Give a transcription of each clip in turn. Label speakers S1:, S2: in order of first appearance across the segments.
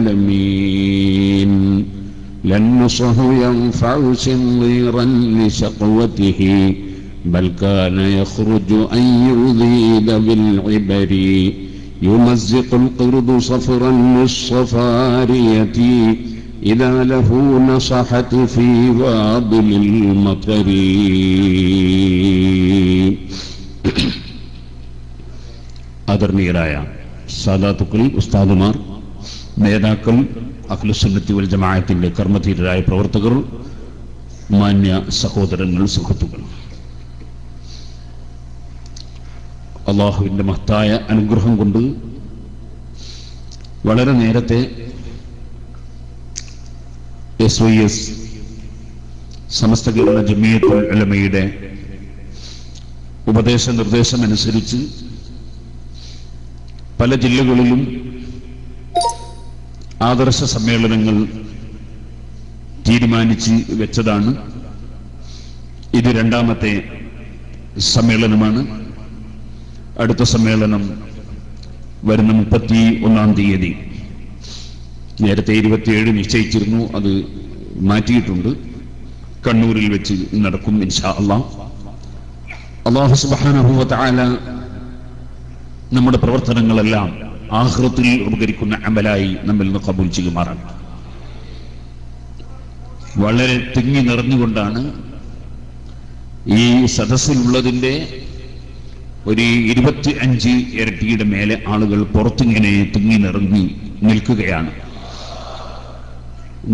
S1: العالمين لن نصه ينفع صغيرا لشقوته بل كان يخرج أن يذيد بالعبر يمزق القرد صفرا للصفارية إذا له نصحت في وابل المطر. ആദരണീയരായ സാദാത്തുക്കൾ, ഉസ്താദുമാർ, നേതാക്കൾ, അഹ്ലുസുന്നത്തി വൽ ജമാഅത്തിന്റെ കർമ്മധീരരായ പ്രവർത്തകർ, മാന്യ സഹോദരങ്ങൾ, സുഹൃത്തുക്കൾ, അള്ളാഹുവിന്റെ മഹത്തായ അനുഗ്രഹം കൊണ്ട് വളരെ നേരത്തെ SYS സമസ്ത കേരള ജമിയത്തുൽ ഉലമയുടെ ഉപദേശ നിർദ്ദേശമനുസരിച്ച് പല ജില്ലകളിലും ആദർശ സമ്മേളനങ്ങൾ തീരുമാനിച്ച് വെച്ചതാണ്. ഇത് രണ്ടാമത്തെ സമ്മേളനമാണ്. അടുത്ത സമ്മേളനം വരുന്ന 31-ാം തീയതി. നേരത്തെ 27 നിശ്ചയിച്ചിരുന്നു, അത് മാറ്റിയിട്ടുണ്ട്. കണ്ണൂരിൽ വെച്ച് നടക്കും ഇൻഷാ അല്ലാഹ്. അല്ലാഹു സുബ്ഹാനഹു വ തആല നമ്മുടെ പ്രവർത്തനങ്ങളെല്ലാം ആഖിറത്തിൽ ഉപകരിക്കുന്ന അമലായി നമ്മിൽ നിന്ന് ഖബൂൽ ചെയ്യുമാറാണ്. വളരെ തിങ്ങി നിറഞ്ഞുകൊണ്ടാണ് ഈ സദസ്സിലുള്ളതിന്റെ ഒരു 25 ഇരട്ടിയുടെ മേലെ ആളുകൾ പുറത്തിങ്ങനെ തിങ്ങി നിറഞ്ഞു നിൽക്കുകയാണ്.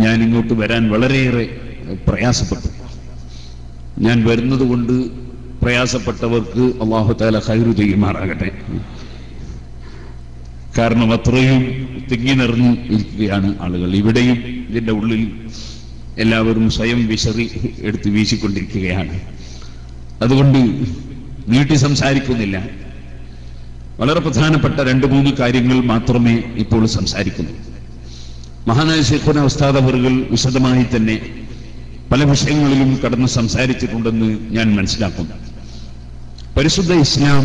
S1: ഞാൻ ഇങ്ങോട്ട് വരാൻ വളരെയേറെ പ്രയാസപ്പെട്ടു. ഞാൻ വരുന്നത് കൊണ്ട് പ്രയാസപ്പെട്ടവർക്ക് അല്ലാഹു തആല ഖൈർ ചെയ്യുമാറാകട്ടെ. കാരണം അത്രയും തിങ്ങി നിറഞ്ഞു ഇരിക്കുകയാണ് ആളുകൾ. ഇവിടെയും ഇതിന്റെ ഉള്ളിൽ എല്ലാവരും സ്വയം വിശറി എടുത്ത് വീശിക്കൊണ്ടിരിക്കുകയാണ്. അതുകൊണ്ട് നീട്ടി സംസാരിക്കുന്നില്ല. വളരെ പ്രധാനപ്പെട്ട 2-3 കാര്യങ്ങൾ മാത്രമേ ഇപ്പോൾ സംസാരിക്കുന്നു. മഹാനായ ശൈഖുനാ ഉസ്താദ് അവറുകൾ വിശദമായി തന്നെ പല വിഷയങ്ങളിലും കടന്ന് സംസാരിച്ചിട്ടുണ്ടെന്ന് ഞാൻ മനസ്സിലാക്കുന്നു. പരിശുദ്ധ ഇസ്ലാം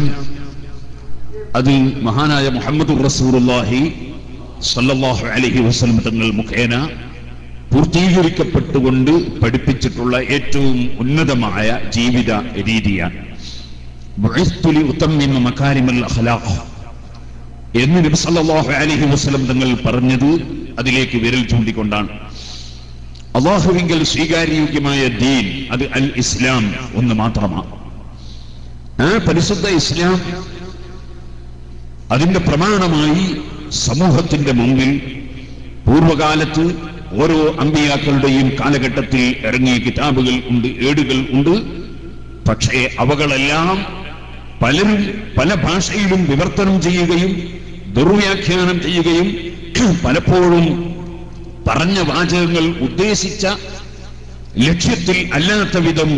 S1: അത് മഹാനായ മുഹമ്മദുർ റസൂലുള്ളാഹി സ്വല്ലല്ലാഹു അലൈഹി വസല്ലം തങ്ങൾ മുഖേന പൂർത്തീകരിക്കപ്പെട്ടുകൊണ്ട് പഠിപ്പിച്ചിട്ടുള്ള ഏറ്റവും ഉന്നതമായ ജീവിത രീതിയാണ്. ബുഇസ്തു ലിഉതമ്മിമ മകാരിമൽ അഖ്ലാഖ് എന്ന് നബി സല്ലല്ലാഹു അലൈഹി വസല്ലം തങ്ങൾ പറഞ്ഞത് അതിലേക്ക് വിരൽ ചൂണ്ടിക്കൊണ്ടാണ്. അല്ലാഹുവിങ്കൽ സ്വീകാര്യോഗ്യമായ ദീൻ അത് അൽ ഇസ്ലാം ഒന്ന് മാത്രമാണ്. ആ പരിശുദ്ധ ഇസ്ലാം അതിന്റെ പ്രമാണമായി സമൂഹത്തിന്റെ മുമ്പിൽ പൂർവകാലത്ത് ഓരോ അമ്പിയാക്കളുടെയും കാലഘട്ടത്തിൽ ഇറങ്ങിയ കിതാബുകൾ ഉണ്ട്, ഏടുകൾ ഉണ്ട്. പക്ഷേ അവകളെല്ലാം പലരും പല ഭാഷയിലും വിവർത്തനം ചെയ്യുകയും ദുർവ്യാഖ്യാനം ചെയ്യുകയും പലപ്പോഴും പറഞ്ഞ വാചകങ്ങൾ ഉദ്ദേശിച്ച ലക്ഷ്യത്തിൽ അല്ലാത്ത വിധം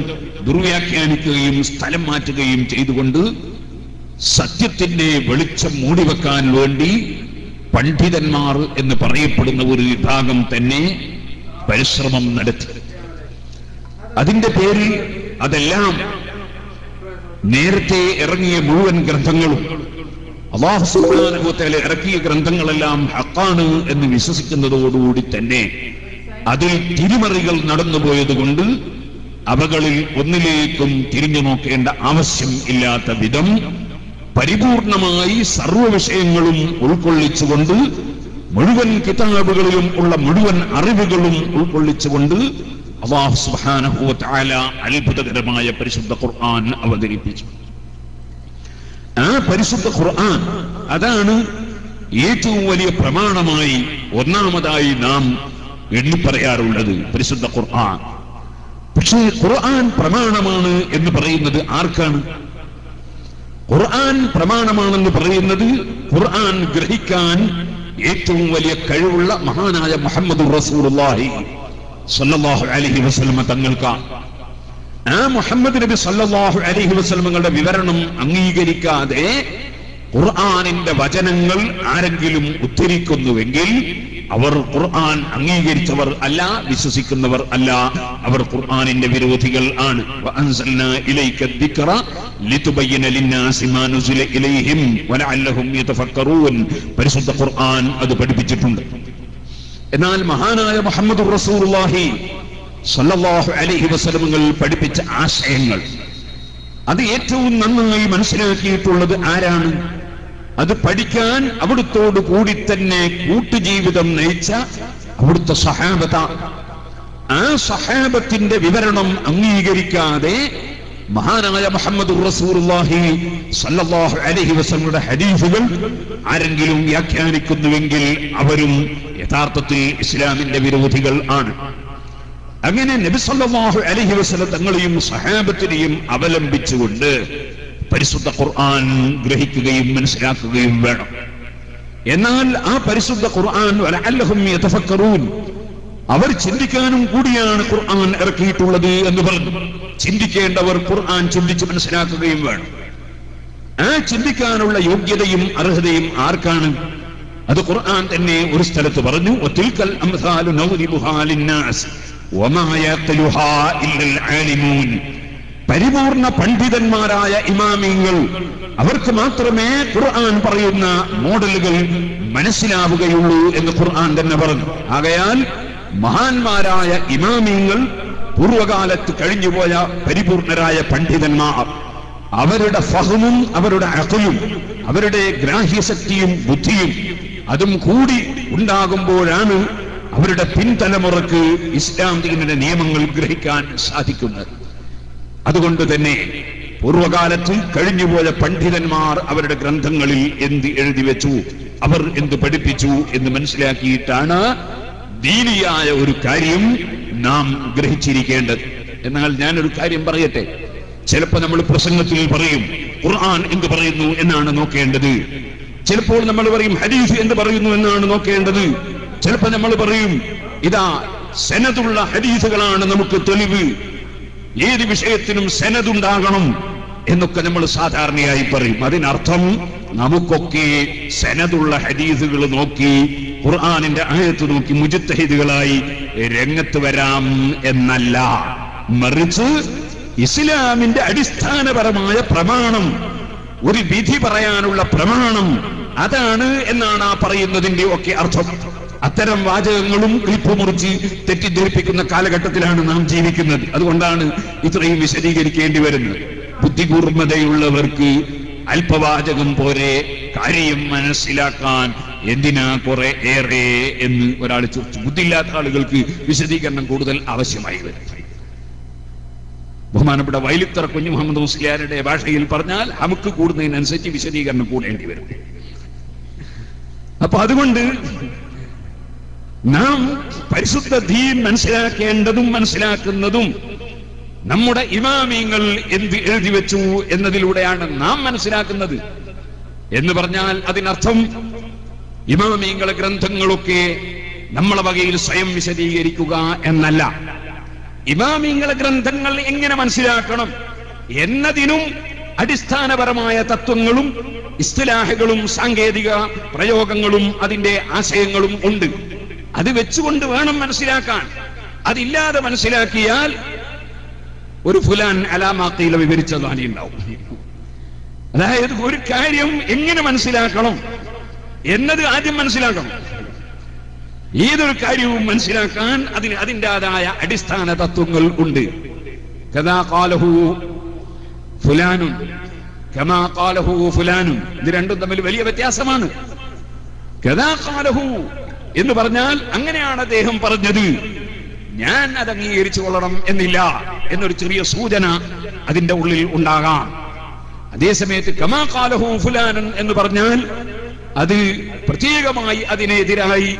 S1: ദുർവ്യാഖ്യാനിക്കുകയും സ്ഥലം മാറ്റുകയും ചെയ്തുകൊണ്ട് സത്യത്തിന്റെ വെളിച്ചം മൂടിവെക്കാൻ വേണ്ടി പണ്ഡിതന്മാർ എന്ന് പറയപ്പെടുന്ന ഒരു വിഭാഗം തന്നെ പരിശ്രമം നടത്തി. അതിന്റെ പേരിൽ അതെല്ലാം നേരത്തെ ഇറങ്ങിയ മുഴുവൻ ഗ്രന്ഥങ്ങളും അല്ലാഹു സുബ്ഹാനഹു വ തആല ഇറക്കിയ ഗ്രന്ഥങ്ങളെല്ലാം ഹഖാണ് എന്ന് വിശ്വസിക്കുന്നതോടുകൂടി തന്നെ അതിൽ തിരിമറികൾ നടന്നുപോയതുകൊണ്ട് അവകളിൽ ഒന്നിലേക്കും തിരിഞ്ഞു നോക്കേണ്ട ആവശ്യം ഇല്ലാത്ത വിധം പരിപൂർണമായി സർവ്വ വിഷയങ്ങളും ഉൾക്കൊള്ളിച്ചുകൊണ്ട് മുഴുവൻ കിതാബുകളിലും ഉള്ള മുഴുവൻ അറിവുകളും ഉൾക്കൊള്ളിച്ചുകൊണ്ട് അല്ലാഹു സുബ്ഹാനഹു വ തആല അത്ഭുതകരമായ പരിശുദ്ധ ഖുർആൻ അവതരിപ്പിച്ചു. ആ പരിശുദ്ധ ഖുർആൻ അതാണ് ഏറ്റവും വലിയ പ്രമാണമായി ഒന്നാമതായി നാം എണ്ണിപ്പറയാറുള്ളത്, പരിശുദ്ധ ഖുർആൻ. പക്ഷേ ഖുർആൻ പ്രമാണമാണ് എന്ന് പറയുന്നത് ആർക്കാണ്? ഖുർആൻ പ്രമാണമാണെന്ന് പറയുന്നത് ഖുർആൻ ഗ്രഹിക്കാൻ ഏറ്റവും വലിയ കഴിവുള്ള മഹാനായ മുഹമ്മദുർ റസൂലുള്ളാഹി സ്വല്ലല്ലാഹു അലൈഹി വസല്ലം തങ്ങൾക്കാണ്. ആ മുഹമ്മദ് നബി സല്ലല്ലാഹു അലൈഹി വസല്ലമയുടെ വിവരണം അംഗീകരിക്കാതെ ഖുർആനിന്റെ വചനങ്ങൾ ആരെങ്കിലും ഉദ്ധരിക്കുന്നുവെങ്കിൽ അവർ ഖുർആൻ അംഗീകരിച്ചവർ അല്ല, വിശ്വസിക്കുന്നവർ അല്ല, അവർ ഖുർആനിന്റെ വിരോധികൾ ആണ്. വഅൻസൽനാ ഇലൈക ദിക്റ ലിതുബയ്യിന ലിന്നാസി മാ നുസില ഇലൈഹിം വലഅല്ലഹും യതഫക്കറൂൻ. പരിശുദ്ധ ഖുർആൻ അത് പഠിപ്പിച്ചിട്ടുണ്ട്. എന്നാൽ മഹാനായ മുഹമ്മദുർ റസൂലുള്ളാഹി സ്വല്ലല്ലാഹു അലൈഹി വസല്ലം പഠിപ്പിച്ച ആശയങ്ങൾ അത് ഏറ്റവും നന്നായി മനസ്സിലാക്കിയിട്ടുള്ളത് ആരാണ്? അത് പഠിക്കാൻ അവിടുത്തോട് കൂടി തന്നെ കൂട്ടുജീവിതം നയിച്ച അവിടുത്തെ സഹാബത. ആ സഹാബത്തിന്റെ വിവരണം അംഗീകരിക്കാതെ മഹാനായ മുഹമ്മദുർ റസൂലുള്ളാഹി സ്വല്ലല്ലാഹു അലൈഹി വസല്ലമയുടെ ഹദീസുകൾ ആരെങ്കിലും വ്യാഖ്യാനിക്കുന്നുവെങ്കിൽ അവരും യഥാർത്ഥത്തിൽ ഇസ്ലാമിന്റെ വിരോധികൾ ആണ്. അങ്ങനെ നബി സല്ലല്ലാഹു അലൈഹി വസല്ലം തങ്ങളെയും സഹാബത്തിനെയും അവലംബിച്ചുകൊണ്ട് പരിശുദ്ധ ഖുർആൻ ഗ്രഹിക്കുകയും മനസ്സിലാക്കുകയും വേണം. എന്നാൽ ആ പരിശുദ്ധ ഖുർആൻ വലഅല്ലഹും യതഫക്കറൂൻ, അവർ ചിന്തിക്കാനും കൂടിയാണ് ഖുർആൻ ഇറക്കിയിട്ടുള്ളത് എന്ന് പറഞ്ഞു. ചിന്തിക്കേണ്ടവർ ഖുർആൻ ചിന്തിച്ച് മനസ്സിലാക്കുകയും വേണം. ആ ചിന്തിക്കാനുള്ള യോഗ്യതയും അർഹതയും ആർക്കാണ്? അത് ഖുർആൻ തന്നെ ഒരു സ്ഥലത്ത് പറഞ്ഞു, വതിൽകൽ അംസാലു നദ്രിബുഹാ ലിന്നാസ് വമാ യഖലുഹാ ഇല്ലൽ ആലിമൂൻ. പരിപൂർണ പണ്ഡിതന്മാരായ ഇമാമിങ്ങൾ, അവർക്ക് മാത്രമേ ഖുർആൻ പറയുന്ന മോഡലുകൾ മനസ്സിലാവുകയുള്ളൂ എന്ന് ഖുർആൻ തന്നെ പറഞ്ഞു. ആകയാൽ മഹാന്മാരായ ഇമാമിങ്ങൾ, പൂർവകാലത്ത് കഴിഞ്ഞുപോയ പരിപൂർണരായ പണ്ഡിതന്മാർ, അവരുടെ ഫഹ്മും അവരുടെ അഖലും അവരുടെ ഗ്രാഹ്യശക്തിയും ബുദ്ധിയും അതും കൂടി ഉണ്ടാകുമ്പോഴാണ് അവരുടെ പിൻതലമുറക്ക് ഇസ്ലാം ദീനിന്റെ നിയമങ്ങൾ ഗ്രഹിക്കാൻ സാധിക്കുന്നത്. അതുകൊണ്ട് തന്നെ പൂർവകാലത്ത് കഴിഞ്ഞുപോയ പണ്ഡിതന്മാർ അവരുടെ ഗ്രന്ഥങ്ങളിൽ എന്ത് എഴുതി വെച്ചു, അവർ എന്ത് പഠിപ്പിച്ചു എന്ന് മനസ്സിലാക്കിയിട്ടാണ് ദീനിയായ ഒരു കാര്യം നാം ഗ്രഹിച്ചിരിക്കേണ്ടത്. എന്നാൽ ഞാനൊരു കാര്യം പറയട്ടെ, ചിലപ്പോൾ നമ്മൾ പ്രസംഗത്തിൽ പറയും ഖുർആൻ എന്ത് പറയുന്നു എന്നാണ് നോക്കേണ്ടത്, ചിലപ്പോൾ നമ്മൾ പറയും ഹദീസ് എന്ത് പറയുന്നു എന്നാണ് നോക്കേണ്ടത്, ചിലപ്പോൾ നമ്മൾ പറയും ഇതാ സനദുള്ള ഹദീസുകളാണ് നമുക്ക് തെളിവ്, ഏത് വിഷയത്തിനും സനദുണ്ടാകണം എന്നൊക്കെ നമ്മൾ സാധാരണയായി പറയും. അതിനർത്ഥം നമുക്കൊക്കെ സനദുള്ള ഹദീസുകൾ നോക്കി ഖുർആനിന്റെ ആയത്ത് നോക്കി മുജ്തഹിദുകളായി രംഗത്ത് വരാം എന്നല്ല. മറിച്ച് ഇസ്ലാമിന്റെ അടിസ്ഥാനപരമായ പ്രമാണം, ഒരു വിധി പറയാനുള്ള പ്രമാണം അതാണ് എന്നാണ് ആ പറയുന്നതിന്റെ ഒക്കെ അർത്ഥം. അത്തരം വാചകങ്ങളും ക്ലിപ്പ് മുറിച്ച് തെറ്റിദ്ധരിപ്പിക്കുന്ന കാലഘട്ടത്തിലാണ് നാം ജീവിക്കുന്നത്. അതുകൊണ്ടാണ് ഇത്രയും വിശദീകരിക്കേണ്ടി വരുന്നത്. ബുദ്ധികൂർമ്മതയുള്ളവർക്ക് അല്പവാചകം പോരെ കാര്യം മനസ്സിലാക്കാൻ എന്തിനാ കുറെ ഏറെ എന്ന് ഒരാൾ ചോദിച്ചു. ബുദ്ധിയില്ലാത്ത ആളുകൾക്ക് വിശദീകരണം കൂടുതൽ ആവശ്യമായി വരും. ബഹുമാനപ്പെട്ട വൈലിത്തറ കുഞ്ഞു മുഹമ്മദ് മുസ്ലിയാരുടെ ഭാഷയിൽ പറഞ്ഞാൽ നമുക്ക് കൂടുന്നതിനനുസരിച്ച് വിശദീകരണം കൂടേണ്ടി വരും. അപ്പൊ അതുകൊണ്ട് നാം പരിശുദ്ധ ദീൻ മനസ്സിലാക്കേണ്ടതും മനസ്സിലാക്കുന്നതും നമ്മുടെ ഇമാമിങ്ങൾ എന്ത് എഴുതി വെച്ചു എന്നതിലൂടെയാണ് നാം മനസ്സിലാക്കുന്നത്. എന്ന് പറഞ്ഞാൽ അതിനർത്ഥം ഇമാമിങ്ങളെ ഗ്രന്ഥങ്ങളൊക്കെ നമ്മളെ വകയിൽ സ്വയം വിശദീകരിക്കുക എന്നല്ല. ഇമാമിങ്ങളെ ഗ്രന്ഥങ്ങൾ എങ്ങനെ മനസ്സിലാക്കണം എന്നതിനും അടിസ്ഥാനപരമായ തത്വങ്ങളും ഇസ്തിലാഹുകളും സാങ്കേതിക പ്രയോഗങ്ങളും അതിന്റെ ആശയങ്ങളും ഉണ്ട്. അത് വെച്ചുകൊണ്ട് വേണം മനസ്സിലാക്കാൻ. അതില്ലാതെ മനസ്സിലാക്കിയാൽ ഒരു ഫുലാൻ അലാമാക്കയില വിവരിച്ചതാണ് ഉണ്ടാവും. അതായത് ഒരു കാര്യം എങ്ങനെ മനസ്സിലാക്കണം എന്നത് ആദ്യം മനസ്സിലാക്കണം. ഏതൊരു കാര്യവും മനസ്സിലാക്കാൻ അതിന് അതിൻ്റെതായ അടിസ്ഥാന തത്വങ്ങൾ ഉണ്ട്. കദാ ഖാലഹു ഫുലാനുൻ കമാ ഖാലഹു ഫുലാനുൻ, ഇത് രണ്ടും തമ്മിൽ വലിയ വ്യത്യാസമാണ്. കദാ ഖാലഹു എന്ന് പറഞ്ഞാൽ അങ്ങനെയാണ് അദ്ദേഹം പറഞ്ഞത്, ഞാൻ അത് അംഗീകരിച്ചു കൊള്ളണം എന്നില്ല എന്നൊരു ചെറിയ സൂചന അതിന്റെ ഉള്ളിൽ ഉണ്ടാകാം. അതേസമയത്ത് കമാ ഖാലഹു ഫുലാനുൻ എന്ന് പറഞ്ഞാൽ അത് പ്രത്യേകമായി അതിനെതിരായി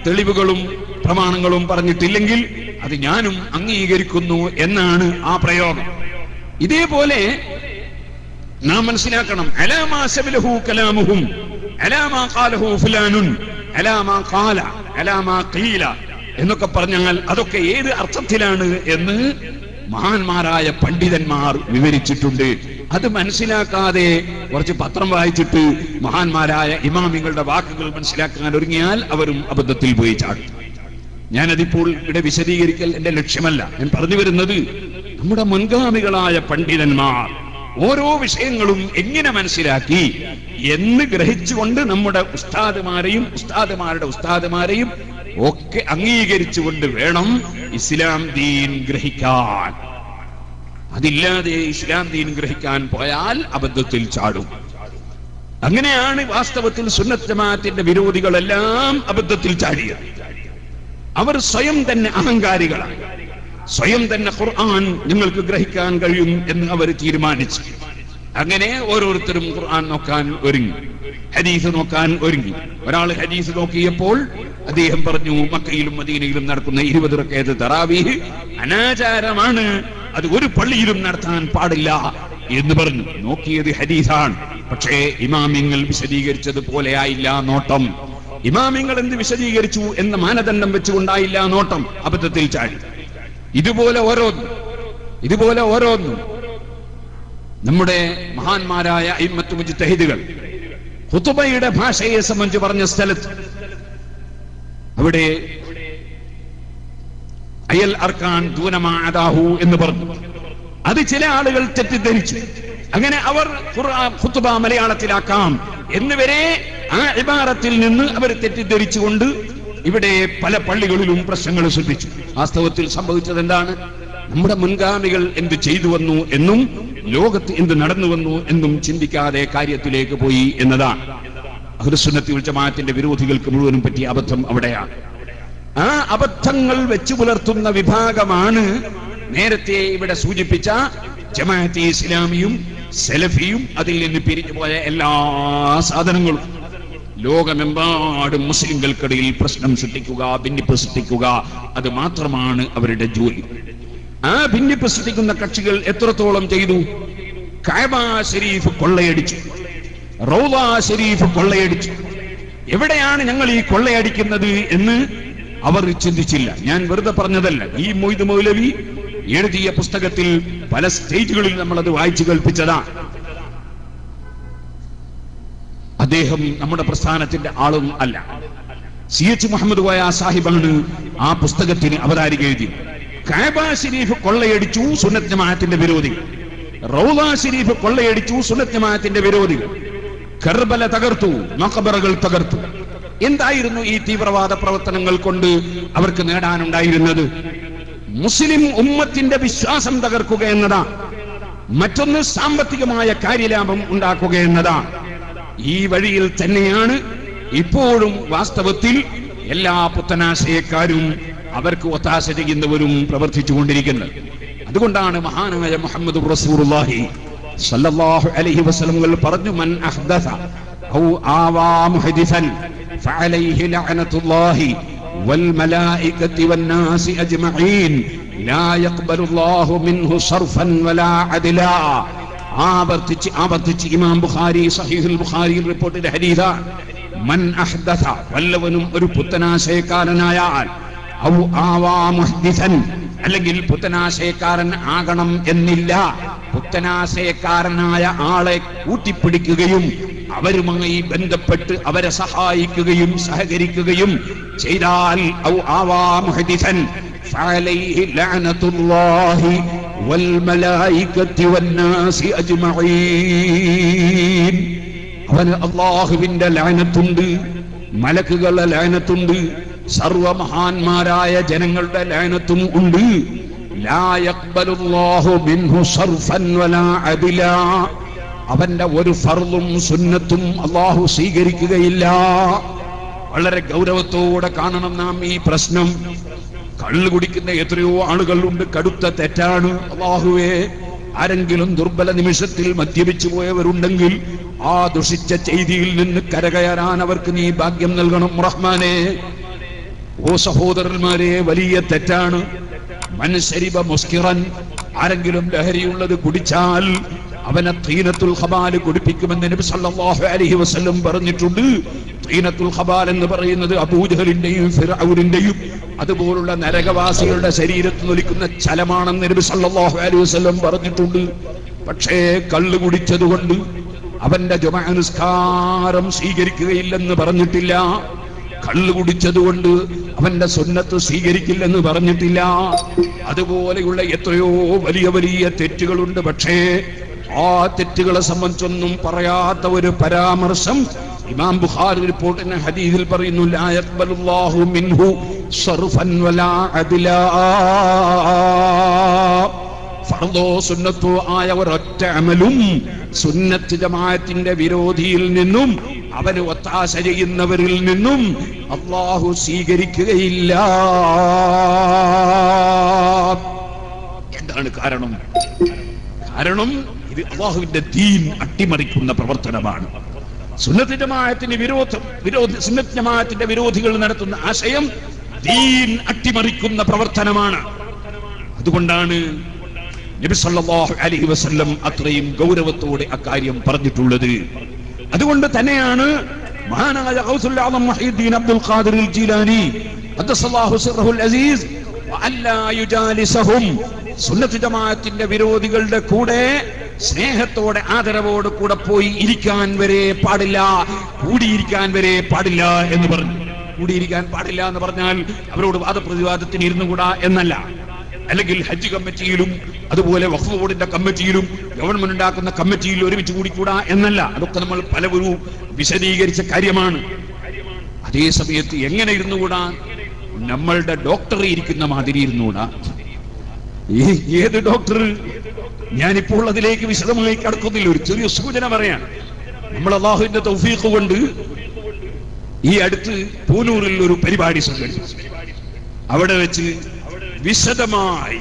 S1: തെളിവുകളും പ്രമാണങ്ങളും പറഞ്ഞിട്ടില്ലെങ്കിൽ അത് ഞാനും അംഗീകരിക്കുന്നു എന്നാണ് ആ പ്രയോഗം. ഇതേപോലെ നാം മനസ്സിലാക്കണം, അലാമാ ശബലഹു കലാമുഹും അലാമാ ഖാലഹു ഫുലാനുൻ അലാമാ ഖാല അലാമാ ഖീല എന്നൊക്കെ പറഞ്ഞാൽ അതൊക്കെ ഏത് അർത്ഥത്തിലാണ് എന്ന് മഹാന്മാരായ പണ്ഡിതന്മാർ വിവരിച്ചിട്ടുണ്ട്. അത് മനസ്സിലാക്കാതെ കുറച്ച് പത്രം വായിച്ചിട്ട് മഹാന്മാരായ ഇമാമിങ്ങളുടെ വാക്കുകൾ മനസ്സിലാക്കാൻ ഒരുങ്ങിയാൽ അവരും അബദ്ധത്തിൽ പോയി ചാടും. ഞാനതിപ്പോൾ ഇവിടെ വിശദീകരിക്കൽ എന്റെ ലക്ഷ്യമല്ല. ഞാൻ പറഞ്ഞു വരുന്നത്, നമ്മുടെ മുൻഗാമികളായ പണ്ഡിതന്മാർ ഓരോ വിഷയങ്ങളും എങ്ങനെ മനസ്സിലാക്കി എന്ന് ഗ്രഹിച്ചുകൊണ്ട് നമ്മുടെ ഉസ്താദുമാരെയും ഉസ്താദുമാരുടെ ഉസ്താദുമാരെയും ഒക്കെ അംഗീകരിച്ചുകൊണ്ട് വേണം ഇസ്ലാം ദീൻ ഗ്രഹിക്കാൻ. അതില്ലാതെ ഇസ്ലാം ദീൻ ഗ്രഹിക്കാൻ പോയാൽ അബദ്ധത്തിൽ ചാടും. അങ്ങനെയാണ് വാസ്തവത്തിൽ സുന്നത്ത് ജമാഅത്തിന്റെ വിരോധികളെല്ലാം അബദ്ധത്തിൽ ചാടിയത്. അവർ സ്വയം തന്നെ അഹങ്കാരികളാണ്. സ്വയം തന്നെ ഖുർആൻ നിങ്ങൾക്ക് ഗ്രഹിക്കാൻ കഴിയും എന്ന് അവർ തീരുമാനിച്ചു. അങ്ങനെ ഓരോരുത്തരും ഖുർആൻ നോക്കാൻ ഒരുങ്ങി, ഹദീസ് നോക്കാൻ ഒരുങ്ങി. ഒരാൾ ഹദീസ് നോക്കിയപ്പോൾ അദ്ദേഹം പറഞ്ഞു, മക്കയിലും മദീനയിലും നടക്കുന്ന 20 റക്അത്ത് തറാവീഹ് അനാചാരമാണ്, അത് ഒരു പള്ളിയിലും നടത്താൻ പാടില്ല എന്ന് പറഞ്ഞു. നോക്കിയത് ഹദീസാണ്, പക്ഷേ ഇമാമിങ്ങൾ വിശദീകരിച്ചത് പോലെ ആയില്ല നോട്ടം. ഇമാമിങ്ങൾ എന്ത് വിശദീകരിച്ചു എന്ന മാനദണ്ഡം വെച്ചുകൊണ്ടായില്ല നോട്ടം, അബദ്ധത്തിൽ ചാടി. ഇതുപോലെ ഓരോന്നും നമ്മുടെ മഹാന്മാരായ അയിമ്മത്ത് മുജ്തഹിദുകൾ ഖുതുബയുടെ ഭാഷയെ സംബന്ധിച്ച് പറഞ്ഞ സ്ഥലത്ത് അവിടെ അയൽ അർക്കാൻ ദൂനമാഅദാഹു എന്ന് പറഞ്ഞു. അത് ചില ആളുകൾ തെറ്റിദ്ധരിച്ചു. അങ്ങനെ അവർ ഖുർആൻ ഖുതുബ മലയാളത്തിലാക്കാം എന്നുവരെ ആ ഇബാറത്തിൽ നിന്ന് അവർ തെറ്റിദ്ധരിച്ചുകൊണ്ട് ഇവിടെ പല പള്ളികളിലും പ്രശ്നങ്ങൾ സൃഷ്ടിച്ചു. വാസ്തവത്തിൽ സംഭവിച്ചത് എന്താണ്? നമ്മുടെ മുൻഗാമികൾ എന്ത് ചെയ്തു വന്നു എന്നും ലോകത്ത് എന്ത് നടന്നു വന്നു എന്നും ചിന്തിക്കാതെ കാര്യത്തിലേക്ക് പോയി എന്നതാണ്. അഹ്ലുസുന്നത്തി വൽ ജമാഅത്തിന്റെ വിരോധികൾക്ക് മുഴുവനും പറ്റിയ അബദ്ധം അവിടെയാണ്. ആ അബദ്ധങ്ങൾ വെച്ചു പുലർത്തുന്ന വിഭാഗമാണ് നേരത്തെ ഇവിടെ സൂചിപ്പിച്ച ജമാഅത്തെ ഇസ്ലാമിയും സലഫിയും അതിൽ നിന്ന് പിരിഞ്ഞുപോയ എല്ലാ സാധനങ്ങളും. ലോകമെമ്പാടും മുസ്ലിംകൾക്കിടയിൽ പ്രശ്നം സൃഷ്ടിക്കുക, ഭിന്നിപ്പ് സൃഷ്ടിക്കുക, അത് മാത്രമാണ് അവരുടെ ജോലി. ആ ഭിന്നിപ്പ് സൃഷ്ടിക്കുന്ന കക്ഷികൾ എത്രത്തോളം ചെയ്തു? കഅബ ശരീഫ് കൊള്ളയടിച്ചു, റൗള ശരീഫ് കൊള്ളയടിച്ചു. എവിടെയാണ് ഞങ്ങൾ ഈ കൊള്ളയടിക്കുന്നത് എന്ന് അവർ ചിന്തിച്ചില്ല. ഞാൻ വെറുതെ പറഞ്ഞതല്ല. ഈ മൊയ്ദ് മൗലവി എഴുതിയ പുസ്തകത്തിൽ പല സ്റ്റേജുകളിൽ നമ്മളത് വായിച്ചു കേൾപ്പിച്ചതാണ്. അദ്ദേഹം നമ്മുടെ പ്രസ്ഥാനത്തിന്റെ ആളും അല്ല. CH മുഹമ്മദ് കോയ സാഹിബാണ് ആ പുസ്തകത്തിന് അവതാരിക എഴുതി. കഅബ ശരീഫ് കൊള്ളയടിച്ചു സുന്നത്ത് ജമാഅത്തിന്റെ വിരോധികൾ, റൗള ശരീഫ് കൊള്ളയടിച്ചു സുന്നത്ത് ജമാഅത്തിന്റെ വിരോധികൾ, കർബല തകർത്തു, മഖബറകൾ തകർത്തു. എന്തായിരുന്നു ഈ തീവ്രവാദ പ്രവർത്തനങ്ങൾ കൊണ്ട് അവർക്ക് നേടാനുണ്ടായിരുന്നത്? മുസ്ലിം ഉമ്മത്തിന്റെ വിശ്വാസം തകർക്കുക എന്നതാണ്. മറ്റൊന്ന് സാമ്പത്തികമായ കാര്യലാഭം ഉണ്ടാക്കുക എന്നതാണ്. ഈ വഴിയിൽ തന്നെയാണ് ഇപ്പോഴും വാസ്തവത്തിൽ എല്ലാ പുത്തനാശയക്കാരും അവർക്ക് ഒത്താശ ചെയ്യുന്നവരും പ്രവർത്തിച്ചുകൊണ്ടിരിക്കുന്നത്. അതുകൊണ്ടാണ് മഹാനായ മുഹമ്മദ് റസൂലുള്ളാഹി സ്വല്ലല്ലാഹു അലൈഹി വസല്ലം പറഞ്ഞു, മൻ അഹ്ദസ ഔ ആവാ മുഹദിസൻ ഫഅലൈഹി ലഅനത്തുല്ലാഹി വൽ മലായികതി വന്നാസി അജ്മഈൻ ലാ യഖ്ബലുല്ലാഹു മിൻഹു സർഫൻ വലാ അദ്ലാ. ആവർത്തിച്ച് ഇമാം ബുഖാരി സഹീഹുൽ ബുഖാരിയിൽ റിപ്പോർട്ട് ചെയ്ത ഹദീസാണ്. മൻ അഹ്ദസ, വല്ലവനും ഒരു പുത്തനാശയക്കാരനായാൽ, ഔ ആവാ മുഹ്ദിസൻ, അല്ലെങ്കിൽ പുത്തനാശയക്കാരൻ ആകണം എന്നില്ല, പുത്തനാശയക്കാരനായ ആളെ കൂട്ടിപ്പിടിക്കുകയും അവരുമായി ബന്ധപ്പെട്ട് അവരെ സഹായിക്കുകയും സഹകരിക്കുകയും ചെയ്താൽ, ഔ ആവാ മുഹ്ദിസൻ ഫഅലൈഹി ലഅനത്തുല്ലാഹി വൽ മലായികതി വന്നാസി അജ്മഈൻ. അവന് അല്ലാഹുവിന്റെ ലഅനത്തുണ്ട്, മലക്കുകളുടെ ലഅനത്തുണ്ട്, സർവമഹാന്മാരായ ജനങ്ങളുടെ ലഅനത്തും ഉണ്ട്. ലാ യഖ്ബലുല്ലാഹു മിൻഹു സർഫൻ വലാ അദ്ലാ. അവന്റെ ഒരു ഫർളും സുന്നത്തും അല്ലാഹു സ്വീകരിക്കുകയില്ല. വളരെ ഗൗരവത്തോടെ കാണണം നാം ഈ പ്രശ്നം. കള്ളു കുടിക്കുന്ന എത്രയോ ആളുകളുണ്ട്, കടുത്ത തെറ്റാണ്. അല്ലാഹുവേ, ആരെങ്കിലും ദുർബല നിമിഷത്തിൽ മദ്യപിച്ചു പോയവരുണ്ടെങ്കിൽ ആ ദുഷിച്ച ചെയ്തിയിൽ നിന്ന് കരകയറാൻ അവർക്ക് നീ ഭാഗ്യം നൽകണം റഹ്മാനെ. ഓ സഹോദരന്മാരെ, വലിയ തെറ്റാണ്. മൻശരിബ മുസ്കിറൻ, ആരെങ്കിലും ലഹരിയുള്ളത് കുടിച്ചാൽ അവനെ തീനത്തുൽ ഖബാൽ കുടിപ്പിക്കുമെന്ന് നബി സല്ലല്ലാഹു അലൈഹി വസല്ലം പറഞ്ഞിട്ടുണ്ട്. തീനത്തുൽ ഖബാൽ എന്ന് പറയുന്നത് അബൂജഹലിന്റെയും ഫിർഔനിന്റെയും അതുപോലുള്ള നരകവാസികളുടെ ശരീരത്തിൽ ഒലിക്കുന്ന ചലമാണെന്ന് നബി സല്ലല്ലാഹു അലൈഹി വസല്ലം പറഞ്ഞിട്ടുണ്ട്. പക്ഷേ കള്ളു കുടിച്ചതുകൊണ്ട് അവന്റെ ജുമഅ നിസ്കാരം സ്വീകരിക്കുകയില്ലെന്ന് പറഞ്ഞിട്ടില്ല. കള്ളു കുടിച്ചതുകൊണ്ട് അവന്റെ സുന്നത്ത് സ്വീകരിക്കില്ലെന്ന് പറഞ്ഞിട്ടില്ല. അതുപോലെയുള്ള എത്രയോ വലിയ വലിയ തെറ്റുകളുണ്ട്. പക്ഷേ ആ തെറ്റുകളെ സംബന്ധിച്ചൊന്നും പറയാത്ത ഒരു പരാമർശം ഇമാം ബുഖാരി റിപ്പോർട്ട് ചെയ്യുന്ന ഹദീസിൽ പറയുന്നു ലാ യഖ്ബലുല്ലാഹു മിൻഹു സർഫൻ വലാ അദ്ലാ. ഫർദോ സുന്നത്തോ ആയ ഒരൊറ്റ അമലും സുന്നത്ത് ജമാഅത്തിന്റെ വിരോധിയിൽ നിന്നും അവന് ഒത്താശ ചെയ്യുന്നവരിൽ നിന്നും അല്ലാഹു സ്വീകരിക്കുകയില്ല. എന്താണ് കാരണം? കാരണം ഇത് അല്ലാഹുവിന്റെ ദീൻ അട്ടിമറിക്കുന്ന പ്രവർത്തനമാണ്. സുന്നത്ത് ജമാഅത്തിന്റെ വിരോധികൾ നടത്തുന്ന ആശയം ദീൻ അട്ടിമറിക്കുന്ന പ്രവർത്തനമാണ്. അതുകൊണ്ടാണ് നബി സല്ലല്ലാഹു അലൈഹി വസല്ലം അത്രയും ഗൗരവത്തോടെ അക്കാര്യം പറഞ്ഞിട്ടുള്ളത്. അതുകൊണ്ട് തന്നെയാണ് മഹാനായ ഗൗസുൽ ആദം മുഹീദ്ദീൻ അബ്ദുൽ ഖാദിർ അൽ ജീലാനി ഖദ്ദസല്ലാഹു സിർറഹുൽ അസീസ് വഅല്ലാ യുജാലിസഹും, സുന്നത്ത് ജമാഅത്തിന്റെ വിരോധികളുടെ കൂടെ സ്നേഹത്തോടെ ആദരവോട് കൂടെ പോയി ഇരിക്കാൻ വരെ പാടില്ല, കൂടിയിരിക്കാൻ വരെ പാടില്ല എന്ന് പറഞ്ഞു. കൂടിയിരിക്കാൻ പാടില്ല എന്ന് പറഞ്ഞാൽ അവരോട് വാദപ്രതിവാദത്തിന് ഇരുന്നുകൂടാ എന്നല്ല. അല്ലെങ്കിൽ ഹജ്ജ് കമ്മിറ്റിയിലും അതുപോലെ വഖഫ് ബോർഡിന്റെ കമ്മിറ്റിയിലും ഗവൺമെന്റ് ഉണ്ടാക്കുന്ന കമ്മിറ്റിയിൽ ഒരുമിച്ച് കൂടിക്കൂടാ എന്നല്ല. അതൊക്കെ നമ്മൾ പലവരും വിശദീകരിച്ച കാര്യമാണ്. അതേ സമയത്ത് എങ്ങനെ ഇരുന്നുകൂടാ? നമ്മളുടെ ഡോക്ടർ ഇരിക്കുന്ന മാതിരി ഇരുന്നുകൂടാ. ഏത് ഡോക്ടർ? ഞാനിപ്പോൾ അതിലേക്ക് വിശദമായി കടക്കുന്നില്ല. ഒരു ചെറിയ സൂചന പറയാൻ, നമ്മൾ അല്ലാഹുവിന്റെ തൗഫീഖ് കൊണ്ട് ഈ അടുത്ത് പൂനൂറിൽ ഒരു പരിപാടി സംഘടിപ്പിച്ചു. അവിടെ വെച്ച് വിശദമായി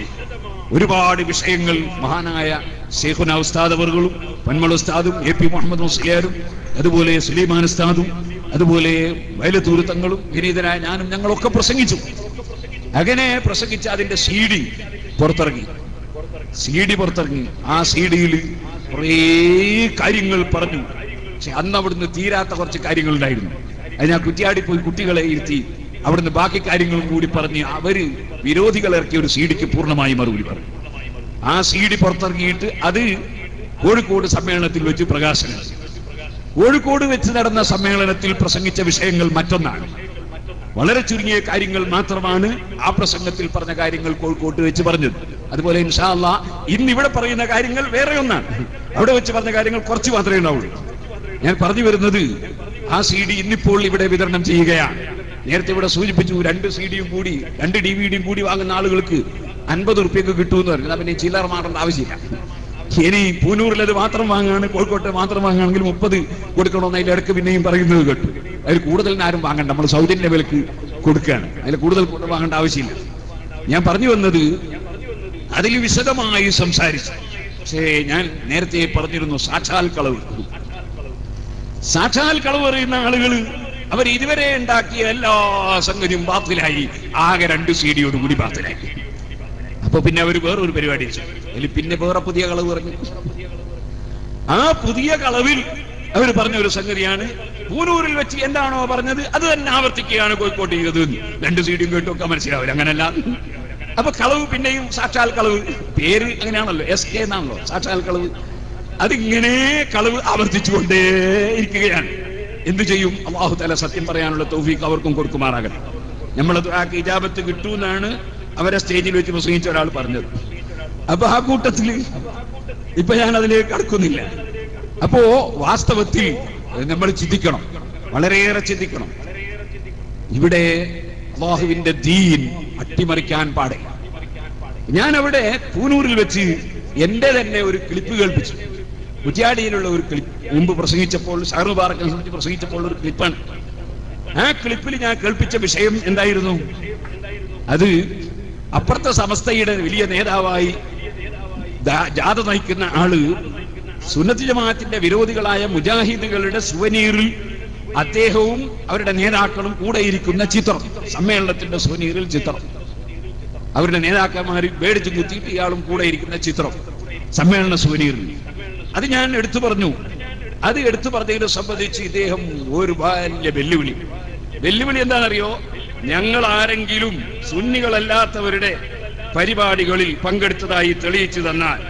S1: ഒരുപാട് വിഷയങ്ങൾ മഹാനായ ശൈഖുന ഉസ്താദ് അവർകളും പന്മൾ ഉസ്താദും എ പി മുഹമ്മദ് മുസ്ലിയാരും അതുപോലെ സുലൈമാൻ ഉസ്താദും അതുപോലെ വയലത്തൂർ തങ്ങളും വിനീതനായ ഞാനും ഞങ്ങളൊക്കെ പ്രസംഗിച്ചു. അങ്ങനെ പ്രസംഗിച്ച് അതിന്റെ CD പുറത്തിറങ്ങി. ആ CD-യിൽ കുറേ കാര്യങ്ങൾ പറഞ്ഞു. പക്ഷെ അന്ന് അവിടുന്ന് തീരാത്ത കുറച്ച് കാര്യങ്ങൾ ഉണ്ടായിരുന്നു. അത് ഞാൻ കുറ്റിയാടി പോയി കുട്ടികളെ ഇരുത്തി അവിടുന്ന് ബാക്കി കാര്യങ്ങളും കൂടി പറഞ്ഞ് അവര് വിരോധികൾ ഇറക്കിയ ഒരു CD-ക്ക് പൂർണ്ണമായി മറുപടി പറഞ്ഞു. ആ CD പുറത്തിറങ്ങിയിട്ട് അത് കോഴിക്കോട് സമ്മേളനത്തിൽ വെച്ച് പ്രകാശനം. കോഴിക്കോട് വെച്ച് നടന്ന സമ്മേളനത്തിൽ പ്രസംഗിച്ച വിഷയങ്ങൾ മറ്റൊന്നാണ്. വളരെ ചുരുങ്ങിയ കാര്യങ്ങൾ മാത്രമാണ് ആ പ്രസംഗത്തിൽ പറഞ്ഞ കാര്യങ്ങൾ കോഴിക്കോട്ട് വെച്ച് പറഞ്ഞത്. അതുപോലെ ഇൻഷാ അല്ലാഹ് ഇന്ന് ഇവിടെ പറയുന്ന കാര്യങ്ങൾ വേറെ ഒന്നാണ്. അവിടെ വെച്ച് പറഞ്ഞ കാര്യങ്ങൾ കുറച്ച് മാത്രമേ ഉണ്ടാവുള്ളൂ. ഞാൻ പറഞ്ഞു വരുന്നത്, ആ CD ഇന്നിപ്പോൾ ഇവിടെ വിതരണം ചെയ്യുകയാണ്. നേരത്തെ ഇവിടെ സൂചിപ്പിച്ചു 2 CD-യും കൂടി 2 DVD-യും കൂടി വാങ്ങുന്ന ആളുകൾക്ക് 50 ഉറുപ്പ്യക്ക് കിട്ടുമെന്ന് പറഞ്ഞു. പിന്നെ ചില്ലറ മാറേണ്ട ആവശ്യമില്ല. ഇനി പൂനൂരിൽ അത് മാത്രം വാങ്ങുകയാണ്, കോഴിക്കോട്ട് മാത്രം വാങ്ങുകയാണെങ്കിൽ 30 കൊടുക്കണമെന്ന് അതിന്റെ ഇടയ്ക്ക് പിന്നെയും പറയുന്നത് കേട്ടു. അതിൽ കൂടുതൽ ആരും വാങ്ങണ്ട, നമ്മൾ സൗജന്യ വിലക്ക് കൊടുക്കുകയാണ്. അതിൽ കൂടുതൽ വാങ്ങേണ്ട ആവശ്യമില്ല. ഞാൻ പറഞ്ഞു വന്നത് അതിൽ വിശദമായി സംസാരിച്ചു. പക്ഷേ ഞാൻ നേരത്തെ പറഞ്ഞിരുന്നു, സാക്ഷാൽ കളവ് പറയുന്ന ആളുകൾ അവർ ഇതുവരെ ഉണ്ടാക്കിയ എല്ലാ സംഗതിയും ബാത്തിലായി. ആകെ 2 CD-യോട് കൂടി ബാത്തിലായി. അപ്പൊ പിന്നെ അവർ വേറൊരു പരിപാടി വെച്ചു. അതിൽ പിന്നെ വേറെ പുതിയ കളവ് പറഞ്ഞു. ആ പുതിയ കളവിൽ അവർ പറഞ്ഞ ഒരു സംഗതിയാണ്, പൂനൂരിൽ വെച്ച് എന്താണോ പറഞ്ഞത് അത് തന്നെ ആവർത്തിക്കുകയാണ് കോഴിക്കോട്ട് ചെയ്തത്. 2 CD-യും കേട്ടൊക്കെ മനസ്സിലാവില്ല. അങ്ങനല്ല. അപ്പൊ കളവ് പിന്നെയും സാക്ഷാൽ കളവ്, പേര് അങ്ങനെയാണല്ലോ, SK എന്നാണല്ലോ സാക്ഷാൽ കളവ്. അതിങ്ങനെ കളവ് ആവർത്തിച്ചുകൊണ്ടേ ഇരിക്കുകയാണ്. എന്തു ചെയ്യും? അല്ലാഹു തആല സത്യം പറയാനുള്ള തൗഫീഖ് അവർക്കും കൊടുക്കുമാറാകട്ടെ. നമ്മളെ ദുആക്ക് ഇജാബത്ത് കിട്ടൂന്നാണ് അവരെ സ്റ്റേജിൽ വെച്ച് പ്രസംഗിച്ച ഒരാൾ പറഞ്ഞത്. അപ്പൊ ആ കൂട്ടത്തിൽ ഇപ്പൊ ഞാൻ അതിലേക്ക് കടക്കുന്നില്ല. അപ്പോ വാസ്തവത്തിൽ നമ്മൾ ചിന്തിക്കണം, വളരെയേറെ ചിന്തിക്കണം. ഇവിടെ അല്ലാഹുവിന്റെ ദീൻ അട്ടിമറിക്കാൻ പാടില്ല. ഞാൻ അവിടെ പൂനൂരിൽ വെച്ച് എന്റെ തന്നെ ഒരു ക്ലിപ്പ് കേൾപ്പിച്ചു. കുറ്റ്യാടിയിലുള്ള ഒരു ക്ലിപ്പ് മുമ്പ് പ്രസംഗിച്ചപ്പോൾ, ഷാറു ബാറക്കിനെ സംബന്ധിച്ച് പ്രസംഗിച്ചപ്പോൾ ഒരു ക്ലിപ്പാണ്. ആ ക്ലിപ്പിൽ ഞാൻ കേൾപ്പിച്ച വിഷയം എന്തായിരുന്നു? അത് അപ്പുറത്തെ സമസ്തയുടെ വലിയ നേതാവായി ജാഥ നയിക്കുന്ന ആള് സുന്നത്ത് ജമാഅത്തിന്റെ വിരോധികളായ മുജാഹിദുകളുടെ സുവനീറിൽ അദ്ദേഹവും അവരുടെ നേതാക്കളും കൂടെ ഇരിക്കുന്ന ചിത്രം, സമ്മേളനത്തിന്റെ സുവനീറിൽ ചിത്രം, അവരുടെ നേതാക്കന്മാർ മേടിച്ചു കുത്തിയിട്ട് ഇയാളും കൂടെ ഇരിക്കുന്ന ചിത്രം സമ്മേളന സുവനീറിൽ. അത് ഞാൻ എടുത്തു പറഞ്ഞു. അത് എടുത്തു പറഞ്ഞതിനെ സംബന്ധിച്ച് ഇദ്ദേഹം ഒരു വലിയ വെല്ലുവിളി എന്താണെന്നറിയോ? ഞങ്ങൾ ആരെങ്കിലും സുന്നികളല്ലാത്തവരുടെ പരിപാടികളിൽ പങ്കെടുത്തതായി തെളിയിച്ചു തന്നാൽ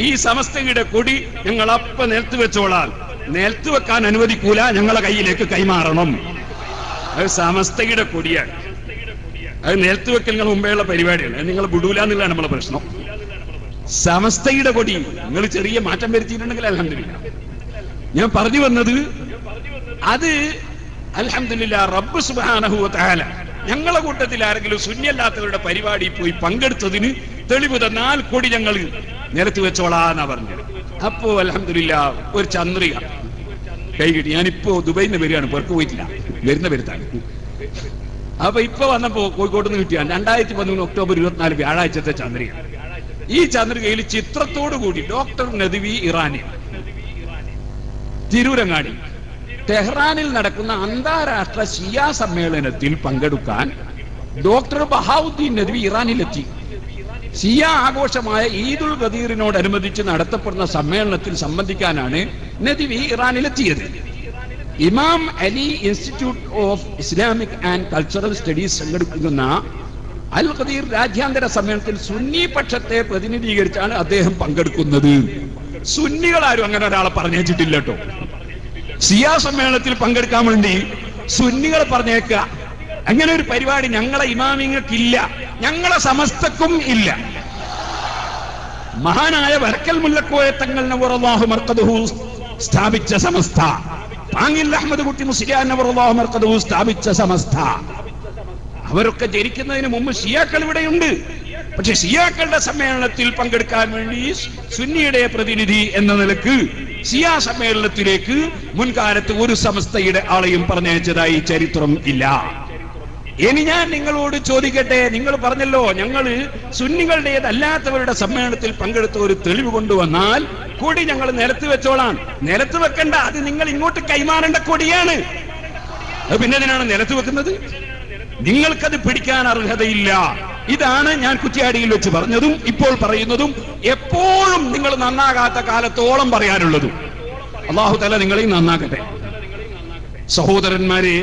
S1: ഈ സമസ്തയുടെ കൊടി ഞങ്ങൾ അപ്പ നിലത്ത് വെച്ചോളാൽ, നിലത്ത് വെക്കാൻ അനുവദിക്കൂല, ഞങ്ങളെ കയ്യിലേക്ക് കൈമാറണം. അത് സമസ്തയുടെ കൊടിയാണ്. അത് നിലത്ത് വെക്കൽ മുമ്പേയുള്ള പരിപാടിയാണ്. നിങ്ങൾ വിടൂല എന്നുള്ളതാണ് നമ്മളെ പ്രശ്നം. സമസ്തയുടെ കൊടി നിങ്ങൾ ചെറിയ മാറ്റം വരുത്തിയിട്ടുണ്ടെങ്കിൽ അൽഹംദുലില്ലാഹ്. ഞാൻ പറഞ്ഞു വന്നത്, അത് അൽഹംദുലില്ലാഹ് റബ്ബ് സുബ്ഹാനഹു വ തആല ഞങ്ങളെ കൂട്ടത്തിൽ ആരെങ്കിലും സുന്നിയല്ലാത്തവരുടെ പരിപാടി പോയി പങ്കെടുത്തതിന് തെളിവ് തന്നാൽ കൊടി ഞങ്ങൾ നിരത്തി വെച്ചോളാന്നാ പറഞ്ഞത്. അപ്പോ അൽഹംദുലില്ലാഹ് ഒരു ചന്ദ്രിക കൈ കിട്ടി. ഞാനിപ്പോ ദുബൈയിൽ നിന്ന് വരികയാണ്, പുറത്ത് പോയിട്ടില്ല, വരുന്ന വരുത്താണ്. അപ്പൊ ഇപ്പൊ വന്നപ്പോ കോഴിക്കോട്ട് നിന്ന് കിട്ടിയാണ് 2013 ഒക്ടോബർ 24 വ്യാഴാഴ്ചത്തെ ചന്ദ്രിക. ഈ ചന്ദ്രികയിൽ ചിത്രത്തോടു കൂടി ഡോക്ടർ നദ്വി ഇറാനി തിരൂരങ്ങാടി ടെഹ്റാനിൽ നടക്കുന്ന അന്താരാഷ്ട്ര ഷിയ സമ്മേളനത്തിൽ പങ്കെടുക്കാൻ ഡോക്ടർ ബഹാവുദ്ദീൻ നദ്വി ഇറാനിലെത്തി. ഷിയ ആഘോഷമായ ഈദുൽ ഖദീറിനോടനുബന്ധിച്ച് നടത്തപ്പെടുന്ന സമ്മേളനത്തിൽ സംബന്ധിക്കാനാണ് നദ്വി ഇറാനിലെത്തിയത്. ഇമാം Ali institute of Islamic and cultural studies സംഘടിപ്പിക്കുന്ന അൽ ഖദീർ രാജ്യാന്തര സമ്മേളനത്തിൽ സുന്നി പക്ഷത്തെ പ്രതിനിധീകരിച്ചാണ് അദ്ദേഹം പങ്കെടുക്കുന്നത്. സുന്നികളാരും അങ്ങനെ ഒരാളെ പറഞ്ഞേച്ചിട്ടില്ല കേട്ടോ. ഷിയ സമ്മേളനത്തിൽ പങ്കെടുക്കാൻ വേണ്ടി സുന്നികൾ പറഞ്ഞേക്കുക, അങ്ങനെ ഒരു പരിപാടി ഞങ്ങളെ ഇമാമിങ്ങൾക്കില്ല, ഞങ്ങളെ സമസ്തക്കും ഇല്ല. മഹാനായ വരക്കൽ മുല്ലക്കോയ തങ്ങൾ നവറല്ലാഹു മർഖദഹു സ്ഥാപിച്ച സമസ്ത, പാങ്ങിൽ അഹമ്മദ് കുട്ടി മുസ്ലിയാർ നവറല്ലാഹു മർഖദഹു സ്ഥാപിച്ച സമസ്ത, അവരൊക്കെ ജനിക്കുന്നതിന് മുമ്പ് ഷിയാക്കൾ ഇവിടെയുണ്ട്. പക്ഷെ ഷിയാക്കളുടെ സമ്മേളനത്തിൽ പങ്കെടുക്കാൻ വേണ്ടി സുന്നിയുടെ പ്രതിനിധി എന്ന നിലക്ക് ഷിയ സമ്മേളനത്തിലേക്ക് മുൻകാലത്ത് ഒരു സമസ്തയുടെ ആളെയും പറഞ്ഞയച്ചതായി ചരിത്രം ഇല്ല. ഇനി ഞാൻ നിങ്ങളോട് ചോദിക്കട്ടെ, നിങ്ങൾ പറഞ്ഞല്ലോ ഞങ്ങൾ സുന്നികളുടേതല്ലാത്തവരുടെ സമ്മേളനത്തിൽ പങ്കെടുത്ത ഒരു തെളിവ് കൊണ്ടുവന്നാൽ കൊടി ഞങ്ങൾ നിലത്ത് വെച്ചോളാം. നിലത്ത് വെക്കണ്ട, അത് നിങ്ങൾ ഇങ്ങോട്ട് കൈമാറേണ്ട കൊടിയാണ്. അത് പിന്നെ എന്തിനാണ് നിലത്ത് വെക്കുന്നത്? നിങ്ങൾക്കത് പിടിക്കാൻ അർഹതയില്ല. ഇതാണ് ഞാൻ കുറ്റ്യാടിയിൽ വെച്ച് പറഞ്ഞതും ഇപ്പോൾ പറയുന്നതും എപ്പോഴും നിങ്ങൾ നന്നാകാത്ത കാലത്തോളം പറയാനുള്ളതും. അല്ലാഹു തആല നിങ്ങളെയും നന്നാക്കട്ടെ. സഹോദരന്മാരെ,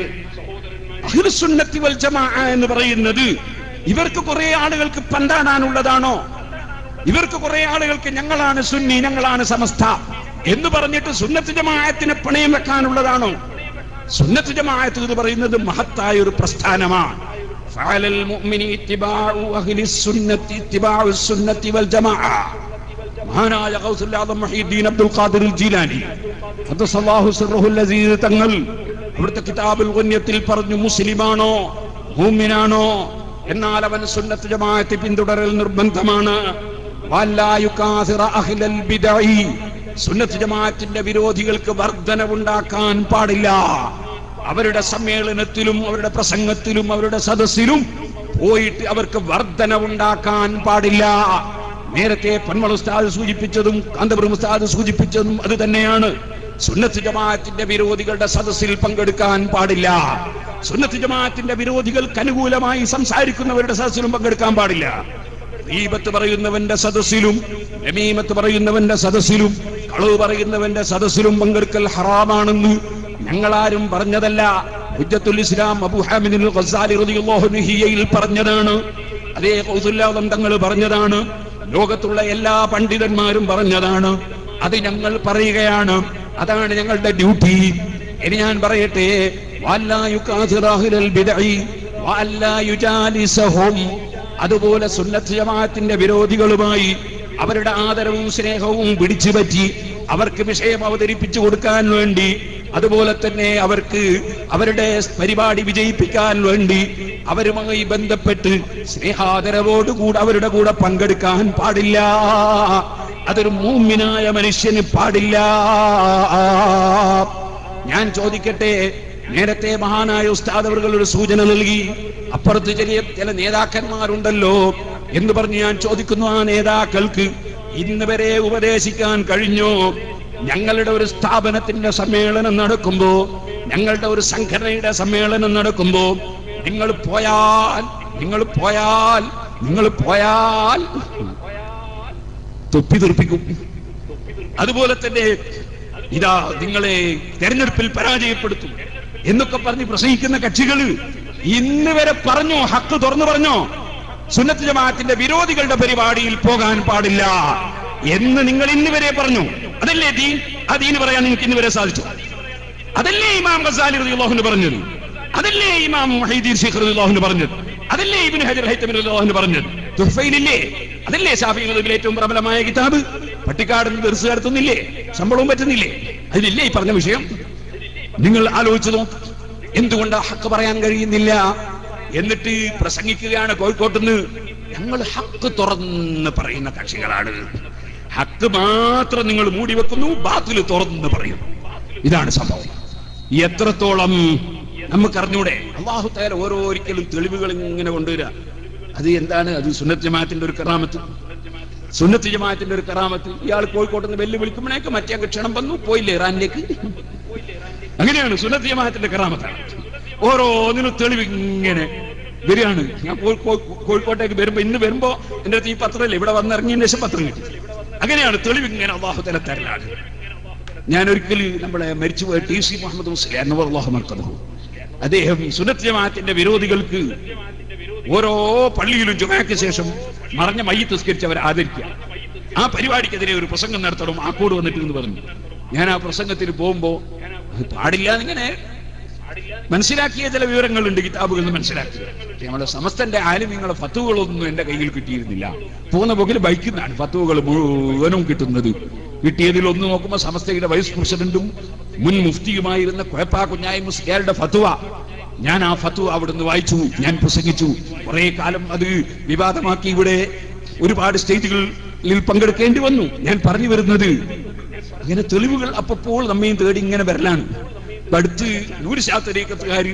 S1: അഹ്ലുസ് സുന്നത്തി വൽ ജമാഅ എന്ന് പറയുന്നത് ഇവർക്ക് കുറെ ആളുകൾക്ക് പന്താടാനുള്ളതാണോ? ഇവർക്ക് കുറെ ആളുകൾക്ക് ഞങ്ങളാണ് സുന്നി, ഞങ്ങളാണ് സമസ്ത എന്ന് പറഞ്ഞിട്ട് സുന്നത്ത് ജമാഅത്തിനെ പണയം വെക്കാനുള്ളതാണോ? സുന്നത്ത് ജമാഅത്ത് എന്ന് പറയുന്നത് മഹത്തായ ഒരു പ്രസ്ഥാനമാണ്. ഫഅലൽ മുഅ്മിനി ഇത്തിബാഉ അഹ്ലിസ് സുന്നത്തി ഇത്തിബാഉ സുന്നത്തി വൽ ജമാഅ. മഹാനായ ഗൗസുൽ ആദം മുഹീദ്ദീൻ അബ്ദുൽ ഖാദിർ ജീലാനി ഖദ്ദസല്ലാഹു സിർറുൽ അസീസ് തങ്ങൾ അവിടുത്തെ കിതാബുൽ ഗുന്യത്തിൽ പറഞ്ഞു, മുസ്ലിമാണോ മുഅ്മിനാണോ എന്നാൽ അവൻ സുന്നത്ത് ജമാഅത്ത് പിന്തുടരൽ നിർബന്ധമാണ്. വലാ യുകാസിറ അഹ്ലൽ ബിദ്അഇ, സുന്നത്ത് ജമാഅത്തിന്റെ വിരോധികൾക്ക് വർധനവുണ്ടാക്കാൻ പാടില്ല. അവരുടെ സമ്മേളനത്തിലും അവരുടെ പ്രസംഗത്തിലും അവരുടെ സദസ്സിലും പോയിട്ട് അവർക്ക് വർധനവുണ്ടാക്കാൻ പാടില്ല. നേരത്തെ പന്മൾ ഉസ്താദ് സൂചിപ്പിച്ചതും കാന്തപുരം ഉസ്താദ് സൂചിപ്പിച്ചതും അത് തന്നെയാണ്. സുന്നത്ത് ജമാഅത്തിന്റെ വിരോധികളുടെ സദസ്സിൽ പങ്കെടുക്കാൻ പാടില്ല. സുന്നത്ത് ജമാഅത്തിന്റെ വിരോധികൾക്ക് അനുകൂലമായി സംസാരിക്കുന്നവരുടെ സദസ്സിലും പങ്കെടുക്കാൻ പാടില്ല. ഗീബത്ത് പറയുന്നവന്റെ സദസ്സിലും നമീമത്ത് പറയുന്നവന്റെ സദസ്സിലും കളവ് പറയുന്നവന്റെ സദസ്സിലും പങ്കെടുക്കൽ ഹറാമാണെന്ന് ഞങ്ങളാരും പറഞ്ഞതല്ല. ഹുജ്ജത്തുൽ ഇസ്ലാം അബൂ ഹാമിദുൽ ഗസ്സാലി റളിയല്ലാഹു അൻഹു പറഞ്ഞതാണ്. അതേ ഗൗസുൽ ആദം തങ്ങൾ പറഞ്ഞതാണ്. ലോകത്തുള്ള എല്ലാ പണ്ഡിതന്മാരും പറഞ്ഞതാണ്. അത് ഞങ്ങൾ പറയുകയാണ്. അതാണ് ഞങ്ങളുടെ ഡ്യൂട്ടി. ഇനി ഞാൻ പറയട്ടെ, വല്ലാ യുകാസിറ അഹ്ലൽ ബിദ്അഇ വല്ലാ യുജാലിസഹും. അതുപോലെ സുന്നത്ത് ജമാഅത്തിന്റെ വിരോധികളുമായി അവരുടെ ആദരവും സ്നേഹവും പിടിച്ചു പറ്റി അവർക്ക് വിഷയം അവതരിപ്പിച്ചു കൊടുക്കാൻ വേണ്ടി, അതുപോലെ തന്നെ അവർക്ക് അവരുടെ പരിപാടി വിജയിപ്പിക്കാൻ വേണ്ടി അവരുമായി ബന്ധപ്പെട്ട് സ്നേഹാദരവോടുകൂടി അവരുടെ കൂടെ പങ്കെടുക്കാൻ പാടില്ല. അതൊരു മുഅ്മിനായ മനുഷ്യന് പാടില്ല. ഞാൻ ചോദിക്കട്ടെ, നേരത്തെ മഹാനായ ഉസ്താദ് അവர்கள் ഒരു സൂചന നൽകി, അപ്പുറത്ത് ചില നേതാക്കന്മാരുണ്ടല്ലോ എന്ന് പറഞ്ഞ് ഞാൻ ചോദിക്കുന്നു, ആ നേതാക്കൾക്ക് ഇന്ന് വരെ ഉപദേശിക്കാൻ കഴിഞ്ഞോ? ഞങ്ങളുടെ ഒരു സ്ഥാപനത്തിന്റെ സമ്മേളനം നടക്കുമ്പോ, ഞങ്ങളുടെ ഒരു സംഘടനയുടെ സമ്മേളനം നടക്കുമ്പോ നിങ്ങൾ പോയാൽ തൊപ്പി തെറിപ്പിക്കും. അതുപോലെ തന്നെ ഇതാ നിങ്ങളെ തെരഞ്ഞെടുപ്പിൽ പരാജയപ്പെടുത്തും എന്നൊക്കെ പറഞ്ഞ് പ്രസംഗിക്കുന്ന കക്ഷികൾ ഇന്ന് വരെ പറഞ്ഞോ, ഹക്ക് തുറന്നു പറഞ്ഞോ, സുന്നത്ത് ജമാഅത്തിന്റെ വിരോധികളുടെ പരിപാടിയിൽ പോകാൻ പാടില്ല എന്ന് നിങ്ങൾ ഇന്ന് വരെ പറഞ്ഞു. അതല്ലേ ദീൻ? ആ ദീൻ പറയാൻ നിങ്ങൾക്ക് ഇന്ന് വരെ സാധിച്ചു? അതല്ലേ ഇമാം ഗസാലി റളിയല്ലാഹു അൻഹു പറഞ്ഞത്? അതല്ലേ ഇമാം മുഹീദ്ദീൻ ശൈഖ് റളിയല്ലാഹു അൻഹു പറഞ്ഞത്? അതല്ലേ ഇബ്നു ഹജർ ഹൈതമി റളിയല്ലാഹു അൻഹു പറഞ്ഞത്? തുഹ്ഫയിലില്ലേ? അതല്ലേ ശാഫിഈ മദ്ഹബിലെ ഏറ്റവും പ്രബലമായ കിതാബ്? പട്ടിക്കാട് ദർസ് നടത്തുന്നില്ലേ? ശമ്പളവും പറ്റുന്നില്ലേ? അതിലില്ലേ ഈ പറഞ്ഞ വിഷയം? നിങ്ങൾ ആലോചിച്ചു നോക്ക്, എന്തുകൊണ്ടാ ഹക്ക് പറയാൻ കഴിയുന്നില്ല? എന്നിട്ട് പ്രസംഗിക്കുകയാണ് കോഴിക്കോട്ടുനിന്ന്, ഞങ്ങൾ ഹക്ക് തുറന്ന് പറയുന്ന കക്ഷികളാണ്, ഹക്ക് മാത്രം നിങ്ങൾ മൂടി വെക്കുന്നു, ബാത്തിൽ തുറന്ന് പറയും. ഇതാണ് സംഭവം. എത്രത്തോളം നമുക്കറിഞ്ഞൂടെ? അല്ലാഹു തആല ഓരോരിക്കലും തെളിവുകൾ ഇങ്ങനെ കൊണ്ടുവരിക. അത് എന്താണ്? അത് സുന്നത്ത് ജമാഅത്തിന്റെ ഒരു കറാമത്ത്. സുന്നത്ത് ജമാഅത്തിന്റെ ഒരു കറാമത്ത്. ഇയാൾ കോഴിക്കോട്ട് നിന്ന് വെല്ലുവിളിക്കുമ്പോഴേക്ക് മറ്റേ ക്ഷണം വന്നു, പോയില്ലേ ഇറാനിലേക്ക്. അങ്ങനെയാണ് സുന്നത്ത് ജമാഅത്തിന്റെ കറാമത്താണ്. ഓരോന്നിനും തെളിവ് ഇങ്ങനെ വരികയാണ്. ഞാൻ കോഴിക്കോട്ടേക്ക് വരുമ്പോ, ഇന്ന് വരുമ്പോ എന്റെ അടുത്ത് ഈ പത്രമല്ലേ, ഇവിടെ വന്നിറങ്ങിയതിന് ശേഷം പത്രം കിട്ടി. അങ്ങനെയാണ് തെളിവ് ഇങ്ങനെ അല്ലാഹു തആല തരലാണ്. ഞാൻ ഒരിക്കലും നമ്മളെ മരിച്ചുപോയ TC മുഹമ്മദ് മുസ്ലിയാർ അല്ലാഹു മർക്കദഹു, അദ്ദേഹം സുന്നത്ത് ജമാഅത്തിന്റെ വിരോധികൾക്ക് ഓരോ പള്ളിയിലും ജുമഅക്ക് ശേഷം മറഞ്ഞ മയ്യിത്ത് നിസ്കരിച്ച് അവരെ ആദരിക്കുക, ആ പരിപാടിക്കെതിരെ ഒരു പ്രസംഗം നടത്തണം, ആ കൂട് വന്നിട്ട് എന്ന് പറഞ്ഞു. ഞാൻ ആ പ്രസംഗത്തിന് പോകുമ്പോ പാടില്ല എന്നിങ്ങനെ മനസ്സിലാക്കിയ ചില വിവരങ്ങളുണ്ട്, കിതാബുകളിൽ നിന്ന് മനസ്സിലാക്കുക. നമ്മുടെ സമസ്തന്റെ ആലിമീങ്ങളുടെ ഫത്വകളൊന്നും എന്റെ കയ്യിൽ കിട്ടിയിരുന്നില്ല. പോകുന്ന പോക്കിൽ ബൈക്കുന്നതാണ് ഫത്വകൾ മുഴുവനും കിട്ടുന്നത്. കിട്ടിയതിൽ ഒന്ന് നോക്കുമ്പോൾ സമസ്തയുടെ വൈസ് പ്രസിഡന്റും മുൻ മുഫ്തിയുമായിരുന്ന കുഴപ്പാ കുഞ്ഞായി മുസ്ലിയാരുടെ ഫത്വ. ഞാൻ ആ ഫത്വ അവിടുന്ന് വായിച്ചു, ഞാൻ പ്രസംഗിച്ചു. കുറെ കാലം അത് വിവാദമാക്കി, ഇവിടെ ഒരുപാട് സ്റ്റേജുകളിൽ പങ്കെടുക്കേണ്ടി വന്നു. ഞാൻ പറഞ്ഞു വരുന്നത്, ഇങ്ങനെ തെളിവുകൾ അപ്പോൾ നമ്മയും തേടി ഇങ്ങനെ വരലാണ്. അടുത്ത് നൂറുശാസ്ത്രീയക്കാര്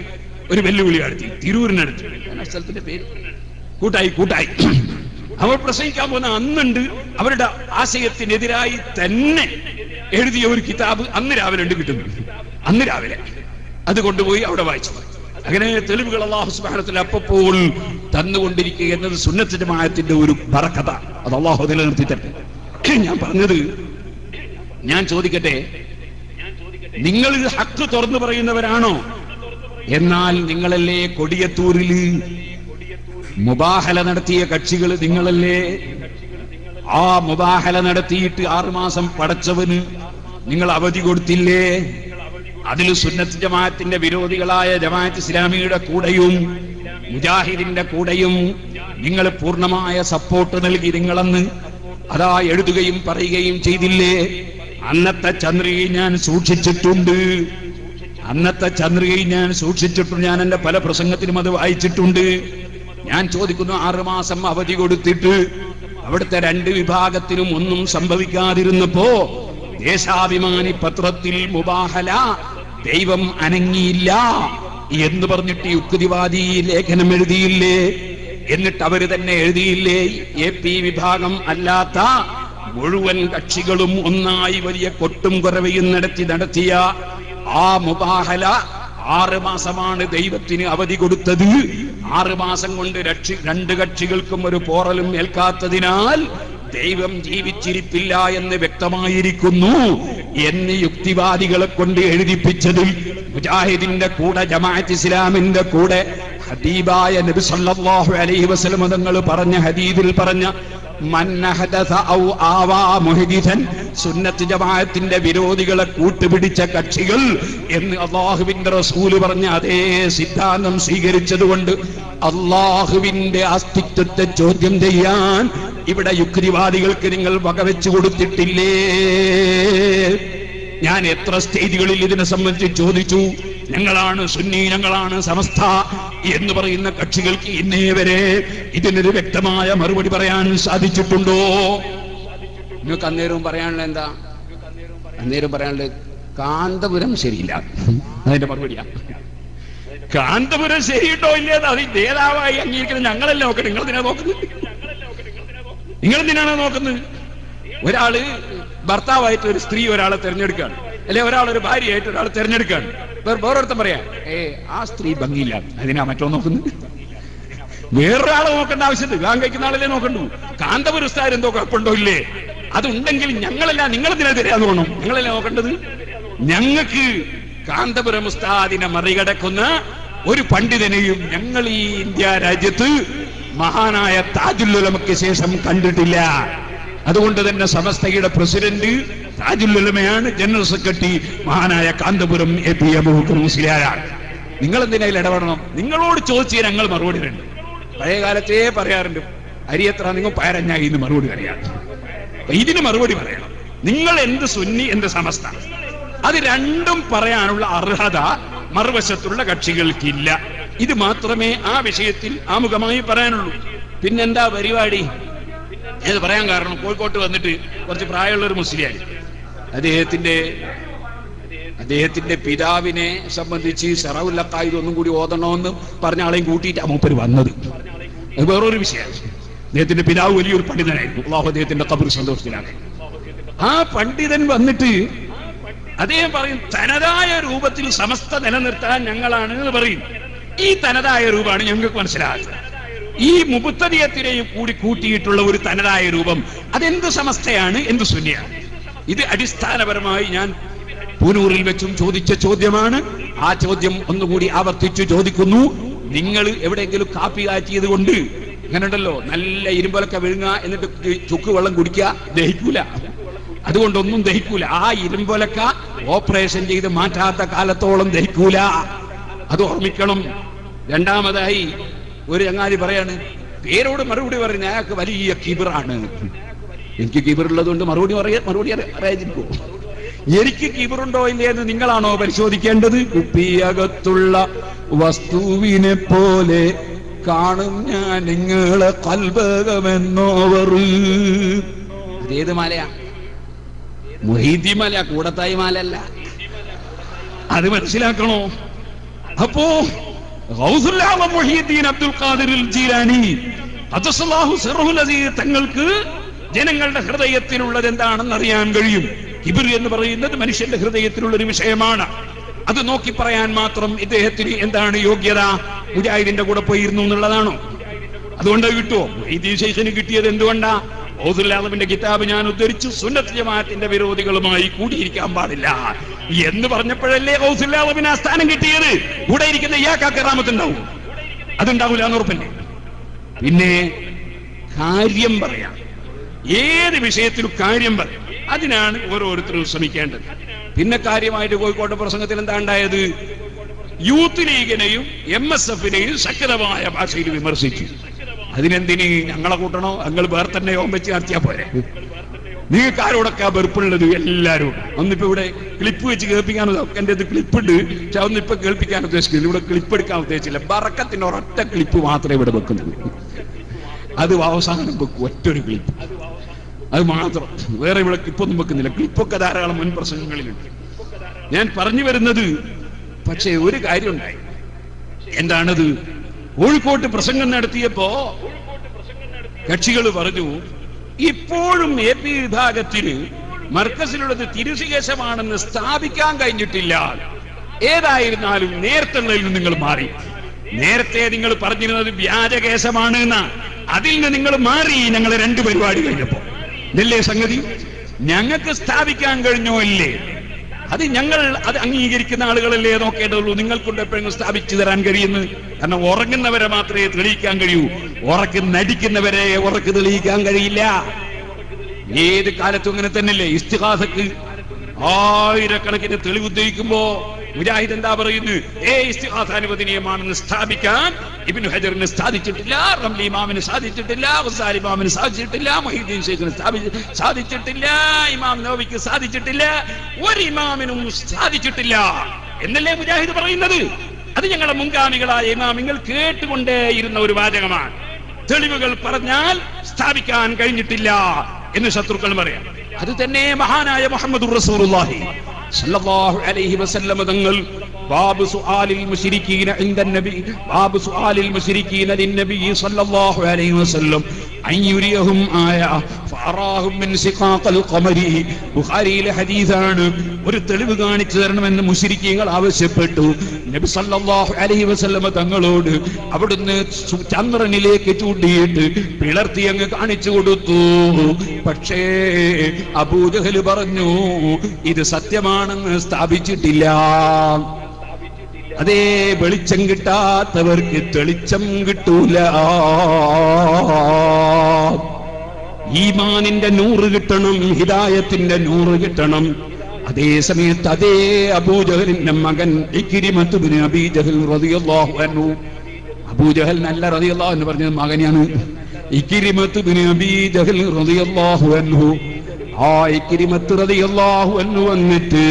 S1: ഒരു വെല്ലുവിളി നടത്തി, തിരൂരിനടുത്ത്, സ്ഥലത്തിന്റെ പേര് കൂട്ടായി അവർ പ്രസംഗിക്കാൻ പോകുന്ന അന്നുണ്ട് അവരുടെ ആശയത്തിനെതിരായി തന്നെ എഴുതിയ ഒരു കിതാബ് അന്ന് രാവിലെ ഉണ്ട് കിട്ടുന്നത്. അന്ന് രാവിലെ അത് കൊണ്ടുപോയി അവിടെ വായിച്ചു. അങ്ങനെ തെളിവുകൾ അല്ലാഹു സുബ്ഹാനഹു വ തആല അപ്പോൾ തന്നുകൊണ്ടിരിക്കുക എന്നത് സുന്നത്ത് ജമാഅത്തിന്റെ ഒരു ബറക്കത്ത. അത് അല്ലാഹു നിലനിർത്തി തരട്ടെ. ഞാൻ പറഞ്ഞത്, ഞാൻ ചോദിക്കട്ടെ, നിങ്ങൾ ഇത് ഹക്ക് തുറന്നു പറയുന്നവരാണോ? എന്നാൽ നിങ്ങളല്ലേ കൊടിയത്തൂരിൽ മുബാഹല നടത്തിയ കക്ഷികൾ? നിങ്ങളല്ലേ? ആ മുബാഹല നടത്തിയിട്ട് 6 മാസം പടച്ചവന് നിങ്ങൾ അവധി കൊടുത്തില്ലേ? അതിൽ സുന്നത്ത് ജമാഅത്തിന്റെ വിരോധികളായ ജമാഅത്ത് ഇസ്ലാമിയുടെ കൂടെയും മുജാഹിദിന്റെ കൂടെയും നിങ്ങൾ പൂർണ്ണമായ സപ്പോർട്ട് നൽകി. നിങ്ങളന്ന് അതാ എഴുതുകയും പറയുകയും ചെയ്തില്ലേ? അന്നത്തെ ചന്ദ്രികയെ ഞാൻ സൂക്ഷിച്ചിട്ടുണ്ട്, ഞാൻ എന്റെ പല പ്രസംഗത്തിലും അത് വായിച്ചിട്ടുണ്ട്. ഞാൻ ചോദിക്കുന്നു, 6 മാസം അവധി കൊടുത്തിട്ട് അവിടുത്തെ 2 വിഭാഗത്തിനും ഒന്നും സംഭവിക്കാതിരുന്നപ്പോ ദേശാഭിമാനി പത്രത്തിൽ മുബാഹല ദൈവം അനങ്ങിയില്ല എന്ന് പറഞ്ഞിട്ട് യുക്തിവാദി ലേഖനം എഴുതിയില്ലേ? എന്നിട്ട് അവര് തന്നെ എഴുതിയില്ലേ, AP വിഭാഗം അല്ലാത്ത മുഴുവൻ കക്ഷികളും ഒന്നായി വലിയ കൊട്ടും കുറവയും നടത്തിയ ആ മുബാഹല 6 മാസമാണ് ദൈവത്തിന് അവധി കൊടുത്തത്. 6 മാസം കൊണ്ട് 2 കക്ഷികൾക്കും ഒരു പോറലും ഏൽക്കാത്തതിനാൽ ദൈവം ജീവിച്ചിരിപ്പില്ല എന്ന് വ്യക്തമായിരിക്കുന്നു എന്ന് യുക്തിവാദികളെ കൊണ്ട് എഴുതിപ്പിച്ചതിൽ മുജാഹിദിന്റെ കൂടെ ജമാഅത്ത് ഇസ്ലാമിന്റെ കൂടെ ഹബീബായ നബി സല്ലല്ലാഹു അലൈഹി വസല്ലം തങ്ങൾ പറഞ്ഞ ഹദീസിൽ പറഞ്ഞ മന്നഹദസ ഔ ആവാ മുഹദിസൻ, സുന്നത്ത് ജമാഅത്തിന്റെ വിരോധികളെ കൂട്ടുപിടിച്ച കക്ഷികൾ എന്ന് അല്ലാഹുവിന്റെ റസൂൽ പറഞ്ഞ അതേ സിദ്ധാന്തം സ്വീകരിച്ചതുകൊണ്ട് അല്ലാഹുവിന്റെ അസ്തിത്വത്തെ ചോദ്യം ചെയ്യാൻ ഇവിടെ യുക്തിവാദികൾക്ക് നിങ്ങൾ വകവെച്ചു കൊടുത്തിട്ടില്ലേ? ഞാൻ എത്ര സ്റ്റേജുകളിൽ ഇതിനെ സംബന്ധിച്ച് ചോദിച്ചു. ഞങ്ങളാണ് സുന്നി, ഞങ്ങളാണ് സമസ്ത എന്ന് പറയുന്ന കക്ഷികൾക്ക് ഇന്നേ വരെ ഇതിനൊരു വ്യക്തമായ മറുപടി പറയാൻ സാധിച്ചിട്ടുണ്ടോ? നിങ്ങൾക്ക് അന്നേരവും പറയാനുള്ള എന്താ? അന്നേരം പറയാനുള്ളത് കാന്തപുരം ശരിയില്ല, അതിന്റെ മറുപടിയാ. കാന്തപുരം ശരിയിട്ടോ ഇല്ലേ? അത് നേതാവായി അംഗീകരിക്കുന്നത് ഞങ്ങളല്ലേ നോക്കണം. നിങ്ങളെന്തിനാ നോക്കുന്നത്? നിങ്ങളെന്തിനാണ് നോക്കുന്നത്? ഒരാള് ഭർത്താവായിട്ട് ഒരു സ്ത്രീ ഒരാളെ തെരഞ്ഞെടുക്കുകയാണ്, അല്ലെ ഒരാളൊരു ഭാര്യയായിട്ട് ഒരാളെ തെരഞ്ഞെടുക്കുകയാണ്. വേറൊരുത്തം പറയാ, ആ സ്ത്രീ ഭംഗിയില്ല, അതിനാ മറ്റോ നോക്കുന്നത്. വേറൊരാളെ നോക്കേണ്ട ആവശ്യമില്ല, വിവാഹം കഴിക്കുന്ന ആളല്ലേ നോക്കണ്ടു. കാന്തപുരം ഉസ്താദ് എന്തോ കുഴപ്പമുണ്ടോ ഇല്ലേ? അതുണ്ടെങ്കിൽ ഞങ്ങളല്ല, നിങ്ങളെന്തിനെതിരാന്ന് തോന്നും, നിങ്ങളല്ലേ നോക്കേണ്ടത്. ഞങ്ങൾക്ക് കാന്തപുരം ഉസ്താദിനെ മറികടക്കുന്ന ഒരു പണ്ഡിതനെയും ഞങ്ങൾ ഈ ഇന്ത്യ രാജ്യത്ത് മഹാനായ താജുൽ ഉലമയ്ക്ക് ശേഷം കണ്ടിട്ടില്ല. അതുകൊണ്ട് തന്നെ സമസ്തയുടെ പ്രസിഡന്റ് താജുൽ ഉലമയാണ്, ജനറൽ സെക്രട്ടറി മഹാനായ കാന്തപുരം AP അബൂബക്കർ മുസ്ലിയാരാണ്. നിങ്ങൾ എന്തിനായി ഇടപെടണം? നിങ്ങളോട് ചോദിച്ചാൽ ഞങ്ങൾ മറുപടി തരും. പഴയ കാലത്തേ പറയാറുണ്ട്, അരിയത്ര നിങ്ങൾ പയറഞ്ഞായി മറുപടി പറയാം. ഇതിന് മറുപടി പറയണം. നിങ്ങൾ എന്ത് സുന്നി എന്ത് സമസ്ത, അത് രണ്ടും പറയാനുള്ള അർഹത മറുവശത്തുള്ള കക്ഷികൾക്കില്ല. ഇത് മാത്രമേ ആ വിഷയത്തിൽ ആമുഖമായി പറയാനുള്ളൂ. പിന്നെന്താ പരിപാടി? ഇത് പറയാൻ കാരണം, കോഴിക്കോട്ട് വന്നിട്ട് കുറച്ച് പ്രായമുള്ള ഒരു മുസ്ലിം, അദ്ദേഹത്തിന്റെ പിതാവിനെ സംബന്ധിച്ച് ശറഉൽ ഒന്നും കൂടി ഓതണമെന്ന് പറഞ്ഞ ആളെയും കൂട്ടിയിട്ട് മൂപ്പര് വന്നത്. അത് വേറൊരു വിഷയമാണ്. അദ്ദേഹത്തിന്റെ പിതാവ് വലിയൊരു പണ്ഡിതനായിരുന്നു. അല്ലാഹു അദ്ദേഹത്തിന്റെ ഖബർ സന്തോഷത്തിലാണ്. ആ പണ്ഡിതൻ വന്നിട്ട് അദ്ദേഹം പറയും, തനതായ രൂപത്തിൽ സമസ്ത നിലനിർത്താൻ ഞങ്ങളാണ് എന്ന് പറയും. ഈ തനതായ രൂപമാണ് ഞങ്ങൾക്ക് മനസ്സിലാകുന്നത്. ഈ മുബത്തദിയത്തിനെയും കൂടി കൂട്ടിയിട്ടുള്ള ഒരു തനതായ രൂപം, അതെന്ത് സമസ്തയാണ്, എന്ത് സുന്നിയാണ്? ഇത് അടിസ്ഥാനപരമായി ഞാൻ പൂനൂറിൽ വെച്ചും ചോദിച്ച ചോദ്യമാണ്. ആ ചോദ്യം ഒന്നുകൂടി ആവർത്തിച്ചു ചോദിക്കുന്നു. നിങ്ങൾ എവിടെയെങ്കിലും കാപ്പി കാച്ചിയത് കൊണ്ട് ഇങ്ങനെ ഉണ്ടല്ലോ, നല്ല ഇരുമ്പലൊക്കെ വിഴുങ്ങ എന്നിട്ട് ചുക്ക് വെള്ളം കുടിക്കുക, ദഹിക്കൂല. അതുകൊണ്ടൊന്നും ദഹിക്കൂല. ആ ഇരുമ്പലക്ക ഓപ്പറേഷൻ ചെയ്ത് മാറ്റാത്ത കാലത്തോളം ദഹിക്കൂല. അത് ഓർമ്മിക്കണം. രണ്ടാമതായി ഒരു ചങ്ങാതി പറയാണ്, പേരോട് മറുപടി പറയുന്ന അയാൾക്ക് വലിയ കിബിറാണ്. എനിക്ക് കിബിറുള്ളത് കൊണ്ട് മറുപടി അറിയാതിരിക്കോ? എനിക്ക് കിബിറുണ്ടോ ഇല്ലേ എന്ന് നിങ്ങളാണോ പരിശോധിക്കേണ്ടത്? കുപ്പിയകത്തുള്ള വസ്തുവിനെ പോലെ കാണും ഞാൻ നിങ്ങളെ കൽബകമെന്നോവർ. അതേത് മാലയാ? മുഹീദ്ദീൻ മാല, കൂടത്തായി മാലല്ല. അത് മനസ്സിലാക്കണോ? അപ്പോ ഗൗസുൽ ആലം മുഹീദ്ദീൻ അബ്ദുൽ ഖാദിർ ജീലാനി ഖദ്ദസല്ലാഹു സിർറുൽ അസീസ് തങ്ങൾക്ക് ജനങ്ങളുടെ ഹൃദയത്തിലുള്ളത് എന്താണെന്ന് അറിയാൻ കഴിയും. കിബിർ എന്ന് പറയുന്നത് മനുഷ്യന്റെ ഹൃദയത്തിലുള്ള ഒരു വിഷയമാണ്. അത് നോക്കി പറയാൻ മാത്രം ഇദ്ദേഹത്തിന് എന്താണ് യോഗ്യത? മുജാഹിദിന്റെ കൂടെ പോയിരുന്നു എന്നുള്ളതാണോ? അതുകൊണ്ട് കിട്ടുമോ? മുഹീദ്ദീൻ ശൈഖിന് കിട്ടിയത് എന്തുകൊണ്ടാ? ഗൗസുൽ ആലമിന്റെ കിതാബ് ഞാൻ ഉദ്ധരിച്ചു, സുന്നത്ത് ജമാഅത്തിന്റെ വിരോധികളുമായി കൂടിയിരിക്കാൻ പാടില്ല എന്ന് പറഞ്ഞപ്പോഴല്ലേ ഗൗസുൽ ആലമിന് ആ സ്ഥാനം കിട്ടിയത്. കൂടെ ഇരിക്കുന്ന ഇയാൾക്ക് കറാമത്തുണ്ടാവും? അതുണ്ടാവില്ല എന്ന് ഉറപ്പല്ലേ? പിന്നെ കാര്യം പറയാം, ഏത് വിഷയത്തിലും കാര്യം പറയാം. അതിനാണ് ഓരോരുത്തരും ശ്രമിക്കേണ്ടത്. പിന്നെ കാര്യമായിട്ട് കോഴിക്കോട്ടെ പ്രസംഗത്തിൽ എന്താ ഉണ്ടായത്? യൂത്ത് ലീഗിനെയും MSFനെയും ശക്തമായ ഭാഷയിൽ വിമർശിച്ചു. അതിനെന്തിന് ഞങ്ങളെ കൂട്ടണോ? ഞങ്ങൾ വേറെ തന്നെ ഓം വെച്ച് നടത്തിയാ പോരെ? നിങ്ങൾക്ക് ആരോടൊക്കെ വെറുപ്പുള്ളത്? എല്ലാവരും. ഒന്നിപ്പോ ഇവിടെ ക്ലിപ്പ് വെച്ച് കേൾപ്പിക്കാൻ എന്റെ ക്ലിപ്പുണ്ട്, പക്ഷെ ഒന്നിപ്പോ കേൾപ്പിക്കാൻ ഉദ്ദേശിക്കുന്നത്. ഇവിടെ ക്ലിപ്പ് എടുക്കാൻ ഉദ്ദേശിച്ചില്ല. ബറക്കത്തിന്റെ ഒരൊറ്റ ക്ലിപ്പ് മാത്രമേ ഇവിടെ വെക്കുന്നത്. അത് അവസാനം വെക്കും, ഒറ്റൊരു ക്ലിപ്പ്, അത് മാത്രം. വേറെ ഇവിടെ ക്ലിപ്പൊന്നും വെക്കുന്നില്ല. ക്ലിപ്പൊക്കെ ധാരാളം മുൻ പ്രസംഗങ്ങളിലുണ്ട്. ഞാൻ പറഞ്ഞു വരുന്നത്, പക്ഷേ ഒരു കാര്യം ഉണ്ടായി. എന്താണത്? കോഴിക്കോട്ട് പ്രസംഗം നടത്തിയപ്പോ കക്ഷികൾ പറഞ്ഞു, ഇപ്പോഴും AP വിഭാഗത്തിന് മർക്കസിലുള്ളത് തിരുശേഷമാണെന്ന് സ്ഥാപിക്കാൻ കഴിഞ്ഞിട്ടില്ല. ഏതായിരുന്നാലും നേരത്തുള്ളതിൽ നിന്ന് നിങ്ങൾ മാറി. നേരത്തെ നിങ്ങൾ പറഞ്ഞിരുന്നത് വ്യാജകേശമാണ് എന്നാ. അതിൽ നിന്ന് നിങ്ങൾ മാറി. ഞങ്ങൾ 2 പരിപാടി കഴിഞ്ഞപ്പോ ഇതല്ലേ സംഗതി? ഞങ്ങൾക്ക് സ്ഥാപിക്കാൻ കഴിഞ്ഞോ ഇല്ലേ? അത് ഞങ്ങൾ അത് അംഗീകരിക്കുന്ന ആളുകളല്ലേ നോക്കേണ്ടതുള്ളൂ. നിങ്ങൾക്കൊണ്ട് എപ്പോഴെങ്കിലും സ്ഥാപിച്ചു തരാൻ കഴിയുന്നു? കാരണം ഉറങ്ങുന്നവരെ മാത്രമേ തെളിയിക്കാൻ കഴിയൂ. നടിക്കുന്നവരെ ഉറക്ക് തെളിയിക്കാൻ കഴിയില്ല. ഏത് കാലത്തും അങ്ങനെ തന്നെയല്ലേ? ഇസ്തിഗാസക്ക് ആയിരക്കണക്കിന് തെളിവ് ഉദ്ധരിക്കുമ്പോ മുജാഹിദ് എന്താ പറയുന്നത്? ഇസ്തിഗാസ അനുവദനീയമാണെന്ന് സ്ഥാപിക്കാൻ ഇബ്നു ഹജറിന് സാധിച്ചിട്ടില്ല, റംലി ഇമാമിന് സാധിച്ചിട്ടില്ല, ഗസാലി ഇമാമിന് സാധിച്ചിട്ടില്ല, മുഹീദ്ദീൻ ശൈഖിന് സാധിച്ചിട്ടില്ല, ഇമാം നവവിക്ക് സാധിച്ചിട്ടില്ല, ഒരു ഇമാമിനും സാധിച്ചിട്ടില്ല എന്നല്ലേ മുജാഹിദ് പറയുന്നത്? അത് ഞങ്ങളുടെ മുൻഗാമികളായ ഇമാമിങ്ങൾ കേട്ടുകൊണ്ടേയിരുന്ന ഒരു വാചകമാണ്. തെളിവുകൾ പറഞ്ഞാൽ സ്ഥാപിക്കാൻ കഴിഞ്ഞിട്ടില്ല എന്ന് ശത്രുക്കൾ പറയാം. അത് തന്നെ മഹാനായ മുഹമ്മദുർ റസൂലുള്ളാഹി സല്ലല്ലാഹു അലൈഹി വസല്ലം തങ്ങൾ ബാബു സുആലിൽ മുശ്രിക്കീന ഇൻദ നബി ബാബു സുആലിൽ മുശ്രിക്കീന ലിന്നബി സല്ലല്ലാഹു അലൈഹി വസല്ലം അയ്യുരിയഹും ആയ ഫഅറാഹും മിൻ സിഖാഖൽ ഖമരി. ബുഖാരിയിലെ ഹദീസാണ്. ഒരു തെളിവ് കാണിച്ചു തരണമെന്ന് മുശ്രിക്കീങ്ങൾ ആവശ്യപ്പെട്ടു. നബി സല്ലല്ലാഹു അലൈഹി വസല്ലം തങ്ങളോട് അവിടുന്ന് ചന്ദ്രനിലേക്ക് ചൂണ്ടിയിട്ട് പിളർത്തി അങ്ങ് കാണിച്ചു കൊടുത്തു. പക്ഷേ അബൂജഹൽ പറഞ്ഞു, ഇത് സത്യമാണെന്ന് സ്ഥാപിച്ചിട്ടില്ല. അതേ, വെളിച്ചം കിട്ടാത്തവർക്ക് തെളിച്ചം കിട്ടൂല. ഈമാനിന്റെ നൂറ് കിട്ടണം, ഹിദായത്തിന്റെ നൂറ് കിട്ടണം. അതേ സമയത്ത് അതേ അബൂജഹലിന്റെ മകൻ ഇക്രിമത്ത് ബിൻ അബീ ജഹൽ റളിയല്ലാഹു അൻഹു, അബൂജഹൽ നല്ല റളിയല്ലാഹു എന്ന് പറഞ്ഞ മകനാണ് ഇക്രിമത്ത് ബിൻ അബീ ജഹൽ റളിയല്ലാഹു അൻഹു. ആ ഇക്രിമത്ത് റളിയല്ലാഹു അൻഹു വന്നിട്ട്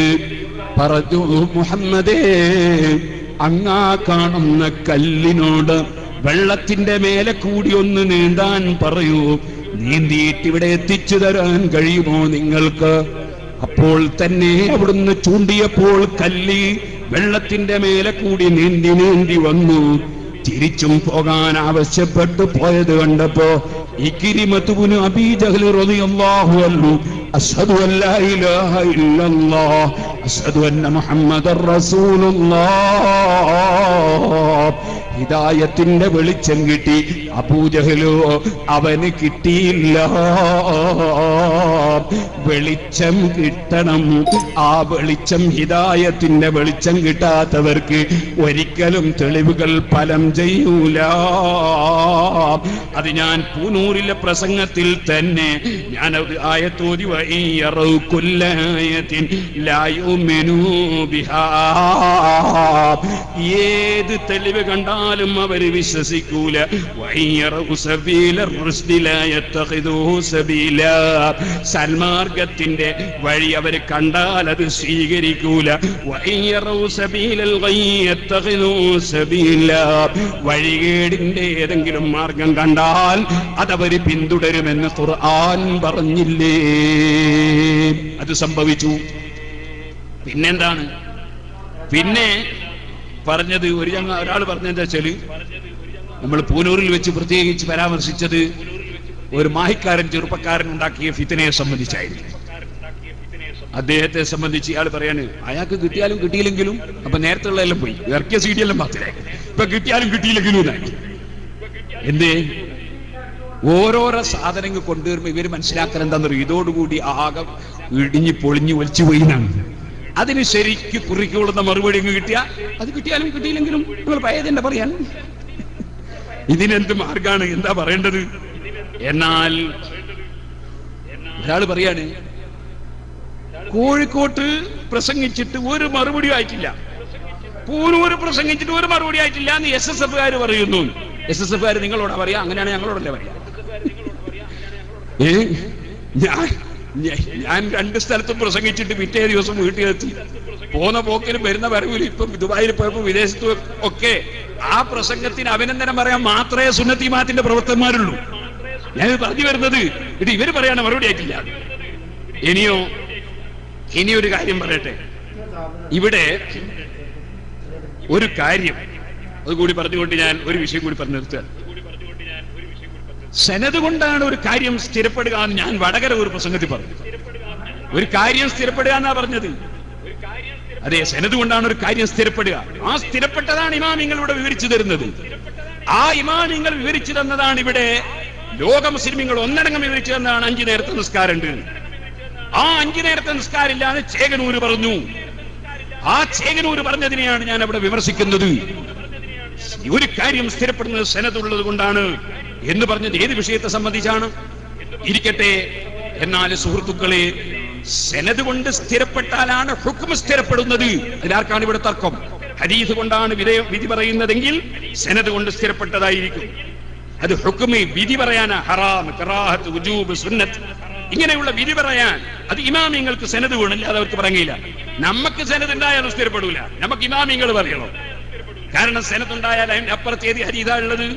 S1: പറഞ്ഞു, മുഹമ്മദേ, അങ്ങാ കാണുന്ന കല്ലിനോട് വെള്ളത്തിന്റെ മേലെ കൂടി ഒന്ന് നീന്താൻ പറയൂ, നീന്തിയിട്ട് ഇവിടെ എത്തിച്ചു തരാൻ കഴിയുമോ നിങ്ങൾക്ക്? അപ്പോൾ തന്നെ അവിടുന്ന് ചൂണ്ടിയപ്പോൾ കല്ല് വെള്ളത്തിന്റെ മേലെ കൂടി നീന്തി നീന്തി വന്നു. തിരിച്ചും പോകാൻ ആവശ്യപ്പെട്ടു പോയത് കണ്ടപ്പോ ഇക്രിമത്ത് ഇബ്നു അബീ ജഹൽ റളിയല്ലാഹു അൻഹു അശ്ഹദു അല്ലാ ഇലാഹ ഇല്ലല്ലാഹ് അശ്ഹദു അന്ന മുഹമ്മദർ റസൂലുള്ളാഹ്, ഹിദായത്തിന്റെ വെളിച്ചം കിട്ടി. അബൂജഹലോ അവന് കിട്ടിയില്ല. വെളിച്ചം കിട്ടണം. ആ വെളിച്ചം, ഹിദായത്തിന്റെ വെളിച്ചം കിട്ടാത്തവർക്ക് ഒരിക്കലും തെളിവുകൾ ഫലം ചെയ്യൂല. അത് ഞാൻ പൂനൂരിലെ പ്രസംഗത്തിൽ തന്നെ ഞാൻ ആയത്തോതി, ഏത് തെളിവ് കണ്ടാലും അവർ വിശ്വസിക്കൂല. സന്മാർഗത്തിന്റെ വഴി അവർ കണ്ടാൽ അത് സ്വീകരിക്കൂല. വഴികേടിന്റെ ഏതെങ്കിലും മാർഗം കണ്ടാൽ അതവര് പിന്തുടരുമെന്ന് ഖുർആൻ പറഞ്ഞില്ലേ? അത് സംഭവിച്ചു. പിന്നെന്താണ് പിന്നെ പറഞ്ഞത്? ഒരാൾ പറഞ്ഞെന്താ വെച്ചാല്, നമ്മൾ പൂനൂരിൽ വെച്ച് പ്രത്യേകിച്ച് പരാമർശിച്ചത് ഒരു മാഹിക്കാരൻ ചെറുപ്പക്കാരൻ ഉണ്ടാക്കിയ ഫിത്നയെ സംബന്ധിച്ചായിരുന്നു. അദ്ദേഹത്തെ സംബന്ധിച്ച് ഇയാൾ പറയാണ്, അയാൾക്ക് കിട്ടിയാലും കിട്ടിയില്ലെങ്കിലും, അപ്പൊ നേരത്തെ എല്ലാം പോയി, ഇറക്കിയ സീഡിയെല്ലാം മാത്രമേ, ഇപ്പൊ കിട്ടിയാലും കിട്ടിയില്ലെങ്കിലും എന്നായി. എന്തേ? ഓരോരോ സാധനങ്ങൾ കൊണ്ടുവരുമ്പോ ഇവര് മനസ്സിലാക്കാൻ എന്താണെന്നറിയോ, ഇതോടുകൂടി ആകെ ഇടിഞ്ഞ് പൊളിഞ്ഞ് ഒലിച്ചു പോയി എന്നാണ്. അതിന് ശരിക്ക് കുറിക്കൊള്ളുന്ന മറുപടി അങ്ങ് കിട്ടിയാ, അത് കിട്ടിയാലും കിട്ടിയില്ലെങ്കിലും നിങ്ങൾ പഴയതെന്നെ പറയാൻ. ഇതിനെന്ത് മാർഗാണ്? എന്താ പറയേണ്ടത്? എന്നാൽ ഒരാൾ പറയാണ്, കോഴിക്കോട്ട് പ്രസംഗിച്ചിട്ട് ഒരു മറുപടി ആയിട്ടില്ല, പൂനൂര് പ്രസംഗിച്ചിട്ട് ഒരു മറുപടി ആയിട്ടില്ല എന്ന് SSF പറയുന്നു. SSF നിങ്ങളോടാ പറയാ? അങ്ങനെയാണ് ഞങ്ങളോടല്ലേ പറയാ? ഞാൻ 2 സ്ഥലത്തും പ്രസംഗിച്ചിട്ട് പിറ്റേ ദിവസം വീട്ടിലെത്തി. പോന്ന പോക്കിലും വരുന്ന വരവിലും ഇപ്പം ദുബായിൽ പോയപ്പോ വിദേശത്തും ഒക്കെ ആ പ്രസംഗത്തിന് അഭിനന്ദനം പറയാൻ മാത്രമേ സുന്നത്തി ജമാഅത്തിന്റെ പ്രവർത്തകന്മാരുള്ളൂ. ഞാൻ പറഞ്ഞു വരുന്നത്, ഇത് ഇവര് പറയാണ് മറുപടി ആയിട്ടില്ല. ഇനിയൊരു കാര്യം പറയട്ടെ. ഇവിടെ ഒരു കാര്യം അതുകൂടി പറഞ്ഞുകൊണ്ട് ഞാൻ ഒരു വിഷയം കൂടി പറഞ്ഞു നിർത്തുക. സനത് കൊണ്ടാണ് ഒരു കാര്യം സ്ഥിരപ്പെടുക എന്ന് ഞാൻ വടകര ഒരു പ്രസംഗത്തിൽ പറഞ്ഞു. ഒരു കാര്യം സ്ഥിരപ്പെടുക എന്നാ പറഞ്ഞത്. അതെ, സനത് കൊണ്ടാണ് ഒരു കാര്യം സ്ഥിരപ്പെടുക. ആ സ്ഥിരപ്പെട്ടതാണ് ഇമാമിങ്ങൾ ഇവിടെ വിവരിച്ചു തരുന്നത്. ആ ഇമാമിങ്ങൾ വിവരിച്ചു തന്നതാണ് ഇവിടെ ലോക മുസ്ലിമീങ്ങൾ ഒന്നടങ്കം വിവരിച്ചു തന്നതാണ് 5 നേരത്തെ നിസ്കാരമുണ്ട്. ആ 5 നേരത്തെ നിസ്കാരമില്ലാന്ന് ചേകനൂര് പറഞ്ഞു. ആ ചേകനൂര് പറഞ്ഞതിനെയാണ് ഞാൻ അവിടെ വിമർശിക്കുന്നത്. ഒരു കാര്യം സ്ഥിരപ്പെടുന്നത് സനതുള്ളത് കൊണ്ടാണ് എന്ന് പറഞ്ഞത് ഏത് വിഷയത്തെ സംബന്ധിച്ചാണ്? ഇരിക്കട്ടെ. എന്നാൽ സുഹൃത്തുക്കളെ, സനത് കൊണ്ട് സ്ഥിരപ്പെട്ടാലാണ് ഹുക്ം സ്ഥിരപ്പെടുന്നത്. അതിലാർക്കാണ് ഇവിടെ തർക്കം? ഹദീസ് കൊണ്ടാണ് വിധി പറയുന്നതെങ്കിൽ സനത് കൊണ്ട് സ്ഥിരപ്പെട്ടതായിരിക്കും. അത് ഹുക്മി വിധി പറയാനാ, ഹറാം, കറാഹത്ത്, വുജൂബ്, സുന്നത്ത്, ഇങ്ങനെയുള്ള വിധി പറയാൻ അത് ഇമാമിങ്ങൾക്ക് സനത് വേണില്ല. അത് അവർക്ക് പറയില്ല. നമുക്ക് സനത് ഉണ്ടായാലും സ്ഥിരപ്പെടൂല, നമുക്ക് ഇമാമിങ്ങൾ പറയണം. കാരണം സനത് ഉണ്ടായാൽ അതിന്റെ അപ്പുറത്ത് ഏത് ഹദീസാ ഉള്ളത്,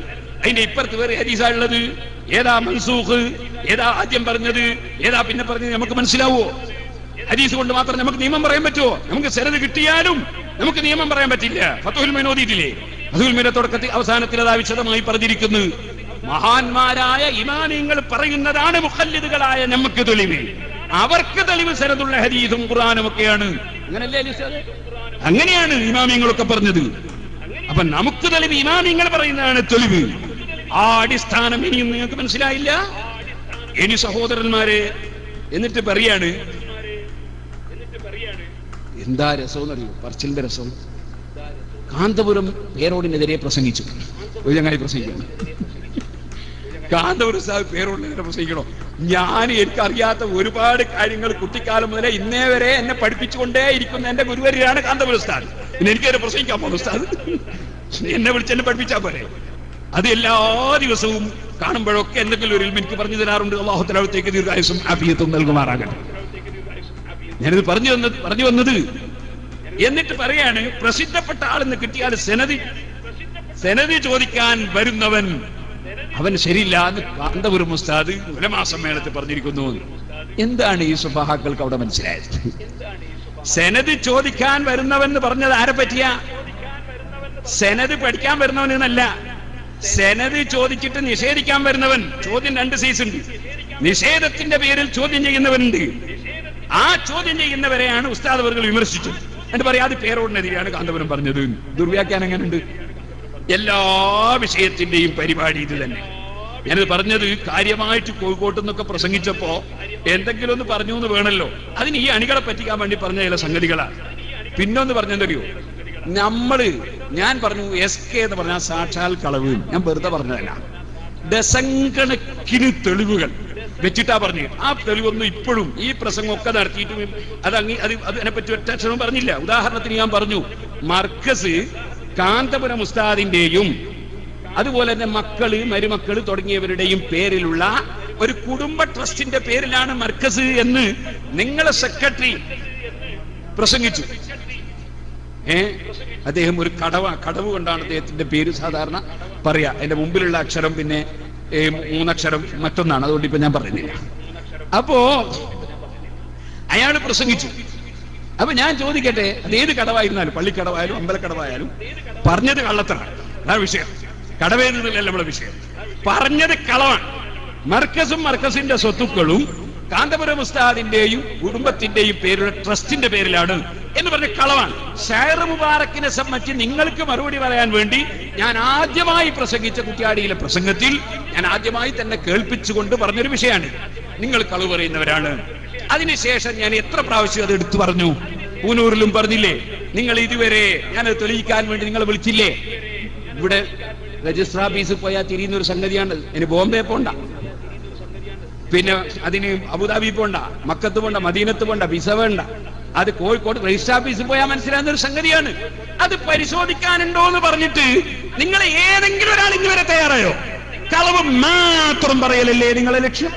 S1: അതിന്റെ ഇപ്പുറത്ത് വേറെ ഹദീസാ ഉള്ളത്, ഏതാ മൻസൂഖ്, ഏതാ ആദ്യം പറഞ്ഞത്, ഏതാ പിന്നെ പറഞ്ഞത് നമുക്ക് മനസ്സിലാവോ? ഹദീസ് കൊണ്ട് മാത്രം നമുക്ക് നിയമം പറയാൻ പറ്റുമോ? നമുക്ക് സനത് കിട്ടിയാലും നമുക്ക് നിയമം പറയാൻ പറ്റില്ല. ഫതുഹുൽ മീൻ ഓതിയിട്ടില്ലേ? ഫതുഹുൽ മീൻ തുടക്കത്തിൽ അവസാനത്തിൽ അതാ വിശദമായി പറഞ്ഞിരിക്കുന്നു. മഹാന്മാരായ ഇമാമിങ്ങൾ പറയുന്നതാണ് മുഖല്ലിദുകളായ നമുക്ക് തെളിവ്. അവർക്ക് തെളിവ് സനതുള്ള ഹദീസും ഖുർആനും ഒക്കെയാണ്. അങ്ങനല്ലേ? അങ്ങനെയാണ് ഇമാമിങ്ങളൊക്കെ പറഞ്ഞത്. അപ്പൊ നമുക്ക് തെളിവ് ഇമാമിങ്ങൾ പറയുന്നതാണ് തെളിവ്. ആ അടിസ്ഥാനം ഇനിയും നിങ്ങൾക്ക് മനസ്സിലായില്ല. ഇനി സഹോദരന്മാരെ, എന്നിട്ട് പറയാണ്, എന്താ രസം എന്നറിയോ? പറച്ചിലിന്റെ രസം. കാന്തപുരം പേരോടിനെതിരെ പ്രസംഗിച്ചു. ഒരു ചങ്ങായി പ്രസംഗിക്കണം. കാന്തപുരം സാഹിബ് പേരോടിനെതിരെ പ്രസംഗിക്കണോ? എനിക്കറിയാത്ത ഒരുപാട് കാര്യങ്ങൾ കുട്ടിക്കാലം മുതലേ ഇന്നേ വരെ എന്നെ പഠിപ്പിച്ചുകൊണ്ടേ ഇരിക്കുന്ന എന്റെ ഗുരുവരിയാണ് കാന്തപുരം ഉസ്താദ്. പിന്നെ എനിക്കതിനെ പ്രസംഗിക്കാൻ പോകുന്നു ഉസ്താദ്? എന്നെ വിളിച്ച് എന്നെ പഠിപ്പിച്ചാൽ പോരെ? അത് എല്ലാ ദിവസവും കാണുമ്പോഴൊക്കെ എന്തെങ്കിലും ഒരു എനിക്ക് പറഞ്ഞു തരാറുണ്ട്. അല്ലാഹു തആലത്തേക്ക് ദീർഘായുസ്സും ആഫിയത്തും നൽകുമാറാകട്ടെ. ഞാനിത് പറഞ്ഞു വന്നത് എന്നിട്ട് പറയാണ് പ്രസിദ്ധപ്പെട്ട ആളെന്ന് കിട്ടിയാൽ സെനതി ചോദിക്കാൻ വരുന്നവൻ അവൻ ശരിയില്ല എന്ന് കാന്തപുരം ഉസ്താദ് ഉലമാ സമ്മേളനത്തിൽ പറഞ്ഞിരിക്കുന്നു. എന്താണ് ഈ സുബഹാക്കൾക്ക് അവിടെ മനസ്സിലായത്? സെനത് ചോദിക്കാൻ വരുന്നവൻ എന്ന് പറഞ്ഞത് ആരെ പറ്റിയ? സെനത് പഠിക്കാൻ വരുന്നവൻ എന്നല്ല, സെനത് ചോദിച്ചിട്ട് നിഷേധിക്കാൻ വരുന്നവൻ. ചോദ്യം രണ്ട് സൈസ് ഉണ്ട്. നിഷേധത്തിന്റെ പേരിൽ ചോദ്യം ചെയ്യുന്നവനുണ്ട്. ആ ചോദ്യം ചെയ്യുന്നവരെയാണ് ഉസ്താദ് വർഗ്ഗങ്ങൾ വിമർശിച്ചത്. എന്നിട്ട് പറയാം അത് പേരോടിനെതിരെയാണ് കാന്തപുരം പറഞ്ഞത്. ദുർവ്യാഖ്യാനം എങ്ങനെയുണ്ട്? എല്ലാ വിഷയത്തിന്റെയും പരിപാടി ഇത് തന്നെ. ഞാനത് പറഞ്ഞത് കാര്യമായിട്ട് കോഴിക്കോട്ട് നിന്നൊക്കെ പ്രസംഗിച്ചപ്പോ എന്തെങ്കിലും ഒന്ന് പറഞ്ഞു എന്ന് വേണമല്ലോ. അതിന് ഈ അണികളെ പറ്റിക്കാൻ വേണ്ടി പറഞ്ഞ ചില സംഗതികളാണ്. പിന്നൊന്ന് പറഞ്ഞെന്തറിയോ, ഞാൻ പറഞ്ഞു SK എന്ന് പറഞ്ഞാൽ സാക്ഷാൽ കളവ്. ഞാൻ വെറുതെ പറഞ്ഞതല്ല, ഡസൻകണക്കിന് തെളിവുകൾ വെച്ചിട്ടാ പറഞ്ഞു. ആ തെളിവൊന്നും ഇപ്പോഴും ഈ പ്രസംഗമൊക്കെ നടത്തിയിട്ടും അതിനെപ്പറ്റി ഒറ്റ അക്ഷരവും പറഞ്ഞില്ല. ഉദാഹരണത്തിന് ഞാൻ പറഞ്ഞു, മർക്കസ് കാന്തപുരം ഉസ്താദിന്റെയും അതുപോലെ തന്നെ മക്കള് മരുമക്കള് തുടങ്ങിയവരുടെയും പേരിലുള്ള ഒരു കുടുംബ ട്രസ്റ്റിന്റെ പേരിലാണ് മർക്കസ് എന്ന് നിങ്ങളെ സെക്രട്ടറി പ്രസംഗിച്ചു. അദ്ദേഹം ഒരു കടവ് കൊണ്ടാണ് അദ്ദേഹത്തിന്റെ പേര് സാധാരണ പറയാ. അതിന്റെ മുമ്പിലുള്ള അക്ഷരം പിന്നെ 3 അക്ഷരം മറ്റൊന്നാണ്, അതുകൊണ്ട് ഇപ്പൊ ഞാൻ പറയുന്നില്ല. അപ്പോ അയാൾ പ്രസംഗിച്ചു. അപ്പൊ ഞാൻ ചോദിക്കട്ടെ, അതേത് കടവായിരുന്നാലും, പള്ളിക്കടവായാലും അമ്പലക്കടവായാലും പറഞ്ഞത് കള്ളത്തരാണ്. അതാണ് വിഷയം. കടവേന്നതല്ല നമ്മളെ വിഷയം. പറഞ്ഞത് കളവാണ്. മർക്കസിന്റെ സ്വത്തുക്കളും കാന്തപുരം ഉസ്താദിന്റെയും കുടുംബത്തിന്റെയും പേരിലുള്ള ട്രസ്റ്റിന്റെ പേരിലാണ് എന്ന് പറഞ്ഞ കളവാണ്. ഷൈർ മുബാറക്കിനെ സംബന്ധിച്ച് നിങ്ങൾക്ക് മറുപടി പറയാൻ വേണ്ടി ഞാൻ ആദ്യമായി പ്രസംഗിച്ച കുറ്റ്യാടിയിലെ പ്രസംഗത്തിൽ ഞാൻ ആദ്യമായി തന്നെ കേൾപ്പിച്ചുകൊണ്ട് പറഞ്ഞൊരു വിഷയമാണ്. നിങ്ങൾ കളവ് പറയുന്നവരാണ്. അതിനുശേഷം ഞാൻ എത്ര പ്രാവശ്യം അത് എടുത്തു പറഞ്ഞു. പൂനൂരിലും പറഞ്ഞില്ലേ, നിങ്ങൾ ഇതുവരെ ഞാനത് തെളിയിക്കാൻ വേണ്ടി നിങ്ങളെ വിളിച്ചില്ലേ. ഇവിടെ രജിസ്റ്റർ ഓഫീസിൽ പോയാൽ തിരിയുന്ന ഒരു സംഗതിയാണ്. ഇനി ബോംബെ പോണ്ട, പിന്നെ അതിന് അബുദാബി പോണ്ട, മക്കത്ത് പോണ്ട, മദീനത്ത് പോണ്ട, വിസ വേണ്ട. അത് കോഴിക്കോട് രജിസ്റ്റർ ഓഫീസിൽ പോയാൽ മനസ്സിലാകുന്ന ഒരു സംഗതിയാണ്. അത് പരിശോധിക്കാനുണ്ടോ എന്ന് പറഞ്ഞിട്ട് നിങ്ങൾ ഏതെങ്കിലും ഒരാൾ ഇന്നുവരെ തയ്യാറായോ? കളവ് മാത്രം പറയലല്ലേ നിങ്ങളെ ലക്ഷ്യം?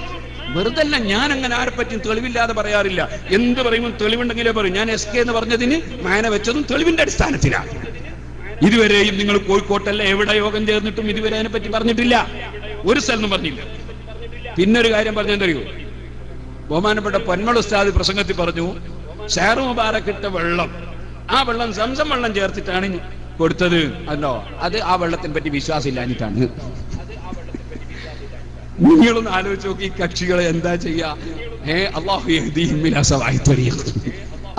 S1: വെറുതല്ല. ഞാൻ അങ്ങനെ ആരെപ്പറ്റും തെളിവില്ലാതെ പറയാറില്ല. എന്ത് പറയുമ്പോൾ തെളിവുണ്ടെങ്കിലേ പറയും. ഞാൻ SK എന്ന് പറഞ്ഞതിന് മാന വെച്ചതും തെളിവിന്റെ അടിസ്ഥാനത്തിലാണ്. ഇതുവരെയും നിങ്ങൾ കോഴിക്കോട്ടല്ല എവിടെ യോഗം ചേർന്നിട്ടും ഇതുവരെ അതിനെ പറ്റി പറഞ്ഞിട്ടില്ല, ഒരു സ്ഥലത്തും പറഞ്ഞില്ല. പിന്നൊരു കാര്യം പറഞ്ഞെന്തറിയോ, ബഹുമാനപ്പെട്ട പൊന്മൾ ഉസ്താദ് പ്രസംഗത്തിൽ പറഞ്ഞു, ഷൈർ മുബാറക്കിട്ട വെള്ളം, ആ വെള്ളം സംസം വെള്ളം ചേർത്തിട്ടാണ് കൊടുത്തത്. അല്ലോ, അത് ആ വെള്ളത്തിനെ പറ്റി വിശ്വാസം ഇല്ലാഞ്ഞിട്ടാണ്. നിങ്ങളൊന്ന് ആലോചിച്ച് നോക്കി, കക്ഷികളെ എന്താ ചെയ്യാ? അല്ലാഹു യഹ്ദീഹിം ഇലാ സവാഇ ത്വരീഖ്.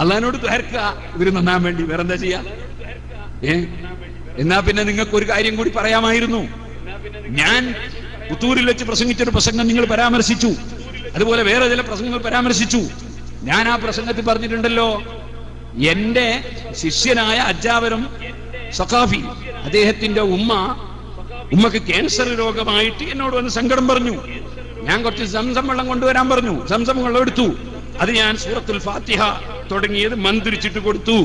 S1: അള്ളാഹിനോട് ദ്വാരക്കുക ഇവര് നന്നാൻ വേണ്ടി. വേറെന്താ ചെയ്യാ? എന്നാ പിന്നെ നിങ്ങൾക്ക് ഒരു കാര്യം കൂടി പറയാമായിരുന്നു. ഞാൻ പുത്തൂരിൽ വെച്ച് പ്രസംഗിച്ചൊരു പ്രസംഗം നിങ്ങൾ പരാമർശിച്ചു, അതുപോലെ വേറെ ചില പ്രസംഗങ്ങൾ പരാമർശിച്ചു. ഞാൻ ആ പ്രസംഗത്തിൽ പറഞ്ഞിട്ടുണ്ടല്ലോ, എന്റെ ശിഷ്യനായ അജാവരം സഖാഫി, അദ്ദേഹത്തിന്റെ ഉമ്മക്ക് ക്യാൻസർ രോഗമായിട്ട് എന്നോട് വന്ന് സങ്കടം പറഞ്ഞു. ഞാൻ കുറച്ച് സംസം വെള്ളം കൊണ്ടുവരാൻ പറഞ്ഞു. സംസം വെള്ളം എടുത്തു. അത് ഞാൻ സൂറത്തുൽ ഫാത്തിഹ തുടങ്ങിയത് മന്ത്രിച്ചിട്ട് കൊടുത്തു.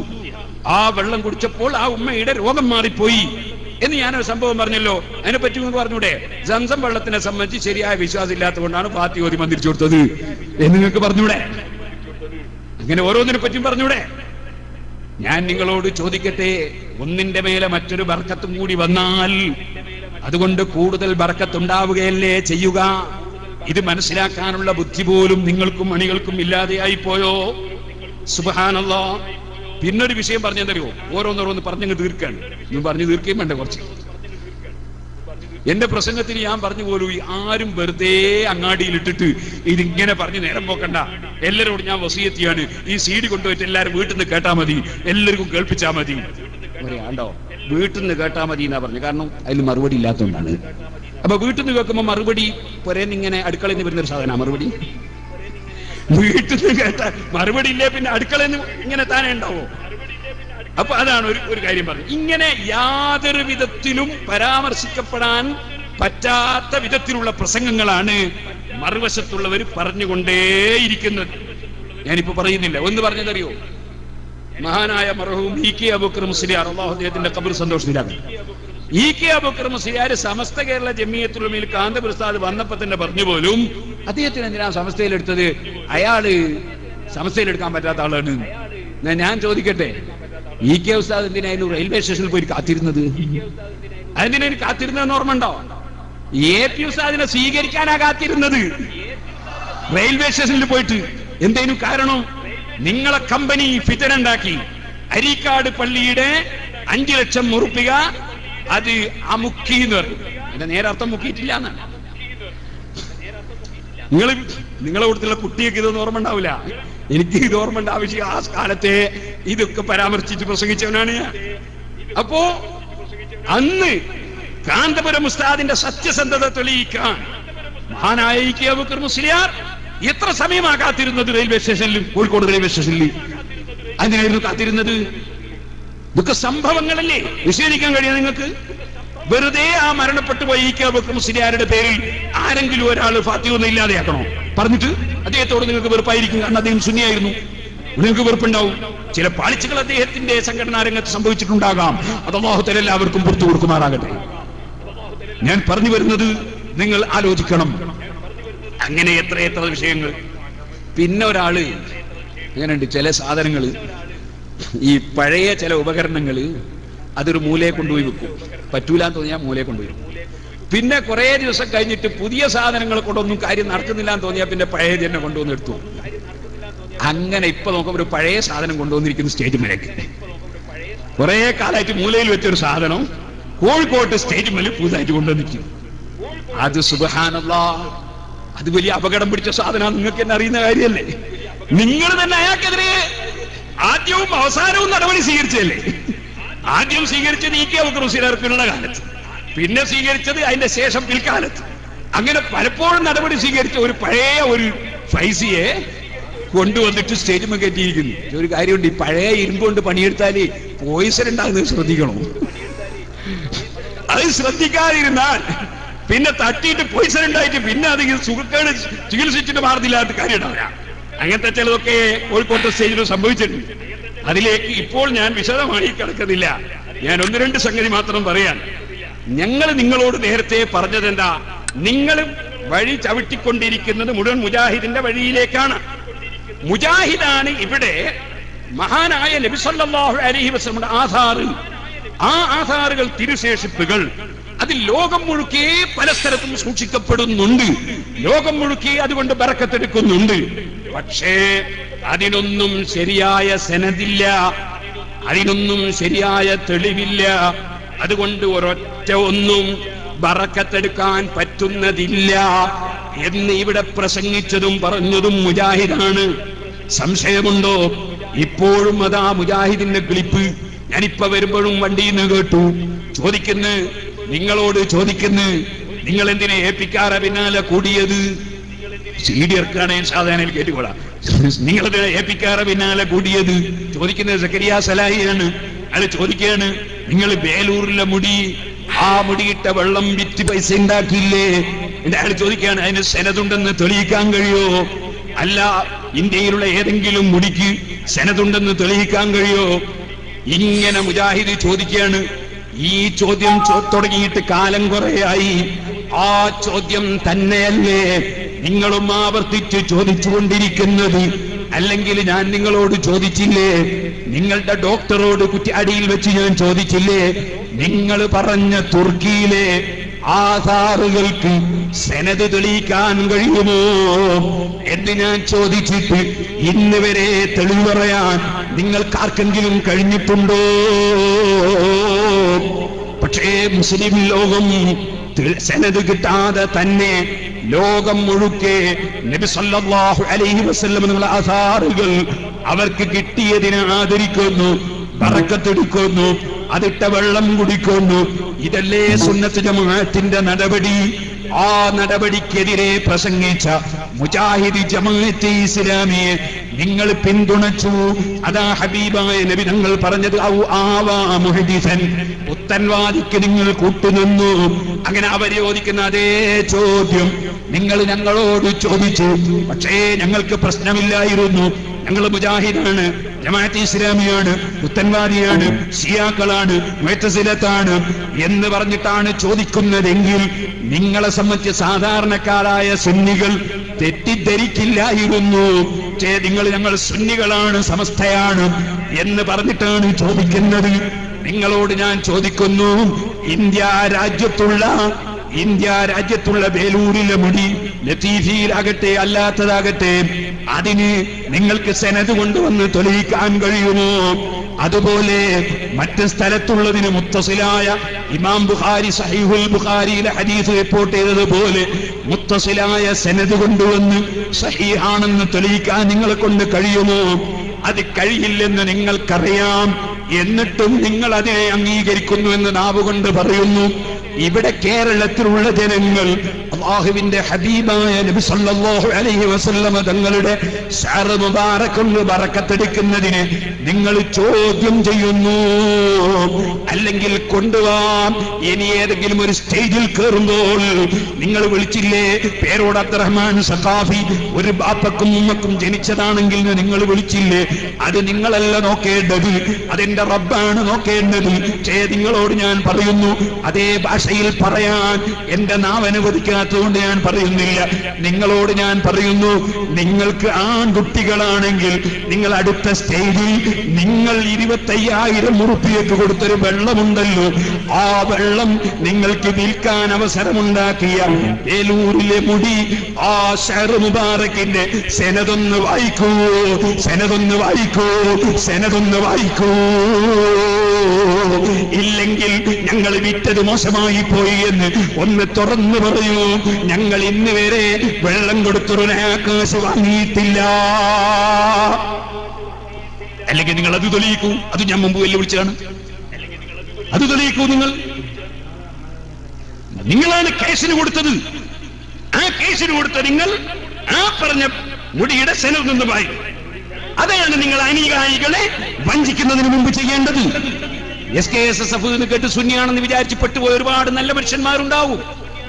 S1: ആ വെള്ളം കുടിച്ചപ്പോൾ ആ ഉമ്മയുടെ രോഗം മാറിപ്പോയി എന്ന് ഞാനൊരു സംഭവം പറഞ്ഞല്ലോ. അതിനെപ്പറ്റി നിങ്ങൾക്ക് പറഞ്ഞൂടെ? സംസം വെള്ളത്തിനെ സംബന്ധിച്ച് ശരിയായ വിശ്വാസം ഇല്ലാത്തതുകൊണ്ടാണ് ഫാത്തിഹ ഓതി മന്ത്രിച്ചു കൊടുത്തത് എന്ന് നിങ്ങൾക്ക് പറഞ്ഞൂടെ? അങ്ങനെ ഓരോന്നിനെ പറ്റിയും പറഞ്ഞൂടെ? ഞാൻ നിങ്ങളോട് ചോദിക്കട്ടെ, ഒന്നിന്റെ മേലെ മറ്റൊരു ബർക്കത്തും കൂടി വന്നാൽ അതുകൊണ്ട് കൂടുതൽ ബർക്കത്തുണ്ടാവുകയല്ലേ ചെയ്യുക? ഇത് മനസ്സിലാക്കാനുള്ള ബുദ്ധി പോലും നിങ്ങൾക്കും അണികൾക്കും ഇല്ലാതെയായി പോയോ? സുബ്ഹാനല്ലാഹ്. പിന്നൊരു വിഷയം പറഞ്ഞെന്തറിയോ? ഓരോന്നോരോന്ന് പറഞ്ഞങ്ങ് തീർക്കാണ്. ഇന്നും പറഞ്ഞു തീർക്കുകയും വേണ്ട. കുറച്ച് എന്റെ പ്രസംഗത്തിന് ഞാൻ പറഞ്ഞു പോലും, ആരും വെറുതെ അങ്ങാടിയിലിട്ടിട്ട് ഇതിങ്ങനെ പറഞ്ഞ് നേരം പോക്കണ്ട. എല്ലാവരോടും ഞാൻ വസിയത്ത് ചെയ്യാണ്, ഈ CD കൊണ്ടുപോയിട്ട് എല്ലാവരും വീട്ടിൽ നിന്ന് കേട്ടാ മതി, എല്ലാവർക്കും കേൾപ്പിച്ചാ മതി. ആണ്ടോ, വീട്ടിൽ നിന്ന് കേട്ടാ മതി എന്നാ പറഞ്ഞു. കാരണം അതിൽ മറുപടി ഇല്ലാത്തതുകൊണ്ടാണ്. അപ്പൊ വീട്ടിൽ നിന്ന് കേൾക്കുമ്പോ മറുപടി പോരേന്ന് ഇങ്ങനെ അടുക്കളയിൽ നിന്ന് വരുന്നൊരു സാധന മറുപടി. വീട്ടിൽ നിന്ന് കേട്ടാ മറുപടി ഇല്ലേ പിന്നെ അടുക്കളയിൽ നിന്ന് ഇങ്ങനെ താനേ ഉണ്ടാവോ? അപ്പൊ അതാണ് ഒരു കാര്യം പറഞ്ഞു. ഇങ്ങനെ യാതൊരു വിധത്തിലും പരാമർശിക്കപ്പെടാൻ പറ്റാത്ത വിധത്തിലുള്ള പ്രസംഗങ്ങളാണ് മറുവശത്തുള്ളവർ പറഞ്ഞുകൊണ്ടേയിരിക്കുന്നത്. ഞാനിപ്പോ പറയുന്നില്ല. ഒന്ന് പറഞ്ഞതറിയോ? മഹാനായ മർഹൂം E.K. അബൂബക്കർ മുസ്ലിയാർ, അല്ലാഹു അദ്ദേഹത്തിന്റെ ഖബർ സന്തോഷത്തിലാക്കി. E.K. അബൂബക്കർ മുസ്ലിയാർ സമസ്ത കേരള ജമിയത്തുൽ ഉലമയിൽ കാന്തപുരം ഉസ്താദ് വന്നപ്പോ തന്നെ പറഞ്ഞു പോലും, അദ്ദേഹത്തിന് എന്തിനാ സമസ്തയിലെടുത്തത്? അയാള് സമസ്തയിലെടുക്കാൻ പറ്റാത്ത ആളാണ്. ഞാൻ ചോദിക്കട്ടെ, EK ഉസ്താദ് എന്തിനായിരുന്നു റെയിൽവേ സ്റ്റേഷനിൽ പോയി കാത്തിരുന്നത്? അതിനായിരുന്നു കാത്തിരുന്നതെന്ന് ഓർമ്മ ഉണ്ടോ? AP ഉസ്താദിനെ സ്വീകരിക്കാനാ കാത്തിരുന്നത് റെയിൽവേ സ്റ്റേഷനിൽ പോയിട്ട്. എന്തേനു കാരണം? നിങ്ങളെ കമ്പനി ഫിതന ഉണ്ടാക്കി, അരീക്കാട് പള്ളിയുടെ 5 ലക്ഷം ഉറുപ്പിക അത് അമുക്കി എന്ന് പറയും. എന്റെ നേരെ അർത്ഥം മുക്കിയിട്ടില്ല എന്നാണ്. നിങ്ങളെ കൂട്ടത്തിലുള്ള കുട്ടിയൊക്കെ ഇതൊന്നും ഓർമ്മ ഉണ്ടാവില്ല. എനിക്ക് ഇത് ഓർമ്മ ഉണ്ട്. ആവശ്യം ആ കാലത്തെ ഇതൊക്കെ പരാമർശിച്ച് പ്രസംഗിച്ചവനാണ് ഞാൻ. അപ്പോ അന്ന് കാന്തപുരം ഉസ്താദിന്റെ സത്യസന്ധത തെളിയിക്കാൻ മഹാനായ EK അബൂബക്കർ മുസ്ലിയാർ എത്ര സമയമാ കാത്തിരുന്നത് റെയിൽവേ സ്റ്റേഷനിൽ, കോഴിക്കോട് റെയിൽവേ സ്റ്റേഷനിൽ? അതിനായിരുന്നു കാത്തിരുന്നത്. ഇതൊക്കെ സംഭവങ്ങളല്ലേ, വിശദീകരിക്കാൻ കഴിയാം നിങ്ങൾക്ക്? വെറുതെ ആ മരണപ്പെട്ടു പോയി EK അബൂബക്കർ മുസ്ലിയാരുടെ പേരിൽ ആരെങ്കിലും ഒരാൾ ഫാത്തിഹ ഒന്നും ഇല്ലാതെയാക്കണോ പറഞ്ഞിട്ട്? അദ്ദേഹത്തോട് നിങ്ങൾക്ക് വെറുപ്പായിരിക്കും, കാരണം അദ്ദേഹം സുന്നിയായിരുന്നു. നിങ്ങൾക്ക് വെറുപ്പുണ്ടാവും. ചില പാളിച്ചകൾ അദ്ദേഹത്തിന്റെ സംഘടനാ രംഗത്ത് സംഭവിച്ചിട്ടുണ്ടാകാം. അത് അല്ലാഹു തആല എല്ലാവർക്കും പുറത്തു കൊടുക്കുമാറാകട്ടെ. ഞാൻ പറഞ്ഞു വരുന്നത് നിങ്ങൾ ആലോചിക്കണം. അങ്ങനെ എത്ര വിഷയങ്ങൾ. പിന്നെ ഒരാള് അങ്ങനെയുണ്ട്, ചില സാധനങ്ങൾ, ഈ പഴയ ചില ഉപകരണങ്ങൾ അതൊരു മൂലയെ കൊണ്ടുപോയി വെക്കും. പറ്റൂലാന്ന് തോന്നിയാൽ മൂലയെ കൊണ്ടുപോയി. പിന്നെ കുറെ ദിവസം കഴിഞ്ഞിട്ട് പുതിയ സാധനങ്ങൾ കൊണ്ടൊന്നും കാര്യം നടക്കുന്നില്ല എന്ന് തോന്നിയാൽ പിന്നെ പഴയ തന്നെ കൊണ്ടുവന്ന് എടുത്തു. അങ്ങനെ ഇപ്പൊ നോക്കുമ്പോൾ ഒരു പഴയ സാധനം കൊണ്ടുവന്നിരിക്കുന്ന സ്റ്റേജ് മേലേക്ക്. കുറെ കാലമായിട്ട് മൂലയിൽ വെച്ചൊരു സാധനം കോഴിക്കോട്ട് സ്റ്റേജ് മേലെ പുതുതായിട്ട് കൊണ്ടുവന്നിരിക്കും. അത് സുബ്ഹാനല്ലാഹ്, അത് വലിയ അപകടം പിടിച്ച സാധനം. നിങ്ങൾക്ക് തന്നെ അറിയുന്ന കാര്യമല്ലേ? നിങ്ങൾ തന്നെ അയാൾക്കെതിരെ ആദ്യവും അവസാനവും നടപടി സ്വീകരിച്ചല്ലേ? ആദ്യം സ്വീകരിച്ചത് EK അബൂബക്കർ മുസ്ലിയാർക്കുള്ള കാലത്ത്, പിന്നെ സ്വീകരിച്ചത് അതിന്റെ ശേഷം പിൽക്കാലത്ത്. അങ്ങനെ പലപ്പോഴും നടപടി സ്വീകരിച്ച ഒരു പഴയ ഒരു ഫൈസിയെ കൊണ്ടുവന്നിട്ട് സ്റ്റേജിൽ കയറ്റിയിരിക്കുന്നു. ഒരു കാര്യമുണ്ട്, ഈ പഴയ ഇരുമ്പ് കൊണ്ട് പണിയെടുത്താല് പോയിസൺ ഉണ്ടാകുന്നത് ശ്രദ്ധിക്കണം. അത് ശ്രദ്ധിക്കാതിരുന്നാൽ പിന്നെ തട്ടിയിട്ട് പോയിസൺ ഉണ്ടായിട്ട് പിന്നെ അത് സുഖക്കേട് ചികിത്സിച്ചിട്ട് മാറുന്നില്ലാത്ത കാര്യം ഉണ്ടാവില്ല. അങ്ങനത്തെ ചിലതൊക്കെ കോഴിക്കോട്ടെ സ്റ്റേജിൽ സംഭവിച്ചിട്ടുണ്ട്. അതിലേക്ക് ഇപ്പോൾ ഞാൻ വിശദമായി കിടക്കുന്നില്ല. ഞാൻ 1-2 സംഗതി മാത്രം പറയാൻ. ഞങ്ങൾ നിങ്ങളോട് നേരത്തെ പറഞ്ഞതെന്താ? നിങ്ങൾ വഴി ചവിട്ടിക്കൊണ്ടിരിക്കുന്നത് മുഴുവൻ മുജാഹിദിന്റെ വഴിയിലേക്കാണ്. മുജാഹിദാണ് ഇവിടെ മഹാനായ നബി സല്ലല്ലാഹു അലൈഹി വസല്ലമയുടെ ആധാറ്. ആ ആധാറുകൾ, തിരുശേഷിപ്പുകൾ, അതിൽ ലോകം മുഴുക്കെ പല സ്ഥലത്തും സൂക്ഷിക്കപ്പെടുന്നുണ്ട്. ലോകം മുഴുക്കെ അതുകൊണ്ട് ബറക്കത്തെടുക്കുന്നുണ്ട്. പക്ഷേ അതിനൊന്നും ശരിയായ സനദില്ല, അതിനൊന്നും ശരിയായ തെളിവില്ല. അതുകൊണ്ട് ഒരൊറ്റ ഒന്നും ബറക്കത്തെടുക്കാൻ പറ്റുന്നതില്ല എന്ന് ഇവിടെ പ്രസംഗിച്ചതും പറഞ്ഞതും മുജാഹിദാണ്. സംശയമുണ്ടോ? ഇപ്പോഴും അതാ മുജാഹിദിന്റെ ക്ലിപ്പ് ഞാനിപ്പോ വരുമ്പോഴും വണ്ടിയിൽ നിന്ന് കേട്ടു. നിങ്ങളോട് ചോദിക്കുന്നു, നിങ്ങൾ എന്തിനെ ഏൽപ്പിക്കാറ പിന്നാലെ കൂടിയത്? CD ഇറക്കാണ് സാധാരണ കേട്ടുകൊള്ളാം. നിങ്ങളെന്തിനെ ഏൽപ്പിക്കാറ പിന്നാലെ കൂടിയത്? ചോദിക്കുന്നത് സക്കരിയ സലാഹിയാണ്. അയാൾ ചോദിക്കുകയാണ്, നിങ്ങൾ ബേലൂരിലെ മുടി, ആ മുടിയിട്ട വെള്ളം വിറ്റ് പൈസ ഉണ്ടാക്കിയില്ലേ? അയാൾ ചോദിക്കുകയാണ്, അതിന് സെനതുണ്ടെന്ന് തെളിയിക്കാൻ കഴിയോ? അല്ല, ഇന്ത്യയിലുള്ള ഏതെങ്കിലും മുടിക്ക് സെനതുണ്ടെന്ന് തെളിയിക്കാൻ കഴിയോ? ഇങ്ങനെ മുജാഹിദ് ചോദിക്കുകയാണ്. ഈ ചോദ്യം തുടങ്ങിയിട്ട് കാലം കുറെയായി. ആ ചോദ്യം തന്നെയല്ലേ നിങ്ങളും ആവർത്തിച്ച് ചോദിച്ചുകൊണ്ടിരിക്കുന്നത്? അല്ലെങ്കിൽ ഞാൻ നിങ്ങളോട് ചോദിച്ചില്ലേ? നിങ്ങളുടെ ഡോക്ടറോട് കുറ്റ്യാടിയിൽ വെച്ച് ഞാൻ ചോദിച്ചില്ലേ? നിങ്ങൾ പറഞ്ഞ തുർക്കിയിലെ ആധാറുകൾക്ക് സെനത് തെളിയിക്കാൻ കഴിയുമോ എന്ന് ഞാൻ ചോദിച്ചിട്ട് ഇന്ന് വരെ തെളിവ് പറയാൻ നിങ്ങൾക്കാർക്കെങ്കിലും കഴിഞ്ഞിട്ടുണ്ടോ? പക്ഷേ മുസ്ലിം ലോകം സെനത് കിട്ടാതെ തന്നെ ലോകം മുഴുക്കെ നബി സല്ലല്ലാഹു അലൈഹി വസല്ലം നിങ്ങളുടെ ആധാറുകൾ അവർക്ക് കിട്ടിയതിനെ ആദരിക്കുന്നു, ബറക്കത്തെടുക്കുന്നു, അതിട്ട വെള്ളം കുടിക്കുന്നു. ഇതല്ലേ സുന്നത്ത് ജമാഅത്തിന്റെ നടപടി? ആ നടപടിക്കെതിരെ പ്രസംഗിച്ച മുജാഹിദ് ജമാഅത്തെ ഇസ്ലാമിയെ നിങ്ങൾ പിന്തുണച്ചു. അതാ ഹബീബായ നബി തങ്ങൾ പറഞ്ഞത്, ഔ ആവാ മുഹദിസൻ, പുത്തൻവാദിക്ക് നിങ്ങൾ കൂട്ടുനിന്നു. അങ്ങനെ അവർ ചോദിക്കുന്ന അതേ ചോദ്യം നിങ്ങൾ ഞങ്ങളോട് ചോദിച്ചു. പക്ഷേ ഞങ്ങൾക്ക് പ്രശ്നമില്ലായിരുന്നു. ഞങ്ങൾ മുജാഹിദാണ്, ജമാഅത്തെ ഇസ്ലാമിയാണ്, പുത്തൻവാദിയാണ്, ശിയാക്കളാണ്, മുഅ്തസിലത്താണ് എന്ന് പറഞ്ഞിട്ടാണ് ചോദിക്കുന്നതെങ്കിൽ നിങ്ങളെ സംബന്ധിച്ച് സാധാരണക്കാരായ സുന്നികൾ തെറ്റിദ്ധരിക്കില്ലായിരുന്നു. ഞങ്ങൾ സുന്നികളാണ്, സമസ്തയാണ് എന്ന് പറഞ്ഞിട്ടാണ് ചോദിക്കുന്നത്. നിങ്ങളോട് ഞാൻ ചോദിക്കുന്നു, ഇന്ത്യ രാജ്യത്തുള്ള വേലൂരിലെ മുടി ലത്തീഫിയിലാകട്ടെ അല്ലാത്തതാകട്ടെ, അതിന് നിങ്ങൾക്ക് സനദ് കൊണ്ടുവന്ന് തെളിയിക്കാൻ കഴിയുമോ? അതുപോലെ മറ്റ് സ്ഥലത്തുള്ളതിന് മുത്തസിലായ ഇമാം ബുഖാരി സഹീഹുൽ ബുഖാരിയിലെ ഹദീസ് റിപ്പോർട്ട് ചെയ്തതുപോലെ മുത്തസിലായ സനദ് കൊണ്ടുവന്ന് സഹീഹാണെന്ന് തെളിയിക്കാൻ നിങ്ങളെ കൊണ്ട് കഴിയുമോ? അത് കഴിയില്ലെന്ന് നിങ്ങൾക്കറിയാം. എന്നിട്ടും നിങ്ങൾ അതിനെ അംഗീകരിക്കുന്നു എന്ന് നാവുകൊണ്ട് പറയുന്നു. ഇവിടെ കേരളത്തിലുള്ള ജനങ്ങൾ അല്ലാഹുവിന്റെ ഹബീബായ നബി സല്ലല്ലാഹു അലൈഹി വസല്ലമ തങ്ങളുടെ ശഅർ മുബാറക് കൊണ്ട് ബറക്കത്തെടുക്കുന്നതിനെ നിങ്ങൾ ചോദ്യം ചെയ്യുന്നു. അല്ലെങ്കിൽ കൊണ്ടുപോവാം. ഇനി ഏതെങ്കിലും ഒരു സ്റ്റേജിൽ കയറുമ്പോൾ നിങ്ങൾ വിളിച്ചില്ലേ, പേരോട് അബ്ദുറഹ്മാൻ സഖാഫി ഒരു ബാപ്പക്കും ഉമ്മക്കും ജനിച്ചതാണെങ്കിൽ നിങ്ങൾ വിളിച്ചില്ലേ? അത് നിങ്ങളല്ല നോക്കേണ്ടത്, അതെന്റെ റബ്ബാണ് നോക്കേണ്ടത്. പക്ഷേ നിങ്ങളോട് ഞാൻ പറയുന്നു, അതേ ഭാഷയിൽ പറയാൻ എന്റെ നാവ് അനുവദിക്കാത്തതുകൊണ്ട് ഞാൻ പറയുന്നില്ല. നിങ്ങളോട് ഞാൻ പറയുന്നു, നിങ്ങൾക്ക് ആൺകുട്ടികളാണെങ്കിൽ നിങ്ങൾ അടുത്ത സ്റ്റേജിൽ നിങ്ങൾ 25,000 ഉറുപ്പികക്ക് കൊടുത്തൊരു വെള്ളമുണ്ടല്ലോ, ആ വെള്ളം നിങ്ങൾക്ക് വിൽക്കാൻ അവസരമുണ്ടാക്കിയ വേലൂരിലെ മുടി ആ ശഅർ മുബാറക്കിന്റെ സനദൊന്ന് വായിക്കൂ, സനദൊന്ന് വായിക്കൂ, സനദൊന്ന് വായിക്കൂ. ഇല്ലെങ്കിൽ ഞങ്ങൾ വിറ്റത് മോശമായി പോയി എന്ന് ഒന്ന് തുറന്നു പറയൂ. ഞങ്ങൾ ഇന്ന് വരെ വെള്ളം കൊടുത്തൊരു കാശ് വാങ്ങിയിട്ടില്ല. അല്ലെങ്കിൽ നിങ്ങൾ അത് തെളിയിക്കൂ. അത് ഞാൻ മുമ്പ് വെല്ലുവിളിച്ചാണ്. അത് തെളിയിക്കൂ. നിങ്ങളാണ് കേസിന് കൊടുത്തത്. ആ കേസിന് കൊടുത്ത നിങ്ങൾ ആ പറഞ്ഞ മുടിയുടെ സെനൽ നിന്ന് വായിക്കും. അതാണ് നിങ്ങൾ അനുയായികളെ വഞ്ചിക്കുന്നതിന് മുമ്പ് ചെയ്യേണ്ടത്. SKSSF എന്ന് കേട്ട് സുന്നിയാണെന്ന് വിചാരിച്ച് പെട്ടുപോയ ഒരുപാട് നല്ല മനുഷ്യന്മാരുണ്ടാവും.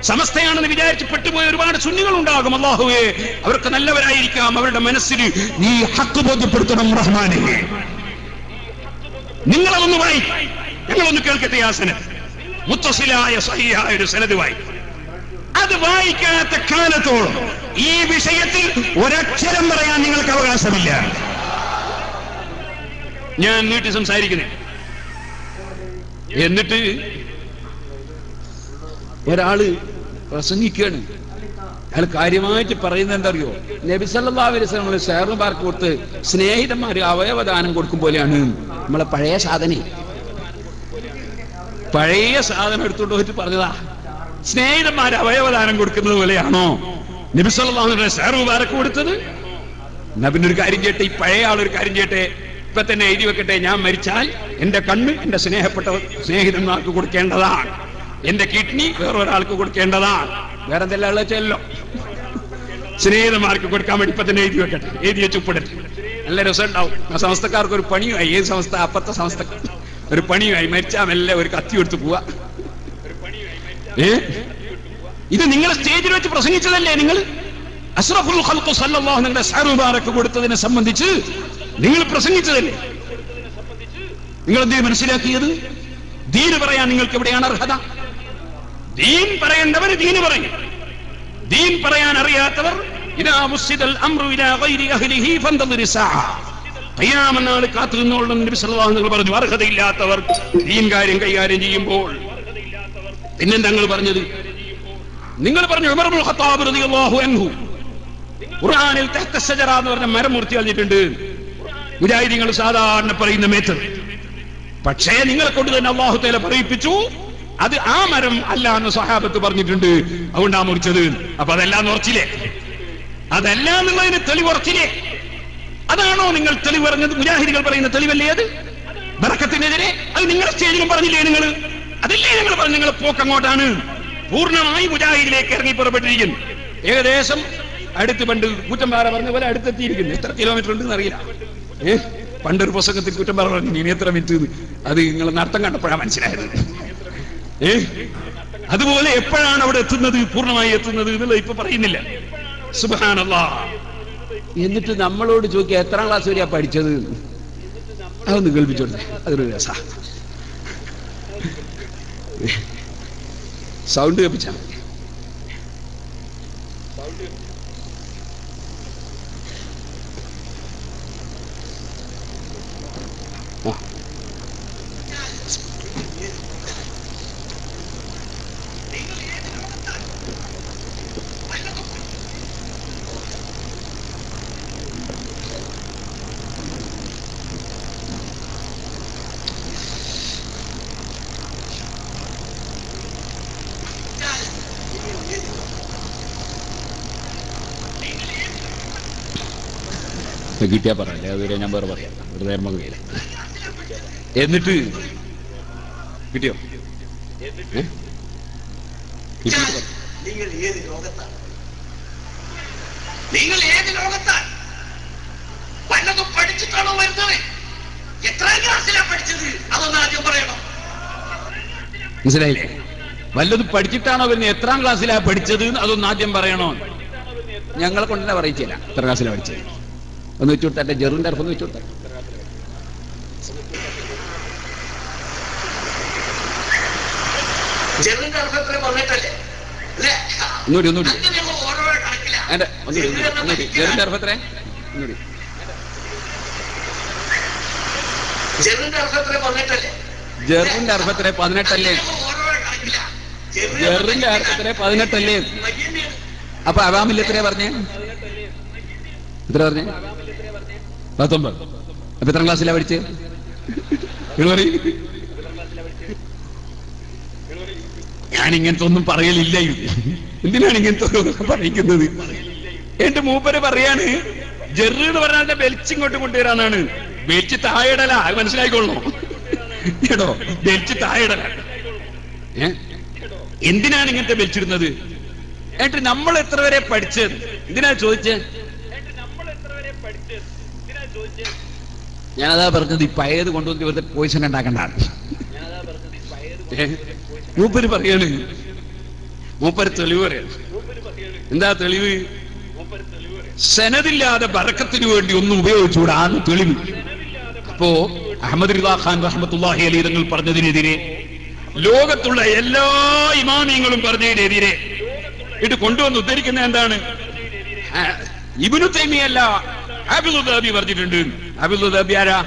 S1: സമസ്തയാണെന്ന് വിചാരിച്ച് പെട്ടുപോയ ഒരുപാട് സുന്നികളുണ്ടാകും. അല്ലാഹുവേ, അവർക്ക് നല്ലവരായിരിക്കാം. അവരുടെ മനസ്സിന് നീ ഹക്ക് ബോധ്യപ്പെടുത്തണം റഹ്മാനെ. നിങ്ങളതൊന്ന് വായിക്കും. ഞങ്ങളൊന്ന് കേൾക്കട്ടെ. ആ സനദ് മുത്തസിലായ സഹീഹായ ഒരു സനദ് വായിക്കും. അത് വായിക്കാത്ത കാലത്തോളം ഈ വിഷയത്തിൽ ഒരക്ഷരം പറയാൻ നിങ്ങൾക്ക് അവകാശമില്ല. ഞാൻ നീട്ടി സംസാരിക്കുന്നേ. എന്നിട്ട് ഒരാള് പ്രസംഗിക്കുകയാണ്. അയാൾ കാര്യമായിട്ട് പറയുന്നത് എന്താ അറിയോ? നബി സല്ലല്ലാഹു അലൈഹി വസല്ലം ശഅർ മുബാറക് കൊടുത്ത് സ്നേഹിതന്മാര് അവയവദാനം കൊടുക്കും പോലെയാണ്. നമ്മളെ പഴയ സാധനം എടുത്തുകൊണ്ട് പോയിട്ട് പറഞ്ഞതാ, സ്നേഹിതന്മാര് അവയവദാനം കൊടുക്കുന്നത് പോലെയാണോ നബി സല്ലല്ലാഹു അലൈഹി വസല്ലം ശഅർ മുബാറക് കൊടുത്തത്? എന്നാ പിന്നെ ഒരു കാര്യം ചെയ്യട്ടെ, ഈ പഴയ ആളൊരു കാര്യം ചെയ്യട്ടെ, ഇപ്പൊ തന്നെ എഴുതി വെക്കട്ടെ, ഞാൻ മരിച്ചാൽ എന്റെ കണ്ണ് എന്റെ സ്നേഹിതന്മാർക്ക് കൊടുക്കേണ്ടതാണ്, എന്റെ കിഡ്നി വേറൊരാൾക്ക് കൊടുക്കേണ്ടതാണ്, വേറെ എന്തെല്ലാം വെച്ചല്ലോ സ്നേഹിതന്മാർക്ക് കൊടുക്കാൻ വേണ്ടി ഇപ്പൊ തന്നെ എഴുതി വെക്കട്ടെ, എഴുതി വെച്ച് ഉപ്പിടട്ടെ. നല്ല രസം ഉണ്ടാവും. ആ സംസ്ഥക്കാർക്ക് ഒരു പണിയുമായി. ഏത് സംസ്ഥ? അപ്പത്തെ സംസ്ഥ ഒരു പണിയുമായി. മരിച്ചാൽ മെല്ലെ ഒരു കത്തി എടുത്ത് പോവാ. ഇത് നിങ്ങൾ സ്റ്റേജിൽ വെച്ച് പ്രസംഗിച്ചതല്ലേ? നിങ്ങൾ അഷ്റഫുൽ ഖൽഖ് സല്ലല്ലാഹു അലൈഹി വസല്ലം ശഅർ മുബാറക് കൊടുത്തതിനെ സംബന്ധിച്ച് നിങ്ങൾ പ്രസംഗിച്ചതല്ലേ? നിങ്ങൾ എന്തേ മനസ്സിലാക്കിയത്? ദീന് പറയാൻ നിങ്ങൾക്ക് എവിടെയാണ് അർഹത? ദീൻ പറയേണ്ടവർ ദീന് പറയും. ദീൻ പറയാൻ അറിയാത്തവർ ഇദാ മുസ്സിദൽ അംറു ഇലാ ഗൈരി അഹ്ലിഹി ഫന്തദിർ സാഅ, ഖിയാമത്ത് നാൾ കാത്തു നിന്നോളണം നബി സല്ലല്ലാഹു അലൈഹി വസല്ലം പറഞ്ഞു. അർഹതയില്ലാത്തവർ ദീൻ കാര്യം കൈകാര്യം ചെയ്യുമ്പോൾ പിന്നെന്താ നിങ്ങൾ പറഞ്ഞത്? നിങ്ങൾ പറഞ്ഞു ഉമർ ഇബ്നുൽ ഖത്താബ് റളിയല്ലാഹു അൻഹു ഖുർആനിൽ തഹ്ത ശജറ എന്ന് പറഞ്ഞ മരം മുറിച്ച് കളഞ്ഞിട്ടുണ്ട്. മുജാഹിദീങ്ങൾ സാധാരണ പറയുന്ന മേത്തഡ്. പക്ഷേ നിങ്ങളെ കൊണ്ട് തന്നെ അല്ലാഹു തആല പറയിപ്പിച്ചു, അത് ആ മരം അല്ല എന്ന് സ്വഹാബത്ത് പറഞ്ഞിട്ടുണ്ട്, അതുകൊണ്ടാ മുറിച്ചത്. അപ്പൊ അതെല്ലാം ഉറച്ചില്ലേ? അതല്ല എന്നുള്ളതിന് തെളിവുറച്ചില്ലേ? അതാണോ നിങ്ങൾ തെളിവ് പറഞ്ഞത്? മുജാഹിദുകൾ പറയുന്ന തെളിവല്ലേ അത്? ബറക്കത്തിനെതിരെ അത് നിങ്ങളുടെ സ്റ്റേജിലും പറഞ്ഞില്ലേ നിങ്ങൾ? അതല്ലേ നിങ്ങൾ പറഞ്ഞു? നിങ്ങളെ പോക്കങ്ങോട്ടാണ്. പൂർണ്ണമായി മുജാഹിദിലേക്ക് ഇറങ്ങി പുറപ്പെട്ടിരിക്കുന്നു. ഏകദേശം അടുത്ത് പണ്ട് കൂറ്റമ്പാറ പറഞ്ഞ പോലെ അടുത്തെത്തിയിരിക്കുന്നു. എത്ര കിലോമീറ്റർ ഉണ്ടെന്ന് അറിയില്ല. പണ്ടൊരു പുസ്തകത്തിൽ കുറ്റമ്പാറ പറഞ്ഞു ഇനി എത്ര മിനിറ്റ്, അത് നിങ്ങൾ നടത്തം കണ്ടപ്പോഴാണ് മനസ്സിലായത്. അതുപോലെ എപ്പോഴാണ് അവിടെ എത്തുന്നത്, പൂർണ്ണമായി എത്തുന്നത് എന്നുള്ള ഇപ്പൊ പറയുന്നില്ല. സുബ്ഹാനല്ലാഹ്. എന്നിട്ട് നമ്മളോട് ചോദിക്കുക എത്രാം ക്ലാസ് വരെയാ പഠിച്ചത്? അതൊന്ന് കേൾപ്പിച്ചോട്ടെ, അതൊരു രസ. സൗണ്ട് കേൾപ്പിച്ചാ കിട്ടിയാ പറയല്ലേ, അതുവരെ ഞാൻ വേറെ പറയാം, ഒരു നേരം കഴിയില്ല. എന്നിട്ട് കിട്ടിയോ?
S2: നിങ്ങൾ ഏത് ലോകത്താണ്? നിങ്ങൾ ഏത് ലോകത്താണ്? വല്ലതും പഠിച്ചിട്ടാണോ വരുന്നത്? എത്രാം ക്ലാസ്സിലാണ് പഠിച്ചത്? അതൊന്ന് ആദ്യം പറയണം.
S1: മനസ്സിലായില്ലേ? വല്ലതും പഠിച്ചിട്ടാണോ വരുന്നത്? എത്രാം ക്ലാസ്സിലാണ് പഠിച്ചത്? അതൊന്ന് ആദ്യം പറയണോ? ഞങ്ങളെ കൊണ്ടല്ല പറയിച്ചില്ല എത്ര ക്ലാസ്സിലാണ് പഠിച്ചത്. ഒന്ന് വെച്ചു കൊടുത്തട്ടെ, ജെറിന്റെ അർഫ് ഒന്ന് വെച്ചു കൊടുത്തേ. ഒന്നുകൂടി ജെറിന്റെ അർഫ് എത്ര? ഒന്നുകൂടി ജെറിന്റെ അർഫ് എത്ര? 18 അല്ലേ? ജെറിന്റെ അർഫ് എത്ര? 18 അല്ലേ? അപ്പൊ അവാമിൽ എത്രയാ പറഞ്ഞേ? എത്ര പറഞ്ഞേ? 19. അപ്പൊ എത്രാം ക്ലാസ്സിലാ പഠിച്ചത്? ഞാൻ ഇങ്ങനത്തെ ഒന്നും പറയലില്ല. എന്തിനാണ് ഇങ്ങനത്തെ പറയിക്കുന്നത്? എന്റെ മൂപ്പര് പറയാണ് ജെറ് എന്ന് പറഞ്ഞാൽ ബെൽച്ച് ഇങ്ങോട്ട് കൊണ്ടുവരാന്നാണ്. ബെൽച്ച് താഴെടല, അത് മനസ്സിലായിക്കൊള്ളണം കേട്ടോ. ബെൽച്ച് താഴെടല. എന്തിനാണ് ഇങ്ങനത്തെ ബെൽച്ചിടുന്നത്? എന്നിട്ട് നമ്മൾ എത്ര വരെ പഠിച്ചത്? എന്തിനാ ചോദിച്ചത്? ഞാനതാ പറഞ്ഞത്, ഈ പഴയത് കൊണ്ടുവന്ന് ഇവരുടെ പോയിസൺ ഉണ്ടാക്കണ്ടാണ്. മൂപ്പര് പറയാണ്, മൂപ്പര് തെളിവ് പറയാണ്. എന്താ തെളിവ്? സനദില്ലാതെ ബറക്കത്തിന് വേണ്ടി ഒന്നും ഉപയോഗിച്ചുകൂടാന്ന് തെളിവ്. അപ്പോ അഹമ്മദ് റിദാ ഖാൻ റഹ്മത്തുള്ളാഹി അലൈഹി തങ്ങൾ പറഞ്ഞതിനെതിരെ ലോകത്തുള്ള എല്ലാ ഇമാമിയങ്ങളും പറഞ്ഞതിനെതിരെ ഇത് കൊണ്ടുവന്ന് ഉദ്ധരിക്കുന്ന എന്താണ്? ഇബ്നു തൈമിയ്യല്ല, ഹാഫിദുൽ ദഹബി പറഞ്ഞിട്ടുണ്ട്. ഹാഫിദുൽ ദഹബി ആരാ?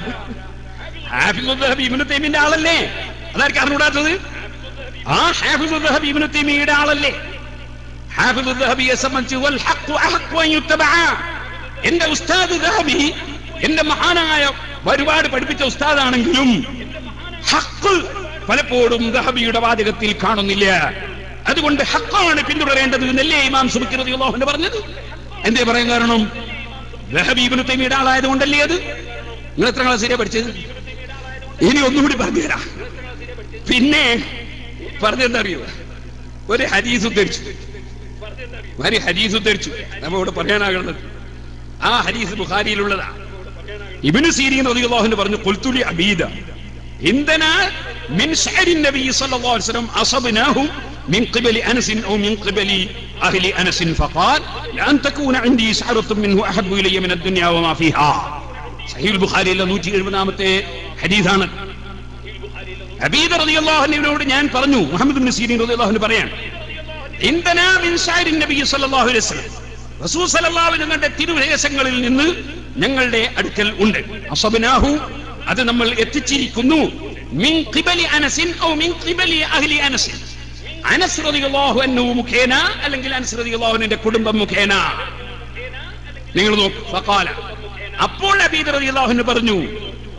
S1: ഹാഫിദുൽ ദഹബി ഇബ്നു തൈമിയ്യന്റെ ആളല്ലേ? അതാർക്ക് അറിഞ്ഞൂടാത്തത്? ആ ഹാഫിദുൽ ദഹബി ഇബ്നു തൈമിയ്യയുടെ ആളല്ലേ? ഹാഫിദുൽ ദഹബിയെ സംബന്ധിച്ച് വൽ ഹഖ്ഖു അഹഖ്ഖു അൻ യുത്തബഅ. എന്റെ ഉസ്താദ് ദഹബി എന്റെ മഹാനായ ഒരുപാട് പഠിപ്പിച്ച ഉസ്താദാണെങ്കിലും ഹഖ് പലപ്പോഴും ദഹബിയുടെ വാചകത്തിൽ കാണുന്നില്ല. അതുകൊണ്ട് ഹഖാണ് പിന്തുടരേണ്ടത് എന്നല്ലേ ഇമാം സുബ്കി റളിയല്ലാഹു അൻഹു പറഞ്ഞത്? എന്തേ പറയാൻ കാരണം? ദഹബി ഇബ്നു തൈമിയ്യയുടെ ആളായത് കൊണ്ടല്ലേ അത്. നിങ്ങൾ എത്ര ക്ലാസ്സിലാണ് പഠിച്ചത്? ഇനി ഒന്നുകൂടി പറഞ്ഞുതരാം. പിന്നെ പറഞ്ഞെന്താ അറിയോ? ഒരു ഹദീസ് ഉദ്ധരിച്ചു, നമ്മോട് പറയാനാകുന്നത്. ആ ഹദീസ് ബുഖാരിയിലുള്ളതാ. ഇബ്നു സീരീൻ റളിയല്ലാഹു അൻഹു പറഞ്ഞു, ഖുൽതു ലി അബീദ ഇൻദനാ മിൻ ശഅരി നബി സ്വല്ലല്ലാഹു അലൈഹി വസല്ലം അസബ്നാഹു من قبل أنس أو من قبل أهل أنس فقال لأن تكون عندي شعرة منه أحب إلي من الدنيا وما فيها. صحيح البخاري 170 ഹദീസാണ്. അബീദ റളിയല്ലാഹു അൻഹുവിനോട് ഞാൻ പറഞ്ഞു, മുഹമ്മദ് ഇബ്നു സീരീൻ റളിയല്ലാഹു അൻഹു പറയാണ്, ഇൻദനാ മിൻ ശഅരി നബി സ്വല്ലല്ലാഹു അലൈഹി വസല്ലം, റസൂൽ സ്വല്ലല്ലാഹു അലൈഹി വസല്ലമയുടെ തിരുരേശങ്ങളിൽ നിന്ന് ഞങ്ങളുടെ അടുക്കൽ ഉണ്ട്. അസബ്നാഹു, അത് നമ്മൾ എത്തിച്ചിരിക്കുന്നു. മിൻ ഖിബലി അനസിൻ ഔ മിൻ ഖിബലി അഹ്ലി അനസിൻ, അനസ് റളിയല്ലാഹു അൻഹു മുഖേന അല്ലെങ്കിൽ അനസ് റളിയല്ലാഹു അൻഹുവിന്റെ കുടുംബം മുഖേന. നിങ്ങൾ നോക്കൂ. ഫഖാല, അപ്പോൾ അബീദ റളിയല്ലാഹു അൻഹു പറഞ്ഞു,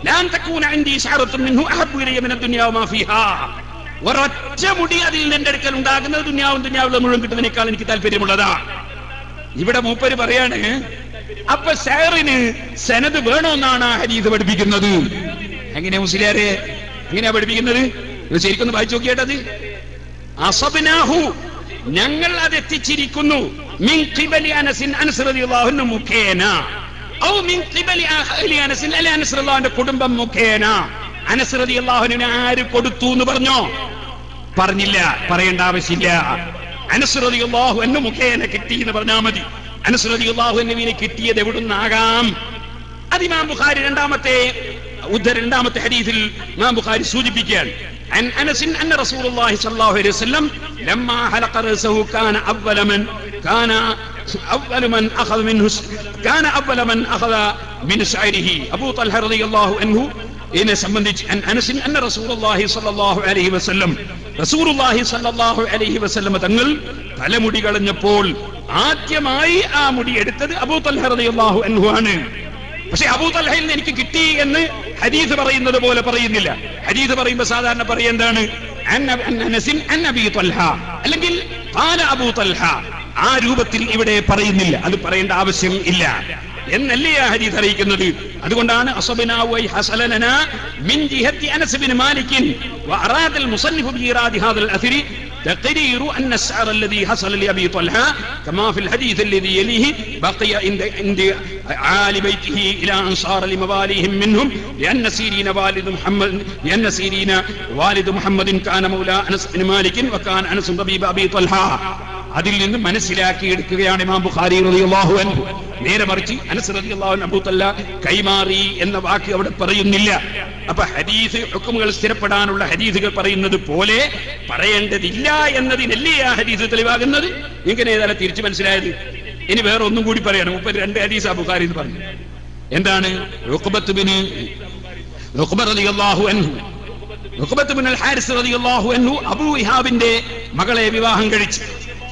S1: ലാൻ തകൂന ഇൻദി ശഅറത്തുൻ മിൻഹു അഹബ്ബു ഇലയ്യ മിന ദുനിയ വമാ ഫീഹാ. ഒരൊറ്റ മുടി അതിൽ എന്റെ അടുക്കൽ ഉണ്ടാകുന്നത് ദുനിയാവിലെ മുഴുവൻ കിട്ടുന്നതിനേക്കാൾ എനിക്ക് താല്പര്യമുള്ളതാണ്. ഇവിടെ മൂപ്പര് പറയാണ്, അപ്പൊ ഷഅറിന് സനദ് വേണമെന്നാണ് ഹദീസ് പഠിപ്പിക്കുന്നത്. എങ്ങനെയാ മുസ്ലിയാരെ, എങ്ങനെയാ പഠിപ്പിക്കുന്നത്? ശരിക്കൊന്ന് വായിച്ചു നോക്കിയേട്ടത്. അസബ്നാഹു, ഞങ്ങൾ അത് എത്തിച്ചിരിക്കുന്നു. മിൻ ഖിബലി അനസിൻ, അനസ് റളിയല്ലാഹു അൻഹു മുഖേന. ഔ മിൻ ഖിബലി അഹ്ലി അനസിൻ, അല്ല അനസ് റളിയല്ലാഹുവിന്റെ കുടുംബം മുഖേന. അനസ് റളിയല്ലാഹു അൻഹുവിനെ ആര് കൊടുത്തു എന്ന് പറഞ്ഞോ? പറഞ്ഞില്ല, പറയേണ്ട ആവശ്യമില്ല. അനസ് റളിയല്ലാഹു അൻഹു മുഖേന കിട്ടി എന്ന് പറഞ്ഞാൽ മതി. അനസ് റളിയല്ലാഹു അൻഹുവിനെ കിട്ടിയത് എവിടുന്നാകാം? അത് ഇമാം ബുഖാരി രണ്ടാമത്തെ ഹദീസിൽ ഇമാം ബുഖാരി സൂചിപ്പിക്കുകയാണ്. عن أنس أن رسول الله صلى الله عليه وسلم لما حلق رأسه كان أول من أخذ من شعره. أبو طلحة رضي الله عنه إن سمندج عن أنس أن رسول الله صلى الله عليه وسلم തങ്ങൾ തലമുടി കളഞ്ഞപ്പോൾ ആദ്യമായി ആ മുടി എടുത്തത് അബൂ തൽഹ റളിയല്ലാഹു അൻഹു ആണ്. പക്ഷെ അബൂ തൽഹയിൽ നിന്ന് എനിക്ക് കിട്ടി എന്ന് ഹദീസ് പറയുന്നത് പോലെ പറയുന്നില്ല. ഹദീസ് പറയുമ്പോൾ സാധാരണ പറയുന്നതാണ് അല്ലെങ്കിൽ ഖാല അബൂ തൽഹ. ആ രൂപത്തിൽ ഇവിടെ പറയുന്നില്ല, അത് പറയേണ്ട ആവശ്യം ഇല്ല. എന്നല്ലേ ആ ഹദീസ് അറിയിക്കുന്നത്. അതുകൊണ്ടാണ് അസബനാ വ ഹസലനാ മിൻ ജിഹത്തി അനസ് ബിൻ മാലിക് വഅറാദ المصنف بإيراد هذا الأثر تقرير أن السعر الذي حصل لأبي طلحة كما في الحديث الذي يليه بقي عند عال بيته إلى أن صار لمواليهم منهم لأن سيرين والد محمد كان مولى أنس بن مالك وكان أنس طبيب أبي طلحة. അതിൽ നിന്ന് മനസ്സിലാക്കിയെടുക്കുകയാണ് ഇമാം ബുഖാരി റളിയല്ലാഹു അൻഹു. നേരെ മറിച്ച് അനസ് റളിയല്ലാഹു അൻഹു അബൂ തല്ല കൈമാറി എന്ന വാക്ക് അവിടെ പറയുന്നില്ല. അപ്പൊ ഹദീസ് ഹുക്മുകൾ സ്ഥിരപ്പെടാനുള്ള ഹദീസുകൾ പറയുന്നത് പോലെ പറയേണ്ടതില്ല എന്നതിനല്ലേ ആ ഹദീസ് തെളിവാകുന്നത്. ഇങ്ങനെ ഏതായാലും തിരിച്ചു മനസ്സിലായത്. ഇനി വേറെ ഒന്നും കൂടി പറയണം. 32 ഹദീസ് ബുഖാരി എന്ന് പറഞ്ഞു. എന്താണ്? ഉഖബത്ത് റളിയല്ലാഹു അൻഹു, ഉഖബത്ത് ബിൻ അൽ ഹാരിസ് റളിയല്ലാഹു അൻഹു അബൂ ഇഹാബിന്റെ മകളെ വിവാഹം കഴിച്ചു.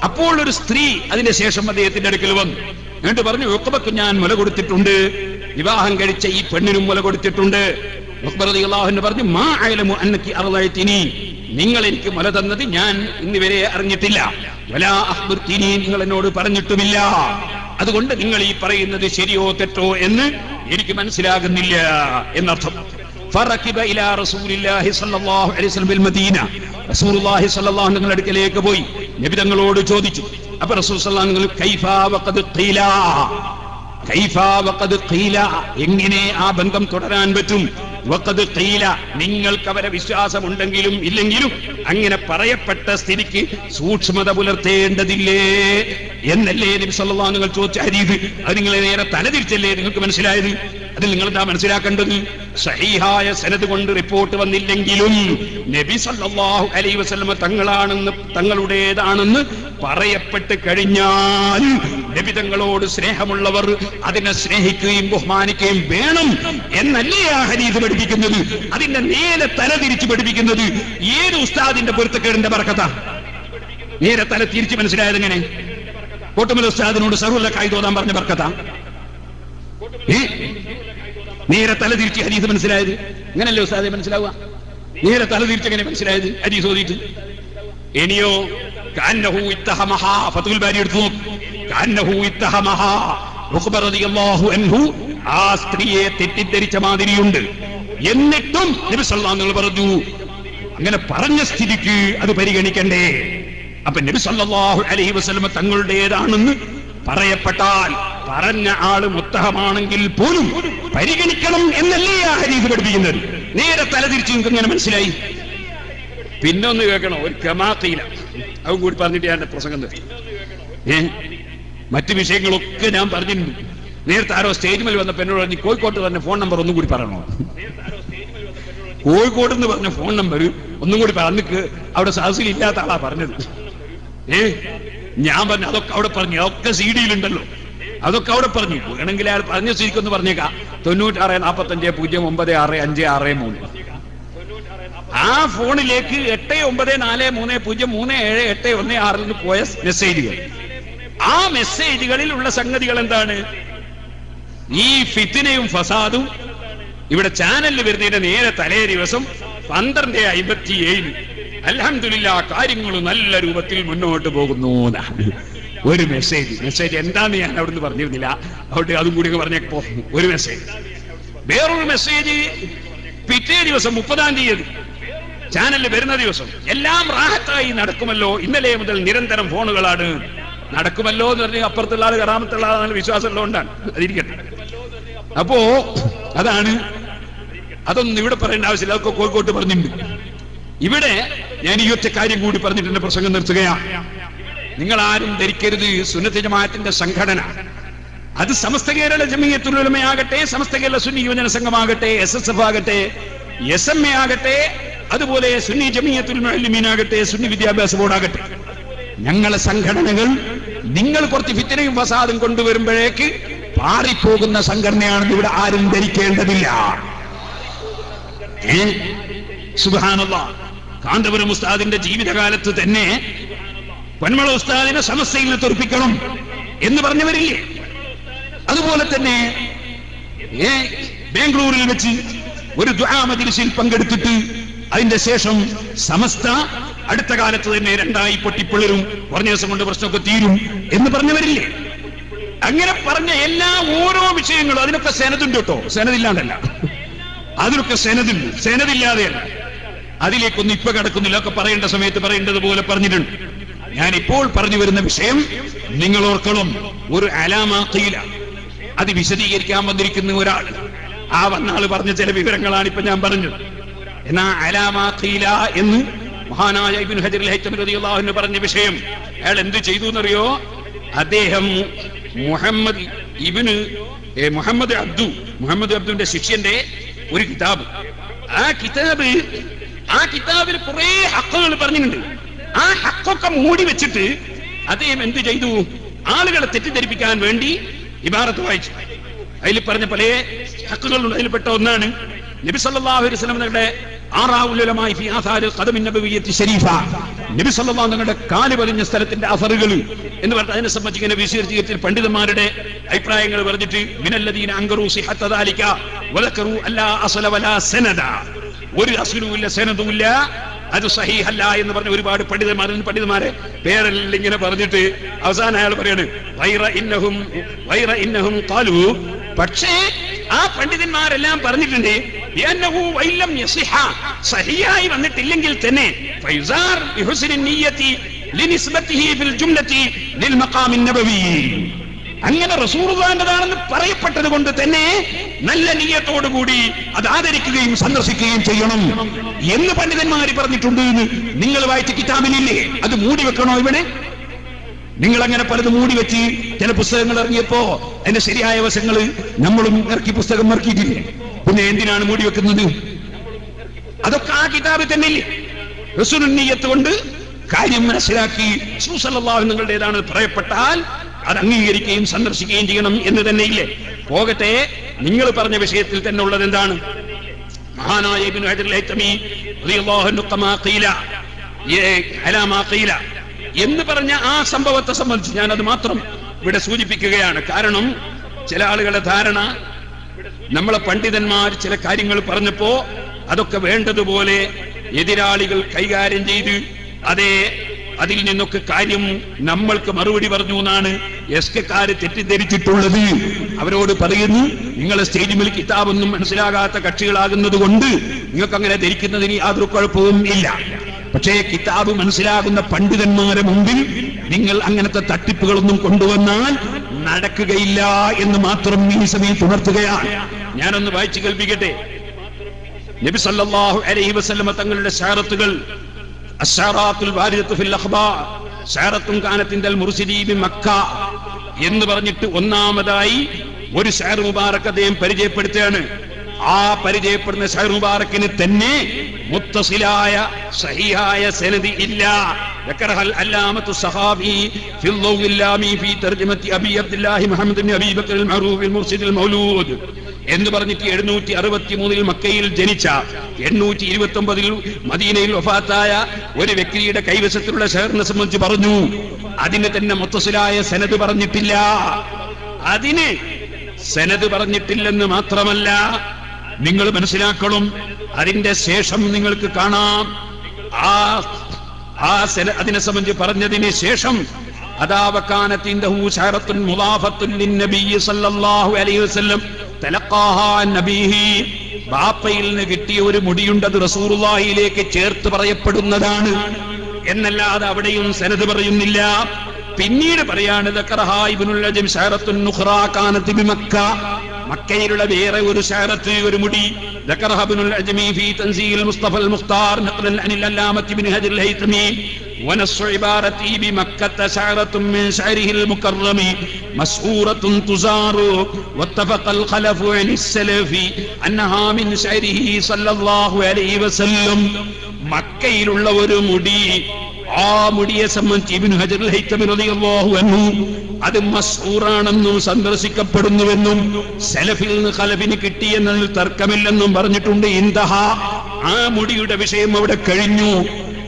S1: അപ്പോൾ ഒരു സ്ത്രീ അതിന്റെ ശേഷം അദ്ദേഹത്തിന്റെ അടുക്കൽ വന്നു. എന്നിട്ട് പറഞ്ഞു, ഉഖബക്ക് ഞാൻ മുല കൊടുത്തിട്ടുണ്ട്, വിവാഹം കഴിച്ച ഈ പെണ്ണിനും മുല കൊടുത്തിട്ടുണ്ട്. ഉഖബ റളിയല്ലാഹു അൻഹു പറഞ്ഞു, മാ അഅലമു അന്നകി അർളൈതിനി, നിങ്ങൾ എനിക്ക് മുല തന്നത് ഞാൻ ഇന്നുവരെ അറിഞ്ഞിട്ടില്ല. വലാ അഖ്ബർതിനി, നിങ്ങൾ എന്നോട് പറഞ്ഞിട്ടുമില്ല. അതുകൊണ്ട് നിങ്ങൾ ഈ പറയുന്നത് ശരിയോ തെറ്റോ എന്ന് എനിക്ക് മനസ്സിലാകുന്നില്ല എന്നർത്ഥം. ഫറകിബ ഇലാ റസൂലില്ലാഹി സ്വല്ലല്ലാഹു അലൈഹി വസല്ലം ബിൽ മദീന, റസൂലുള്ളാഹി സ്വല്ലല്ലാഹു അലൈഹി വസല്ലം അടുക്കലേക്ക് പോയി നബി തങ്ങളോട് ചോദിച്ചു. അപ്പൊ റസൂൽ സ്വല്ലല്ലാഹു അലൈഹി വസല്ലം കൈഫാ വഖദ് ഖീല, എങ്ങനെ ആ ബന്ധം തുടരാൻ പറ്റും? വഖദ് ഖീല, നിങ്ങൾക്ക് അവരെ വിശ്വാസമുണ്ടെങ്കിലും ഇല്ലെങ്കിലും അങ്ങനെ പറയപ്പെട്ട സ്ഥിതിക്ക് സൂക്ഷ്മത പുലർത്തേണ്ടതില്ലേ എന്നല്ലേ നബി സല്ലല്ലാഹു അലൈഹി വസല്ലം ചോദിച്ച ഹദീസ്. അത് നിങ്ങളെ നേരെ തലതിരിച്ചല്ലേ നിങ്ങൾക്ക് മനസ്സിലായത്? അതിൽ നിങ്ങൾ എന്താ മനസ്സിലാക്കേണ്ടത്? സഹീഹായ സനദ് കൊണ്ട് റിപ്പോർട്ട് വന്നില്ലെങ്കിലും നബി സല്ലല്ലാഹു അലൈഹി വസല്ലം തങ്ങളുടേതാണെന്ന് പറയപ്പെട്ട് കഴിഞ്ഞാൽ നബി തങ്ങളോട് സ്നേഹമുള്ളവർ അതിനെ സ്നേഹിക്കുകയും ബഹുമാനിക്കുകയും വേണം എന്നല്ലേ ആ ഹദീസ് പഠിപ്പിക്കുന്നത്. അതിന്റെ നേരെ തല തിരിച്ച് പഠിപ്പിക്കുന്നത് ഏത് ഉസ്താദിന്റെ പൊരുത്തക്കേടിന്റെ ബർക്കത്താ? നേരെ തല തിരിച്ച് മനസ്സിലായത് എങ്ങനെ? കോട്ടുമല ഉസ്താദിനോട് സഹുല്ല കായിദോദാൻ പറഞ്ഞ ബർക്കത്താ? നേരെ തല തിരിച്ച് ഹദീസ് മനസ്സിലായത് ഇങ്ങനല്ലേ ഉസ്താദെ മനസ്സിലാവുക? നേരെ തല തിരിച്ചെങ്ങനെ മനസ്സിലായത് ഹദീസ് ഓതിയിട്ട്? ഇനിയോ കഅന്നഹു ഇത്തഹമഹാ, ഫത്ഹുൽ ബാരി എടുത്തു നോക്ക്. കഅന്നഹു ഇത്തഹമഹാ, ഉഖബ റളിയല്ലാഹു അൻഹു ആ സ്ത്രീയെ തെറ്റിദ്ധരിച്ച മാതിരിയുണ്ട്. എന്നിട്ടും നബി സല്ലല്ലാഹു അലൈഹി വസല്ലം പറഞ്ഞു, അങ്ങനെ പറഞ്ഞ സ്ഥിതിക്ക് അത് പരിഗണിക്കണ്ടേ? അപ്പൊ നബി സല്ലല്ലാഹു അലൈഹി വസല്ലം തങ്ങളുടേതാണെന്ന് പറയപ്പെട്ടാൽ പറഞ്ഞ ആള് മുത്തഹമാണെങ്കിൽ പോലും പരിഗണിക്കണം എന്നല്ലേ ആ ഹദീസ് പഠിപ്പിക്കുന്നത്. നേരെ തലതിരിച്ച് നിങ്ങൾക്ക് ഇങ്ങനെ മനസ്സിലായി. പിന്നെ ഒന്ന് കേൾക്കണം, ഒരു കമാഖീല അതും കൂടി പറഞ്ഞിട്ട് ഞാൻ പ്രസംഗം നിർത്തി. മറ്റു വിഷയങ്ങളൊക്കെ ഞാൻ പറഞ്ഞിട്ടുണ്ട്. നേരത്തെ ആരോ സ്റ്റേജ് മേൽ വന്നപ്പോ എന്നോട് പറഞ്ഞു, കോഴിക്കോട്ട് പറഞ്ഞ ഫോൺ നമ്പർ ഒന്നും കൂടി പറയണോ? കോഴിക്കോട് എന്ന് പറഞ്ഞ ഫോൺ നമ്പർ ഒന്നും കൂടി പറഞ്ഞിട്ട് അവിടെ സദസ്സിൽ ഇല്ലാത്ത ആളാ പറഞ്ഞത്. ഞാൻ പറഞ്ഞു അതൊക്കെ അവിടെ പറഞ്ഞു, അതൊക്കെ CD-യിലുണ്ടല്ലോ, അതൊക്കെ അവിടെ പറഞ്ഞു. വേണമെങ്കിൽ അയാൾ പറഞ്ഞ സ്ഥിതിക്കൊന്ന് പറഞ്ഞേക്കാം. 9645096563 ആ ഫോണിലേക്ക് 8943037816 പോയ മെസ്സേജുകൾ. ആ മെസ്സേജുകളിലുള്ള സംഗതികൾ എന്താണ്? ഈ ഫിത്നയും ഫസാദും ഇവിടെ ചാനലിൽ വരുന്നതിന്റെ നേരെ തലേ ദിവസം 12:57 അൽഹംദുലില്ലാ കാര്യങ്ങൾ നല്ല രൂപത്തിൽ മുന്നോട്ട് പോകുന്നു. ഒരു മെസ്സേജ് എന്താന്ന് ഞാൻ അവിടുന്ന് പറഞ്ഞിരുന്നില്ല, അവിടെ അതും കൂടി പറഞ്ഞപ്പോ ഒരു മെസ്സേജ്. വേറൊരു മെസ്സേജ് പിറ്റേ ദിവസം 30-ാം തീയതി ചാനലിൽ വരുന്ന ദിവസം, എല്ലാം റാഹത്തായി നടക്കുമല്ലോ, ഇന്നലെ മുതൽ നിരന്തരം ഫോണുകളാണ്. നടക്കുമല്ലോ എന്ന് പറഞ്ഞാൽ അപ്പുറത്തുള്ള ആള് കറാമത്തുള്ള ആളാണ്, വിശ്വാസമുള്ളതുകൊണ്ടാണ്, അതിരിക്കട്ടെ. അപ്പോ അതാണ്, അതൊന്നും ഇവിടെ പറയേണ്ട ആവശ്യമില്ല, അതൊക്കെ കോഴിക്കോട്ട് പറഞ്ഞിട്ടുണ്ട്. ഇവിടെ ഞാൻ ഈ ഒറ്റ കാര്യം കൂടി പറഞ്ഞിട്ട് എന്റെ പ്രസംഗം നിർത്തുകയാണ്. നിങ്ങൾ ആരും ധരിക്കരുത് സുന്നത്ത് ജമാഅത്തിന്റെ സംഘടന അത് സമസ്ത കേരള ജമിയത്തുൽ ഉലമയാകട്ടെ, സമസ്ത കേരള സുന്നി യുവജന സംഘമാകട്ടെ, SSF ആകട്ടെ, SMA ആകട്ടെ, അതുപോലെ സുന്നി ജമിയത്തുൽ മുഅല്ലിമീനാകട്ടെ, സുന്നി വിദ്യാഭ്യാസ ബോർഡാകട്ടെ, ഞങ്ങളെ സംഘടനകൾ നിങ്ങൾ കുറച്ച് ഫിത്നയും ഫസാദും കൊണ്ടുവരുമ്പോഴേക്ക് പാറിപ്പോകുന്ന സംഘടനയാണെന്ന് ഇവിടെ ആരും ധരിക്കേണ്ടതില്ല. സുബ്ഹാനല്ലാഹ്, കാന്തപുരം ഉസ്താദിന്റെ ജീവിതകാലത്ത് തന്നെ പൊന്മള ഉസ്താദിനെ സമസ്തയിൽ നിന്ന് തെറിപ്പിക്കണം എന്ന് പറഞ്ഞവരില്ലേ? അതുപോലെ തന്നെ ബാംഗ്ലൂരിൽ വെച്ച് ഒരു ദുആ മജ്ലിസിൽ പങ്കെടുത്തിട്ട് അതിന്റെ ശേഷം സമസ്ത അടുത്ത കാലത്ത് തന്നെ രണ്ടായി പൊട്ടിപ്പിളരും, കുറഞ്ഞ ദിവസം കൊണ്ട് പ്രശ്നമൊക്കെ തീരും എന്ന് പറഞ്ഞവരില്ലേ? അങ്ങനെ പറഞ്ഞ എല്ലാ ഓരോ വിഷയങ്ങളും അതിനൊക്കെ സെനതുണ്ട് കേട്ടോ, സെനതില്ലാണ്ടല്ല, അതിനൊക്കെ സെനതുണ്ട്, സെനതില്ലാതെയല്ല. അതിലേക്കൊന്നും ഇപ്പൊ കിടക്കുന്നില്ല, ഒക്കെ പറയേണ്ട സമയത്ത് പറയേണ്ടതുപോലെ പറഞ്ഞിട്ടുണ്ട്. ഞാൻ ഇപ്പോൾ പറഞ്ഞു വരുന്ന വിഷയം നിങ്ങൾ ഓർക്കണം. ഒരു അലാമാഖീല, അത് വിശദീകരിക്കാൻ വന്നിരിക്കുന്ന ഒരാൾ, ആ വന്നാള് പറഞ്ഞ ചില വിവരങ്ങളാണ് ഇപ്പൊ ഞാൻ പറഞ്ഞത്. എന്നാ അലാമാഖീല എന്ന് മഹാനായ ഇബ്നു ഹജർ അൽ ഹൈതമി റളിയല്ലാഹു അൻഹു പറഞ്ഞ വിഷയം അയാൾ എന്ത് ചെയ്തു എന്നറിയോ? അദ്ദേഹം മുഹമ്മദ് അബ്ദുവിന്റെ ശിഷ്യന്റെ ഒരു കിതാബ്, ആ കിതാബിൽ കുറെ ഹക്കുകൾ പറഞ്ഞിട്ടുണ്ട്. ആ ഹക്കൊക്കെ മൂടി വെച്ചിട്ട് അദ്ദേഹം എന്ത് ചെയ്തു? ആളുകളെ തെറ്റിദ്ധരിപ്പിക്കാൻ വേണ്ടി ഇബാറത്ത് വായിച്ചു. അതിൽ പറഞ്ഞ പല ഹക്കുകളുണ്ട്. അതിൽപ്പെട്ട ഒന്നാണ് നബി സല്ലല്ലാഹു അലൈഹി വസല്ലം തങ്ങളുടെ ആറാവുലമായി ഫി ആസാരി ഖദമിൻ നബവിയ്യത്തി ശരീഫ, നബി സല്ലല്ലാഹു തങ്ങളുടെ കാല് പതിഞ്ഞ സ്ഥലത്തിന്റെ അസറുകൾ എന്ന് പറഞ്ഞ അതിനെ സംബന്ധിച്ച് ഇങ്ങനെ വിശദീകരിച്ചിട്ട് പണ്ഡിതന്മാരുടെ അഭിപ്രായങ്ങൾ പറഞ്ഞിട്ട് മിനല്ലദീന അൻകറു സിഹത്ത ദാലിക വദകറു അല്ലാ അസ്ല വലാ സനദ, ഒരു അസ്ലുമില്ല സനദുമില്ല, അത് സഹീഹല്ല എന്ന് പറഞ്ഞ ഒരുപാട് പണ്ഡിതന്മാരെ പേരെല്ലാം ഇങ്ങനെ പറഞ്ഞിട്ട് അവസാനം അയാൾ പറയാണ് വൈറ ഇന്നഹും ഖാലു, പക്ഷേ ആ പണ്ഡിതന്മാരെല്ലാം പറഞ്ഞിട്ടുണ്ട് സഹിയായി വന്നിട്ടില്ലെങ്കിൽ തന്നെ അങ്ങനെ റസൂലുള്ളാഹിന്റേതാണെന്ന് പറയപ്പെട്ടത് കൊണ്ട് തന്നെ നല്ല നിയ്യത്തോടുകൂടി അത് ആദരിക്കുകയും സന്ദർശിക്കുകയും ചെയ്യണം എന്ന് പണ്ഡിതന്മാർ പറഞ്ഞിട്ടുണ്ട് എന്ന് നിങ്ങൾ വായിച്ച കിതാബിലില്ലേ? അത് മൂടി വെക്കണോ ഇവിടെ? നിങ്ങൾ അങ്ങനെ പലതും മൂടി വെച്ച് ചില പുസ്തകങ്ങൾ ഇറങ്ങിയപ്പോ അതിന്റെ ശരിയായ വശങ്ങൾ നമ്മളും ഇറക്കി പുസ്തകം ഇറക്കിയിട്ടില്ലേ? പിന്നെ എന്തിനാണ് മൂടി വെക്കുന്നത്? അതൊക്കെ ആ കിതാബിൽ തന്നെ ഇല്ലേ? റസൂലുൻ നിയ്യത്ത് കൊണ്ട് കാര്യം മനസ്സിലാക്കി റസൂൽ സല്ലല്ലാഹു അലൈഹി നിങ്ങളുടേതാണ് പറയപ്പെട്ടാൽ അത് അംഗീകരിക്കുകയും സന്ദർശിക്കുകയും ചെയ്യണം എന്ന് തന്നെ ഇല്ലേ? പോകട്ടെ, നിങ്ങൾ പറഞ്ഞ വിഷയത്തിൽ തന്നെ ഉള്ളത് എന്താണ്? മഹാനായ ഇബ്നു ഹജർ അൽ ഹൈതമി റളിയല്ലാഹു അൻഹു കമാ ഖീല അലാമാ ഖീല എന്ന് പറഞ്ഞ ആ സംഭവത്തെ സംബന്ധിച്ച് ഞാൻ അത് മാത്രം ഇവിടെ സൂചിപ്പിക്കുകയാണ്. കാരണം ചില ആളുകളുടെ ധാരണ, നമ്മളെ പണ്ഡിതന്മാർ ചില കാര്യങ്ങൾ പറഞ്ഞപ്പോ അതൊക്കെ വേണ്ടതുപോലെ എതിരാളികൾ കൈകാര്യം ചെയ്ത് അതിൽ നിന്നൊക്കെ കാര്യം നമ്മൾക്ക് മറുപടി പറഞ്ഞു എന്നാണ് എസ്കെക്കാര് തെറ്റിദ്ധരിച്ചിട്ടുള്ളത്. അവരോട് പറയുന്നു, നിങ്ങളെ സ്റ്റേജിൽ കിതാബൊന്നും മനസ്സിലാകാത്ത കക്ഷികളാകുന്നത് കൊണ്ട് നിങ്ങൾക്ക് അങ്ങനെ ധരിക്കുന്നതിന് യാതൊരു കുഴപ്പവും ഇല്ല. പക്ഷേ കിതാബ് മനസ്സിലാകുന്ന പണ്ഡിതന്മാരെ മുമ്പിൽ നിങ്ങൾ അങ്ങനത്തെ തട്ടിപ്പുകളൊന്നും കൊണ്ടുവന്നാൽ നടക്കുകയില്ല എന്ന് മാത്രം ഈ സമയത്ത് ഉണർത്തുകയാണ്. ഞാനൊന്ന് വായിച്ചു കേൾപ്പിക്കട്ടെ. നബി സല്ലല്ലാഹു അലൈഹി വസല്ലം തങ്ങളുടെ ശഅറത്തുകൾ, അശ്ശഅറാത്തുൽ വാരിദത്തു ഫിൽ അഖ്ബാർ ശഅറത്തുൻ കാനത്ത് ഇൻദൽ മുർസിദി ബി മക്ക എന്ന് പറഞ്ഞിട്ട് ഒന്നാമതായി ഒരു ശഅർ മുബാറക് അദ്ദേഹം പരിചയപ്പെടുത്തുകയാണ്. ആ പരിചയപ്പെടുന്ന ശഅർ മുബാറക്കിന് തന്നെ മുത്തസിലായ സഹിഹായ സനദ് ഇല്ല. ذكرها العلامة الصحابي في الضوء اللامي في ترجمة أبي عبد الله محمد بن أبي بكر المعروف المرشد المولود എന്ന് പറഞ്ഞിട്ട് 763 മക്കയിൽ ജനിച്ച 829 മദീനയിൽ വഫാത്തായ ഒരു വ്യക്തിയുടെ കൈവശത്തിലുള്ള ഷഹറിനെ സംബന്ധിച്ച് പറഞ്ഞു. അതിന് തന്നെ മുത്തസിലായ സനദ് പറഞ്ഞിട്ടില്ല. അതിന് സനദ് പറഞ്ഞിട്ടില്ലെന്ന് മാത്രമല്ല, നിങ്ങൾ മനസ്സിലാക്കണം, അതിന്റെ ശേഷം നിങ്ങൾക്ക് കാണാം അതിനെ സംബന്ധിച്ച് പറഞ്ഞതിന് ശേഷം അദാവകാനത്തിൻദഹു ശഅറത്തുൻ മുദാഫത്തുൻ ലിന്നബി സല്ലല്ലാഹു അലൈഹി വസല്ലം തലഖാഹാ നബിഹി, ബാപ്പയിൽ നിന്ന് കിട്ടിയ ഒരു മുടിയുണ്ട്, അത് റസൂലുള്ളാഹിയിലേക്ക് ചേർത്ത് പറയപ്പെടുന്നതാണ് എന്നല്ലാതെ അവിടെയും സനദ് പറയുന്നില്ല. പിന്നീട് പറയാണ് ദക്കറഹാ ഇബ്നുൽ അജം ശഅറത്തുൻ നുഖ്റാ കാനത്ത് ബിമക്ക, മക്കയിലുള്ള വേറെ ഒരു ശഅറത്ത്, ഒരു മുടി. ദക്കറഹ ഇബ്നുൽ അജ്മി ഫീ തൻസീൽ മുസ്തഫൽ മുഖ്താർ നഖ്ലൻ അനിൽ അല്ലാമത്തി ഇബ്നു ഹജർ അൽ ഹൈതമി ونص عبارتي بمكة شعرة من شعره المكرم مسعورة تزار واتفق الخلف عن السلف أنها من شعره صلى الله عليه وسلم. മക്കയിലുള്ള ഒരു മുടി, ആ മുടിയെ സംബന്ധിച്ച് ഇബ്നു ഹജർ അൽ ഹൈതമി റളിയല്ലാഹു അൻഹു അത് മസ്ഊറാണെന്നും സന്ദർശിക്കപ്പെടുന്നുവെന്നും സലഫിൽ നിന്ന് ഖലഫിന് കിട്ടിയെന്നതിൽ തർക്കമില്ലെന്നും പറഞ്ഞിട്ടുണ്ട്. ഇന്തഹ, ആ മുടിയുടെ വിഷയം അവിടെ കഴിഞ്ഞു.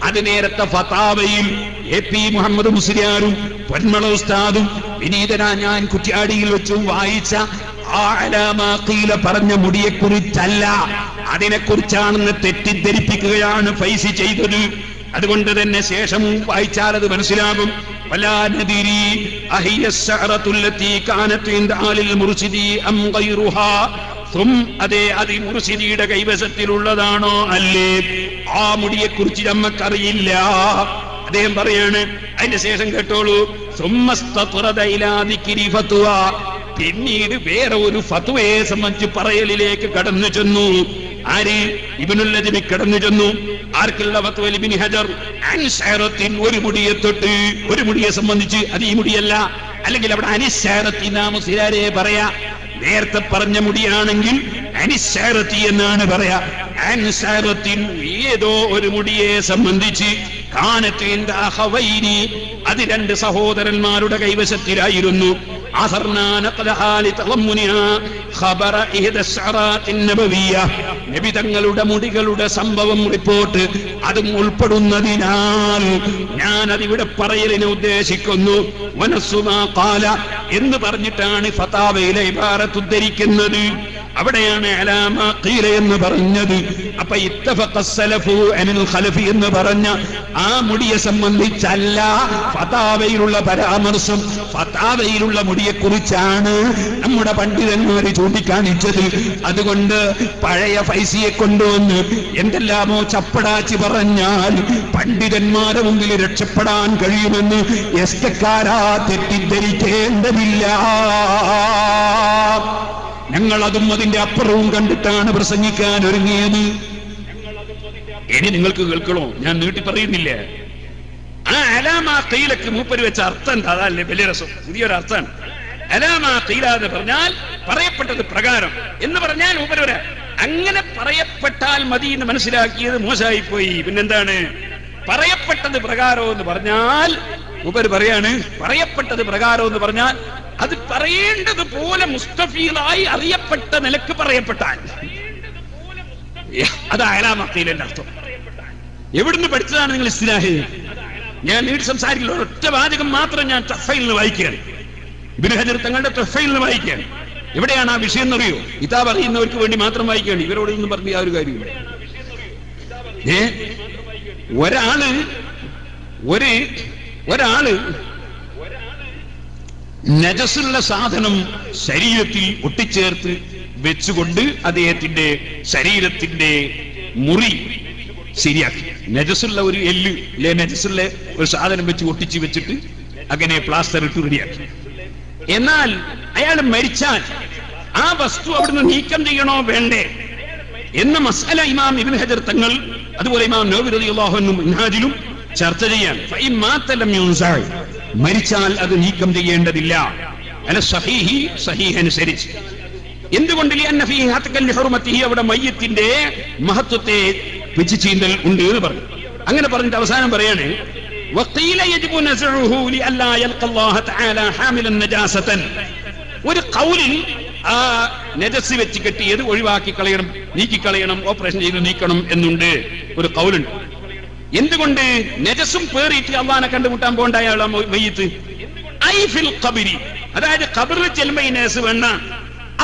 S1: അത് നേരത്തെ ഫതാവയിൽ AP മുഹമ്മദ് മുസ്ലിയാരും പൊന്മള ഉസ്താദും വിനീതനാ ഞാൻ കുറ്റ്യാടിയിൽ വെച്ചും വായിച്ച ആ അലാമാ ഖീല പറഞ്ഞ മുടിയെക്കുറിച്ചല്ല, അതിനെക്കുറിച്ചാണെന്ന് തെറ്റിദ്ധരിപ്പിക്കുകയാണ് ഫൈസി ചെയ്തത്. അതുകൊണ്ട് തന്നെ ശേഷം വായിച്ചാൽ അത് മനസ്സിലാകും. വലാ നദിരി അഹിയ അശ്ശഅറതു അല്ലതി കാനത് ഇൻദ ആലിൽ മുർശിദി അം ഗൈറുഹാ അതേ അത് മുർശിദിയുടെ കൈവശത്തിലുള്ളതാണോ അല്ലേ, ആ മുടിയെ കുറിച്ച് നമ്മക്കറിയില്ല. അദ്ദേഹം പറയാണ്, അതിന്റെ ശേഷം കേട്ടോളൂ, പിന്നീട് വേറെ ഒരു ഫത്വയെ സംബന്ധിച്ച് പറയലിലേക്ക് കടന്നു ചെന്നു. ആര്? ഇബ്നുൽ നജ്മി കടന്നു ചെന്നു. ആർക്കുള്ള ഫത്വ? ഇബ്നു ഹജർ. അൻശഅറത്തിൻ, ഒരു മുടിയെ തൊട്ട്, ഒരു മുടിയെ സംബന്ധിച്ച്, അത് ഈ മുടിയല്ല, അല്ലെങ്കിൽ അവിടെ അനിശഅറത്തി നാമസിലാരെ പറയാ. നേരത്തെ പറഞ്ഞ മുടിയാണെങ്കിൽ അനിശഅറത്തി എന്നാണ് പറയാ. അൻശഅറത്തിൻ, ഏതോ ഒരു മുടിയെ സംബന്ധിച്ച്, കാനത്തിന്റെ അഖവൈനി, അത് രണ്ട് സഹോദരന്മാരുടെ കൈവശത്തിലായിരുന്നു. നബി തങ്ങളുടെ മുടികളുടെ സംഭവം റിപ്പോർട്ട് അതും ഉൾപ്പെടുന്നതിനാൽ ഞാൻ അതിവിടെ പറയലിനെ ഉദ്ദേശിക്കുന്നു. എന്ന് പറഞ്ഞിട്ടാണ് ഫതാവയിലെ ഇബാറത്ത് ഉദ്ധരിക്കുന്നത്. അവിടെയാണ് അലാമ ഖീല എന്ന് പറഞ്ഞത്. അപ്പൊ ഇത്തഫഖ സലഫു അനിൽ ഖലഫി എന്ന് പറഞ്ഞ ആ മുടിയെ സംബന്ധിച്ചല്ല ഫതാവയിലുള്ള പരാമർശം. ഫതാവയിലുള്ള മുടിയെ കുറിച്ചാണ് നമ്മുടെ പണ്ഡിതന്മാര് ചൂണ്ടിക്കാണിച്ചത്. അതുകൊണ്ട് പഴയ ഫൈസിയെ കൊണ്ടുവന്ന് എന്തെല്ലാമോ ചപ്പടാച്ചി പറഞ്ഞാൽ പണ്ഡിതന്മാരെ മുമ്പിൽ രക്ഷപ്പെടാൻ കഴിയുമെന്ന് എസ്കക്കാരാ തെറ്റിദ്ധരിക്കേണ്ടതില്ല. ഞങ്ങൾ അതും അതിന്റെ അപ്പുറവും കണ്ടിട്ടാണ് പ്രസംഗിക്കാൻ ഒരുങ്ങിയത്. ഇനി നിങ്ങൾക്ക് കേൾക്കണോ? ഞാൻ നീട്ടി പറയുന്നില്ല. ആ അലാമ ഖീലക്ക് മൂപ്പര് വെച്ച അർത്ഥം എന്താ? അതല്ലേ വലിയ രസം, പുതിയൊരു അർത്ഥമാണ്. അലാമ ഖീല എന്ന് പറഞ്ഞാൽ പറയപ്പെട്ടത് പ്രകാരം എന്ന് പറഞ്ഞാൽ മൂപ്പര് വരാ അങ്ങനെ പറയപ്പെട്ടാൽ മതി എന്ന് മനസ്സിലാക്കിയത് മോശമായി പോയി. പിന്നെന്താണ് പറയപ്പെട്ടത് പ്രകാരം എന്ന് പറഞ്ഞാൽ? മൂപ്പര് പറയാണ്, പറയപ്പെട്ടത് പ്രകാരം എന്ന് പറഞ്ഞാൽ അത് പറയേണ്ടതുപോലെ മുസ്തഫീലായി അറിയപ്പെട്ട നിലക്ക് പറയപ്പെട്ടാൽ അത് അലാമ ഖീലന്റെ അർത്ഥം. എവിടുന്ന് പഠിച്ചതാണ് നിങ്ങൾ ഇസ്തിലാഹ്? ഞാൻ നീട്ടി സംസാരിക്കില്ല, ഒറ്റ വാചകം മാത്രം ഞാൻ തഹ്ഫയിൽ നിന്ന് വായിക്കുകയാണ്. ഇബ്നു ഹജർ തങ്ങളുടെ തഹ്ഫയിൽ നിന്ന് വായിക്കുകയാണ്. എവിടെയാണ് ആ വിഷയം എന്നറിയോ? കിതാബ് അറിയുന്നവർക്ക് വേണ്ടി മാത്രം വായിക്കുകയാണ്. ഇവരോട് ഒന്നും പറഞ്ഞ ആ ഒരു കാര്യമില്ല. ഒരാള് നജസുള്ള സാധനം ശരീരത്തിൽ ഒട്ടിച്ചേർത്ത് വെച്ചുകൊണ്ട് അദ്ദേഹത്തിന്റെ ശരീരത്തിന്റെ മുറി ശരിയാക്കി. നജസുള്ള ഒരു എല്ല് അല്ലെ നജസുള്ള ഒരു സാധനം വെച്ച് ഒട്ടിച്ച് വെച്ചിട്ട് അങ്ങനെ പ്ലാസ്റ്റർ ഇട്ട് റെഡിയാക്കി. എന്നാൽ അയാൾ മരിച്ചാൽ ആ വസ്തു അവിടുന്ന് നീക്കം ചെയ്യണോ വേണ്ടേ എന്ന മസ്അല ഇമാം ഇബ്നു ഹജർ തങ്ങൾ അതുപോലെ ഇമാം നവവി റളിയല്ലാഹു അൻഹു മിൻഹാജിലും ചർച്ച ചെയ്യാൻ. മരിച്ചാൽ അത് നീക്കം ചെയ്യേണ്ടതില്ല അല സഹീഹി, സഹീഹ് അനുസരിച്ച്. എന്തുകൊണ്ട്? അവിടെ മയ്യത്തിന്റെ മഹത്വത്തെ വെച്ച് ചീന്തൽ ഉണ്ട് എന്ന് പറഞ്ഞു. അങ്ങനെ പറഞ്ഞിട്ട് അവസാനം പറയാണ്, ഒരു ഖൗലിൽ ആ നജസ് വെച്ച് കെട്ടിയത് ഒഴിവാക്കി കളയണം, നീക്കിക്കളയണം, ഓപ്പറേഷൻ ചെയ്ത് നീക്കണം എന്നുണ്ട് ഒരു ഖൗലുണ്ട്. എന്തുകൊണ്ട്? നജസും പേറിയിട്ട് അള്ളാനെ കണ്ടുമുട്ടാൻ പോകണ്ട അയാൾ മയ്യത്ത്. ഐ ഫിൽ ഖബരി, അതായത് ഖബറിൽ ചെല്ലുമ്പോ ഈ നജസ് വേണ്ട.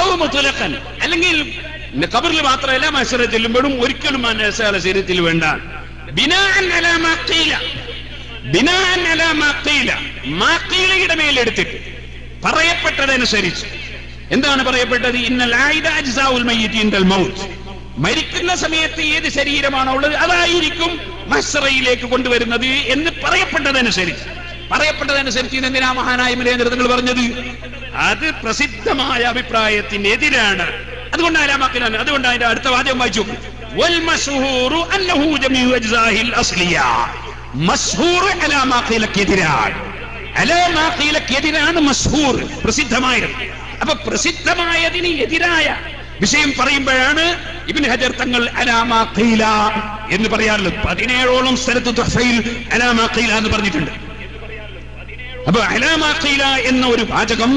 S1: ഔ മുത്ലഖൻ, അല്ലെങ്കിൽ ഖബറിൽ മാത്രമല്ല മഹ്ശറിൽ ചെല്ലുമ്പോഴും ഒരിക്കലും ആ നജസ് അയാളുടെ ശരീരത്തിൽ വേണ്ട. ബിനാഅൻ അലാ മാ ഖീല, ബിനാഅൻ അലാ മാ ഖീല, മാ ഖീലയുടെ മേലെടുത്തിട്ട് പറയപ്പെട്ടതനുസരിച്ച്. എന്താണ് പറയപ്പെട്ടത്? ഇന്നൽ ആയിദ അജ്സാഉൽ മയ്യിതി ഇൻദൽ മൗത്ത്, മരിക്കുന്ന സമയത്ത് ഏത് ശരീരമാണോ ഉള്ളത് അതായിരിക്കും മഹ്ശറയിലേക്ക് കൊണ്ടുവരുന്നത് എന്ന് പറയപ്പെട്ടതനുസരിച്ച്. പറയപ്പെട്ടതനുസരിച്ച് എന്തിനാ മഹാനായ മലയാളങ്ങൾ പറഞ്ഞത്? അത് പ്രസിദ്ധമായ അഭിപ്രായത്തിനെതിരാണ്. അതുകൊണ്ട് അലാമാക്കിലാണ്. അതുകൊണ്ട് അതിന്റെ അടുത്ത വാചകം വായിച്ചു, വൽ മശ്ഹൂറു അന്നഹു ജമീഉ അജ്സാഹിൽ അസ്ലിയ. മശ്ഹൂർ അലാമാ ഖീലക്കെതിരാണ്, അലാമാ ഖീലക്കെതിരാണ് മശ്ഹൂർ, പ്രസിദ്ധമായത്. അപ്പൊ പ്രസിദ്ധമായതിന് എതിരായ വിഷയം പറയുമ്പോഴാണ് ഇബ്നു ഹജർ തങ്ങൾ അലാമാ ഖീല എന്ന് പറയാറുള്ളത്. 17ഓളം സ്ഥലത്ത് തുഹ്ഫയിൽ അലാമാ ഖീല എന്ന് പറഞ്ഞിട്ടുണ്ട്. അപ്പൊ അലാമാ ഖീല എന്ന ഒരു വാചകം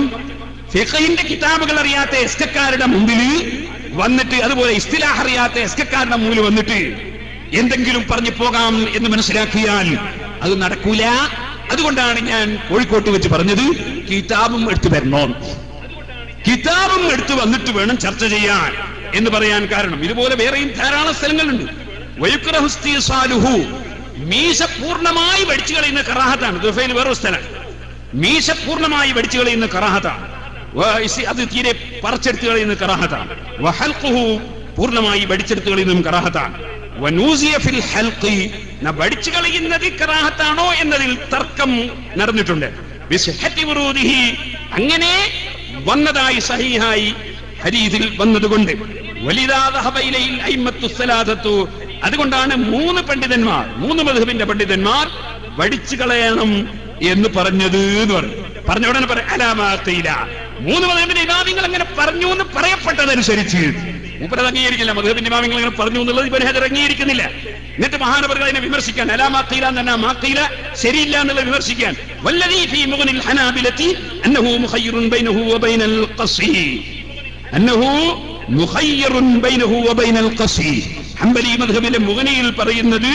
S1: ഫിഖഹിന്റെ കിതാബുകൾ അറിയാത്ത എസ്കക്കാരുടെ മുമ്പിൽ വന്നിട്ട്, അതുപോലെ ഇസ്തിലാഹ് അറിയാത്ത എസ്കക്കാരുടെ മുമ്പിൽ വന്നിട്ട് എന്തെങ്കിലും പറഞ്ഞു പോകാം എന്ന് മനസ്സിലാക്കിയാൽ അത് നടക്കൂല. അതുകൊണ്ടാണ് ഞാൻ കോഴിക്കോട്ട് വെച്ച് പറഞ്ഞത് കിതാബും എടുത്തു വരണോ, കിതാബും എടുത്തു വന്നിട്ട് വേണം ചർച്ച ചെയ്യാൻ എന്ന് പറയാൻ കാരണം. ഇതുപോലെ വേറെയും ധാരാളം സ്ഥലങ്ങളുണ്ട്. വയുക്റഹു ഇസ്തിസാലുഹു, മീശ പൂർണ്ണമായി വടിച്ചു കളയുന്ന കറാഹത്താണ്. ദുഫയിൽ വേറൊരു സ്ഥലം. മീശ പൂർണ്ണമായി വടിച്ചു കളയുന്ന കറാഹത്താണ്, അത് തീരെ പറിച്ചെടുത്ത് കളയുന്ന കറാഹത്താണ്. വഹൽഖുഹു പൂർണ്ണമായി വടിച്ചെടുത്ത് കളയുന്നതും കറാഹത്താണ്. വനൂസിയ ഫിൽ ഹൽഖി വടിച്ചു കളയുന്നത് കറാഹത്താണോ എന്നതിൽ തർക്കം നടന്നിട്ടുണ്ട്. ബിസ്ഹത്തി വറൂദിഹി അങ്ങനെ വന്നതായി സഹീഹായി ഹദീസിൽ വന്നതുകൊണ്ട് വലിദാ ദഹബ ഇലൈഹിൽ അയിമ്മത്തു സലാസത്തു അതുകൊണ്ടാണ് മൂന്ന് മദ്ഹബിന്റെ പണ്ഡിതന്മാർ വടിച്ചു കളയണം എന്ന് പറഞ്ഞത് എന്ന് പറഞ്ഞ ഉടനെ പറയാം അലാമാത്തയില മൂന്ന് മദ്ഹബിന്റെ ഇമാമിങ്ങൾ അങ്ങനെ പറഞ്ഞു എന്ന് പറയപ്പെട്ടതനുസരിച്ച് മൂപ്പരത് അംഗീകരിക്കില്ല. മദ്ഹബിന്റെ ഇമാമിങ്ങൾ അങ്ങനെ പറഞ്ഞു എന്നുള്ളത് ഇബ്നു ഹജർ അംഗീകരിക്കുന്നില്ല. എന്നിട്ട് മഹാനവറുകൾ അതിനെ വിമർശിക്കാൻ അലാമാത്തയില തന്നെ മാത്തയില ശരിയില്ല എന്നുള്ളത് വിമർശിക്കാൻ വല്ലദീ ഫീ മുഗ്നിൽ ഹനാബിലത്തി അന്നഹു മുഖയ്യിറുൻ ബൈനഹു വബൈനൽ ഖസ്ഇ അന്നഹു മുഖയ്യിറുൻ ബൈനഹു വബൈനൽ ഖസ്ഇ ഹംബലി മദ്ഹബിലെ മുഗ്നിയിൽ പറയുന്നത്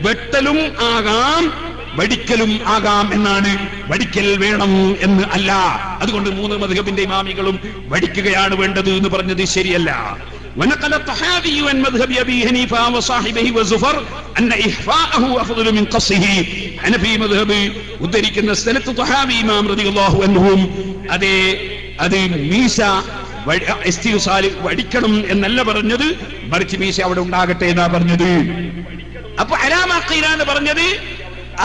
S1: വെട്ടലും ആകാം വടിക്കലും ആകാം എന്നാണ്. വടിക്കൽ വേണം എന്ന് അല്ല. അതുകൊണ്ട് മൂന്ന് മദ്ഹബിന്റെ ഇമാമികളും വടിക്കുകയാണ് വേണ്ടത് എന്ന് പറഞ്ഞത് ശരിയല്ല. ونقل الطحاوي عن مذهب ابي حنيفه وصاحبه وزفر ان احفاءه افضل من قصه. ഹനഫി മദ്ഹബ് ഉദ്ധരിക്കുന്ന സ്ഥലത്ത് ത്വഹാവി ഇമാം റളിയല്ലാഹു അൻഹും അത് മീശ ഇസ്തിഗ്സാൽ വടിക്കണം എന്നല്ല പറഞ്ഞത്, മറിച്ച് മീശ അവിടെ ഉണ്ടാകട്ടെ എന്നാ പറഞ്ഞത്. അപ്പൊ അലാമാ ഖീല എന്ന് പറഞ്ഞത്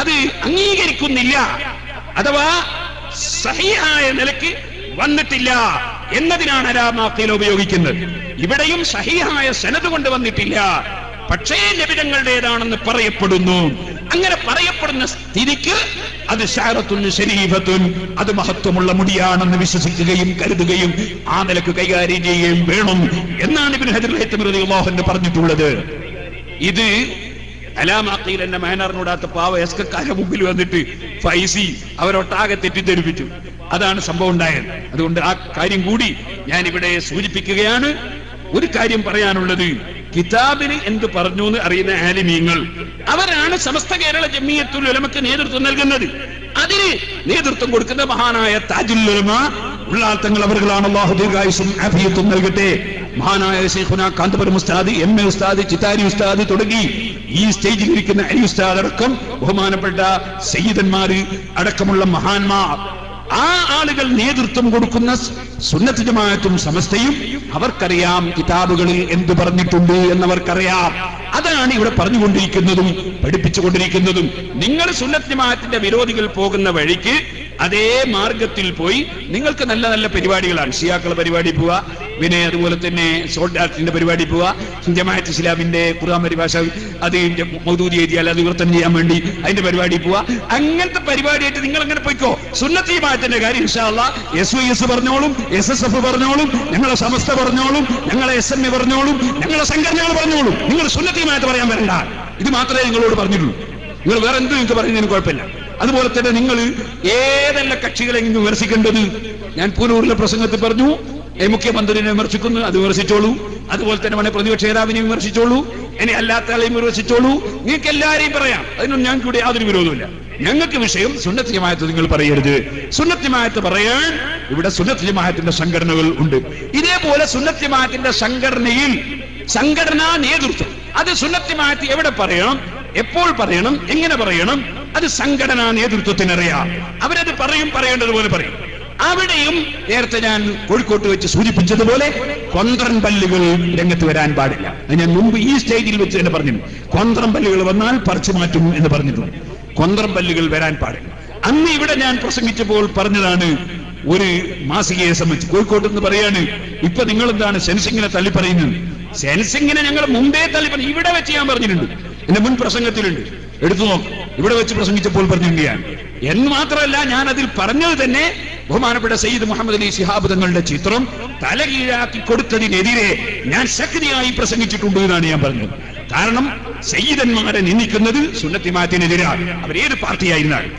S1: അത് അംഗീകരിക്കുന്നില്ല, അഥവാ സഹീഹായ നിലയ്ക്ക് വന്നിട്ടില്ല എന്നതിനാണ് അലാമാ ഖീല ഉപയോഗിക്കുന്നത്. ഇവിടെയും സഹീഹായ സനദ് കൊണ്ട് വന്നിട്ടില്ല, പക്ഷേ നബിതങ്ങളുടേതാണെന്ന് പറയപ്പെടുന്നു. അങ്ങനെ പറയപ്പെടുന്ന സ്ഥിതിക്ക് അത് ശഅറത്തുൻ ശരീഫത്തുൻ അത് മഹത്വമുള്ള മുടിയാണെന്ന് വിശ്വസിക്കുകയും കരുതുകയും ആ നിലക്ക് കൈകാര്യം ചെയ്യുകയും വേണം എന്നാണ് ഇബ്നു ഹജർ റളിയല്ലാഹു അൻഹു പറഞ്ഞിട്ടുള്ളത്. ഇത് അലാമാഖീൽ എന്ന മാനറിനോടാത്ത പാവ എസ്കക്കാരെ മുമ്പിൽ വന്നിട്ട് ഫൈസി അവരൊട്ടാകെ തെറ്റിദ്ധരിപ്പിച്ചു. അതാണ് സംഭവം ഉണ്ടായത്. അതുകൊണ്ട് ആ കാര്യം കൂടി ഞാൻ ഇവിടെ സൂചിപ്പിക്കുകയാണ്. ഒരു കാര്യം പറയാനുള്ളത്, കിതാബിന് എന്ത് പറഞ്ഞു എന്ന് അറിയുന്ന ആലിമീങ്ങൾ അവരാണ് സമസ്ത കേരള ജമിയത്തുൽ ഉലമക്ക് നേതൃത്വം നൽകുന്നത്. അതിന് നേതൃത്വം കൊടുക്കുന്ന മഹാനായ താജുൽ ഉലമ ഉള്ളാൾ തങ്ങൾ അവർകളാണ്. അല്ലാഹു ദീർഘായുസ്സും ആഫിയത്തും നൽകട്ടെ. മഹാനായ ശൈഖുനാ കാന്തപുരം ഉസ്താദ്, എം.എ. ഉസ്താദ്, ചിത്താരി ഉസ്താദ് തുടങ്ങി ഈ സ്റ്റേജിൽ ഇരിക്കുന്ന അലി ഉസ്താദ് അടക്കം ബഹുമാനപ്പെട്ട സയ്യിദന്മാര് അടക്കമുള്ള മഹാന്മാർ, ആ ആളുകൾ നേതൃത്വം കൊടുക്കുന്ന സുന്നത്ത് ജമാഅത്തും സമസ്തയും അവർക്കറിയാം കിതാബുകളിൽ എന്ത് പറഞ്ഞിട്ടുണ്ട് എന്നവർക്കറിയാം. അതാണ് ഇവിടെ പറഞ്ഞുകൊണ്ടിരിക്കുന്നതും പഠിപ്പിച്ചുകൊണ്ടിരിക്കുന്നതും. നിങ്ങൾ സുന്നത്ത് ജമാഅത്തിന്റെ വിരോധികൾ പോകുന്ന വഴിക്ക് അതേ മാർഗത്തിൽ പോയി നിങ്ങൾക്ക് നല്ല നല്ല പരിപാടികളാണ്. ഷിയാക്കളുടെ പരിപാടി പോവുക, പിന്നെ അതുപോലെ തന്നെ സോൾഡാറ്റിന്റെ പരിപാടി പോവുക, ജമാഅത്ത് ഇസ്ലാമിന്റെ ഖുർആൻ പരിഭാഷ അത് മൗദൂദി എഴുതിയാൽ അത് വിവർത്തനം ചെയ്യാൻ വേണ്ടി അതിന്റെ പരിപാടി പോവുക. അങ്ങനത്തെ പരിപാടിയായിട്ട് നിങ്ങൾ അങ്ങനെ പോയിക്കോ. സുന്നത്ത് ജമാഅത്തിന്റെ കാര്യം ഇൻഷാ അല്ലാഹ് SYS പറഞ്ഞോളും, SSF പറഞ്ഞോളും, ഞങ്ങളെ സമസ്ത പറഞ്ഞോളും, ഞങ്ങളെ SMA പറഞ്ഞോളും, ഞങ്ങളെ സംഘടനകൾ പറഞ്ഞോളും. നിങ്ങൾ സുന്നത്ത് ജമാഅത്ത് പറയാൻ വരണ്ട. ഇത് മാത്രമേ നിങ്ങളോട് പറഞ്ഞിട്ടുള്ളൂ. നിങ്ങൾ വേറെ എന്ത് നിങ്ങൾക്ക് പറയുന്നതിന് കുഴപ്പമില്ല. അതുപോലെ തന്നെ നിങ്ങൾ ഏതെല്ലാം കക്ഷികളെ വിമർശിക്കേണ്ടത് ഞാൻ പൂനൂരിലെ പ്രസംഗത്തിൽ പറഞ്ഞു. മുഖ്യമന്ത്രിനെ വിമർശിക്കുന്നു, അത് വിമർശിച്ചോളൂ. അതുപോലെ തന്നെ വേണേ പ്രതിപക്ഷ നേതാവിനെ വിമർശിച്ചോളൂ, ഇനി അല്ലാത്ത ആളെയും വിമർശിച്ചോളൂ. നിങ്ങൾക്ക് എല്ലാവരെയും പറയാം, അതിനൊന്നും ഞങ്ങൾക്ക് ഇവിടെ യാതൊരു വിരോധമില്ല. ഞങ്ങൾക്ക് വിഷയം സുന്നത്ത് ജമാഅത്ത് നിങ്ങൾ പറയരുത്. സുന്നത്ത് ജമാഅത്ത് പറയാൻ ഇവിടെ സുന്നത്ത് ജമാഅത്തിന്റെ സംഘടനകൾ ഉണ്ട്. ഇതേപോലെ സുന്നത്ത് ജമാഅത്തിന്റെ സംഘടനയിൽ സംഘടനാ നേതൃത്വം അത് സുന്നത്ത് ജമാഅത്ത് എവിടെ പറയണം, എപ്പോൾ പറയണം, എങ്ങനെ പറയണം, അത് സംഘടനാ നേതൃത്വത്തിനറിയാം. അവരത് പറയേണ്ടതുപോലെ പറയും. അവിടെയും നേരത്തെ ഞാൻ കോഴിക്കോട്ട് വെച്ച് സൂചിപ്പിച്ചതുപോലെ കൊന്ത്രൻ പല്ലുകൾ രംഗത്ത് വരാൻ പാടില്ല. ഞാൻ മുമ്പ് ഈ സ്റ്റേജിൽ വെച്ച് തന്നെ പറഞ്ഞിട്ടുണ്ട്. കൊന്ത്രൻ പല്ലുകൾ വന്നാൽ പറിച്ചു മാറ്റും എന്ന് പറഞ്ഞിട്ടുണ്ട്. കൊന്ത്രൻ പല്ലുകൾ വരാൻ പാടില്ല. അന്ന് ഇവിടെ ഞാൻ പ്രസംഗിച്ചപ്പോൾ പറഞ്ഞതാണ്, ഒരു മാസികയെ സംബന്ധിച്ച് കോഴിക്കോട്ട് നിന്ന് പറയാണ്, ഇപ്പൊ നിങ്ങൾ എന്താണ് സെൻസിങ്ങിനെ തള്ളി പറയുന്നത്? സെൻസിങ്ങിനെ ഞങ്ങൾ മുമ്പേ തള്ളി പറഞ്ഞു. ഇവിടെ വെച്ച് ഞാൻ പറഞ്ഞിട്ടുണ്ട്, എന്റെ മുൻ പ്രസംഗത്തിലുണ്ട്, എടുത്തു നോക്കും. ഇവിടെ വെച്ച് പ്രസംഗിച്ചപ്പോൾ പറഞ്ഞിരിക്കുകയാണ്. എന്ന് മാത്രമല്ല, ഞാൻ അതിൽ പറഞ്ഞത് തന്നെ ബഹുമാനപ്പെട്ട സയ്യിദ് മുഹമ്മദ് അലി ശിഹാബ് തങ്ങളുടെ ചിത്രം തലകീഴാക്കി കൊടുത്തതിനെതിരെ ഞാൻ ശക്തിയായി പ്രസംഗിച്ചിട്ടുണ്ട് എന്നാണ് ഞാൻ പറഞ്ഞത്. കാരണം സയ്യിദന്മാരെ നിന്ദിക്കുന്നത് സുന്നത്ത് ജമാഅത്തിനെതിരാണ്, അവരേത് പാർട്ടിയായിരുന്നാലും.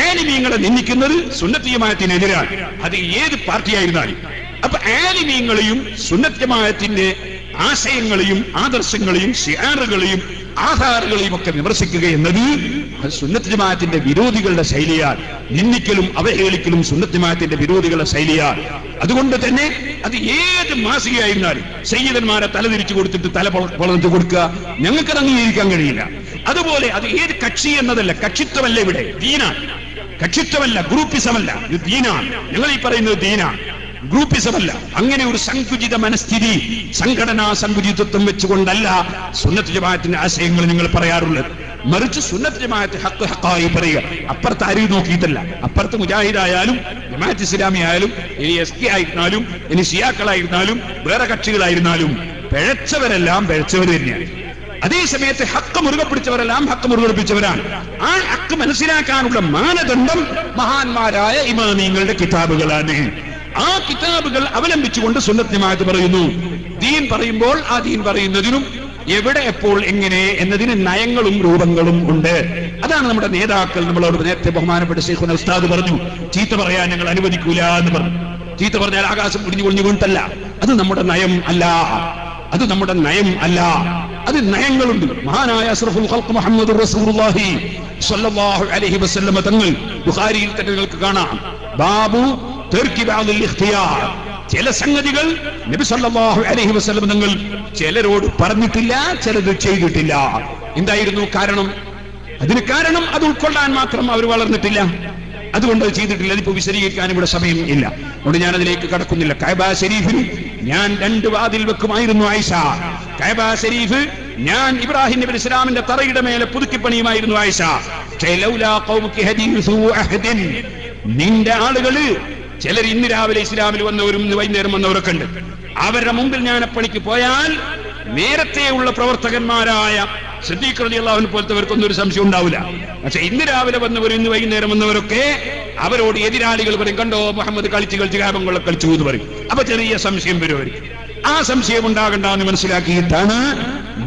S1: ആലിമീങ്ങളെ നിന്ദിക്കുന്നത് സുന്നത്ത് ജമാഅത്തിനെതിരാണ്, അത് ഏത് പാർട്ടിയായിരുന്നാലും. അപ്പൊ ആലിമീങ്ങളെയും സുന്നത്ത് ജമാഅത്തിന്റെ ആശയങ്ങളെയും ആദർശങ്ങളെയും ശിആറുകളെയും ആധാറുകളെയും ഒക്കെ വിമർശിക്കുക എന്നത് സുന്നത്ത് ജമാഅത്തിന്റെ വിരോധികളുടെ ശൈലിയാണ്. നിന്ദിക്കലും അവഹേളിക്കലും സുന്നത്ത് ജമാഅത്തിന്റെ വിരോധികളുടെ ശൈലിയാണ്. അതുകൊണ്ട് തന്നെ അത് ഏത് മാസികയായിരുന്നാലും സയ്യിദന്മാരെ തലതിരിച്ചു കൊടുത്തിട്ട് തല വളർന്നു കൊടുക്കുക ഞങ്ങൾക്ക് അംഗീകരിക്കാൻ കഴിയില്ല. അതുപോലെ അത് ഏത് കക്ഷി എന്നതല്ല, കക്ഷിത്വമല്ല ഇവിടെ, ദീനാണ്. കക്ഷിത്വമല്ല, ഗ്രൂപ്പിസമല്ല, ഇത് ദീനാണ്. ഞങ്ങൾ ഈ പറയുന്നത് ദീനാണ്, ഗ്രൂപ്പിസമല്ല. അങ്ങനെ ഒരു സങ്കുചിത മനസ്ഥിതി, സംഘടനാ സങ്കുചിതത്വം വെച്ചുകൊണ്ടല്ല സുന്നത്ത് ജമാഅത്തിന്റെ ആശയങ്ങൾ നിങ്ങൾ പറയാറുള്ളത്. മറിച്ച് സുന്നത്ത് ജമാഅത്ത് ഹക്ക് ഹക്കായി പറയുക. അപ്പുറത്ത് ആരെയും നോക്കിയിട്ടല്ല. അപ്പുറത്ത് മുജാഹിദായാലും ജമാഅത്ത് ഇസ്ലാമി ആയാലും ഇനി SK ആയിരുന്നാലും ഇനി ഷിയാക്കളായിരുന്നാലും വേറെ കക്ഷികളായിരുന്നാലും പിഴച്ചവരെല്ലാം പിഴച്ചവർ തന്നെയാണ്. അതേസമയത്ത് ഹക്ക് മുറുകെ പിടിച്ചവരെല്ലാം ഹക്ക് മുറുകെ പിടിച്ചവരാണ്. ആ ഹക്ക് മനസ്സിലാക്കാനുള്ള മാനദണ്ഡം മഹാന്മാരായ ഇമാമിങ്ങളുടെ കിതാബുകളാണ്. ആ കിതാബുകൾ അവലംബിച്ചുകൊണ്ട് സുന്നത്ത് ജമാഅത്ത് പറയുന്നു. ദീൻ പറയുമ്പോൾ ആ ദീൻ പറയുന്നതിനും എവിടെ എപ്പോൾ എങ്ങനെ എന്നതിന് നയങ്ങളും രൂപങ്ങളും ഉണ്ട്. അതാണ് നമ്മുടെ നേതാക്കൾ നമ്മളോട് നേരത്തെ ബഹുമാനപ്പെട്ട ശൈഖുന ഉസ്താദ് പറഞ്ഞു, ചീത്ത പറയാൻ ഞങ്ങൾ അനുവദിക്കൂല എന്ന് പറഞ്ഞു. ചീത്ത പറഞ്ഞാൽ ആകാശം കുടിഞ്ഞു കുളിഞ്ഞു വീണിട്ടല്ല. അത് നമ്മുടെ നയം അല്ല, അത് നമ്മുടെ നയം അല്ല, അത് നയങ്ങളുണ്ട്. മഹാനായ അഷ്റഫുൽ ഖൽഖ് മുഹമ്മദ് റസൂലുള്ളാഹി സ്വല്ലല്ലാഹു അലൈഹി വസല്ലം തങ്ങൾ ബുഖാരിയിൽ തന്നെ നിങ്ങൾക്ക് കാണാം, ബാബു തർക്കി ബഅദുൽ ഇഖ്തിയാർ. ചില സംഗതികൾ നബി സല്ലല്ലാഹു അലൈഹി വസല്ലം തങ്ങൾ ചിലരോട് പറഞ്ഞിട്ടില്ല, ചിലത് ചെയ്തിട്ടില്ല. എന്തായിരുന്നു കാരണം? അതിന് കാരണം അത് ഉൾക്കൊള്ളാൻ മാത്രം അവർ വളർന്നിട്ടില്ല, അതുകൊണ്ട് അത് ചെയ്തിട്ടില്ല. അതിപ്പോ വിശദീകരിക്കാൻ ഇവിടെ സമയം ഇല്ല, അതുകൊണ്ട് ഞാൻ അതിലേക്ക് കടക്കുന്നില്ല. കഅബ ശരീഫിൽ ഞാൻ 2 വാതിൽ വെക്കുമായിരുന്നു ആയിഷ. കഅബ ശരീഫ് ഞാൻ ഇബ്രാഹിം നബി ഇസ്ലാമിന്റെ തറയുടെ മേലെ പുതുക്കിപ്പണിയുമായിരുന്നു ആയിഷ. നിന്റെ ആളുകള് ചിലർ ഇന്ന് രാവിലെ ഇസ്ലാമിൽ വന്നവരും ഇന്ന് വൈകുന്നേരം വന്നവരൊക്കെ ഉണ്ട്. അവരുടെ മുമ്പിൽ ഞാൻ പണിക്ക് പോയാൽ നേരത്തെയുള്ള പ്രവർത്തകന്മാരായ സിദ്ദീഖ് റളിയല്ലാഹു അൻഹു പോലത്തെവർക്കൊന്നും ഒരു സംശയം ഉണ്ടാവില്ല. പക്ഷെ ഇന്ന് രാവിലെ വന്നവരും ഇന്ന് വൈകുന്നേരം വന്നവരൊക്കെ അവരോട് എതിരാളികൾ പറയും, കണ്ടോ മുഹമ്മദ് കളിച്ച് കാബങ്ങളെ കളിച്ചു എന്ന് പറയും. അപ്പൊ ചെറിയ സംശയം വരും. ആ സംശയം ഉണ്ടാകണ്ട എന്ന് മനസ്സിലാക്കിയിട്ടാണ്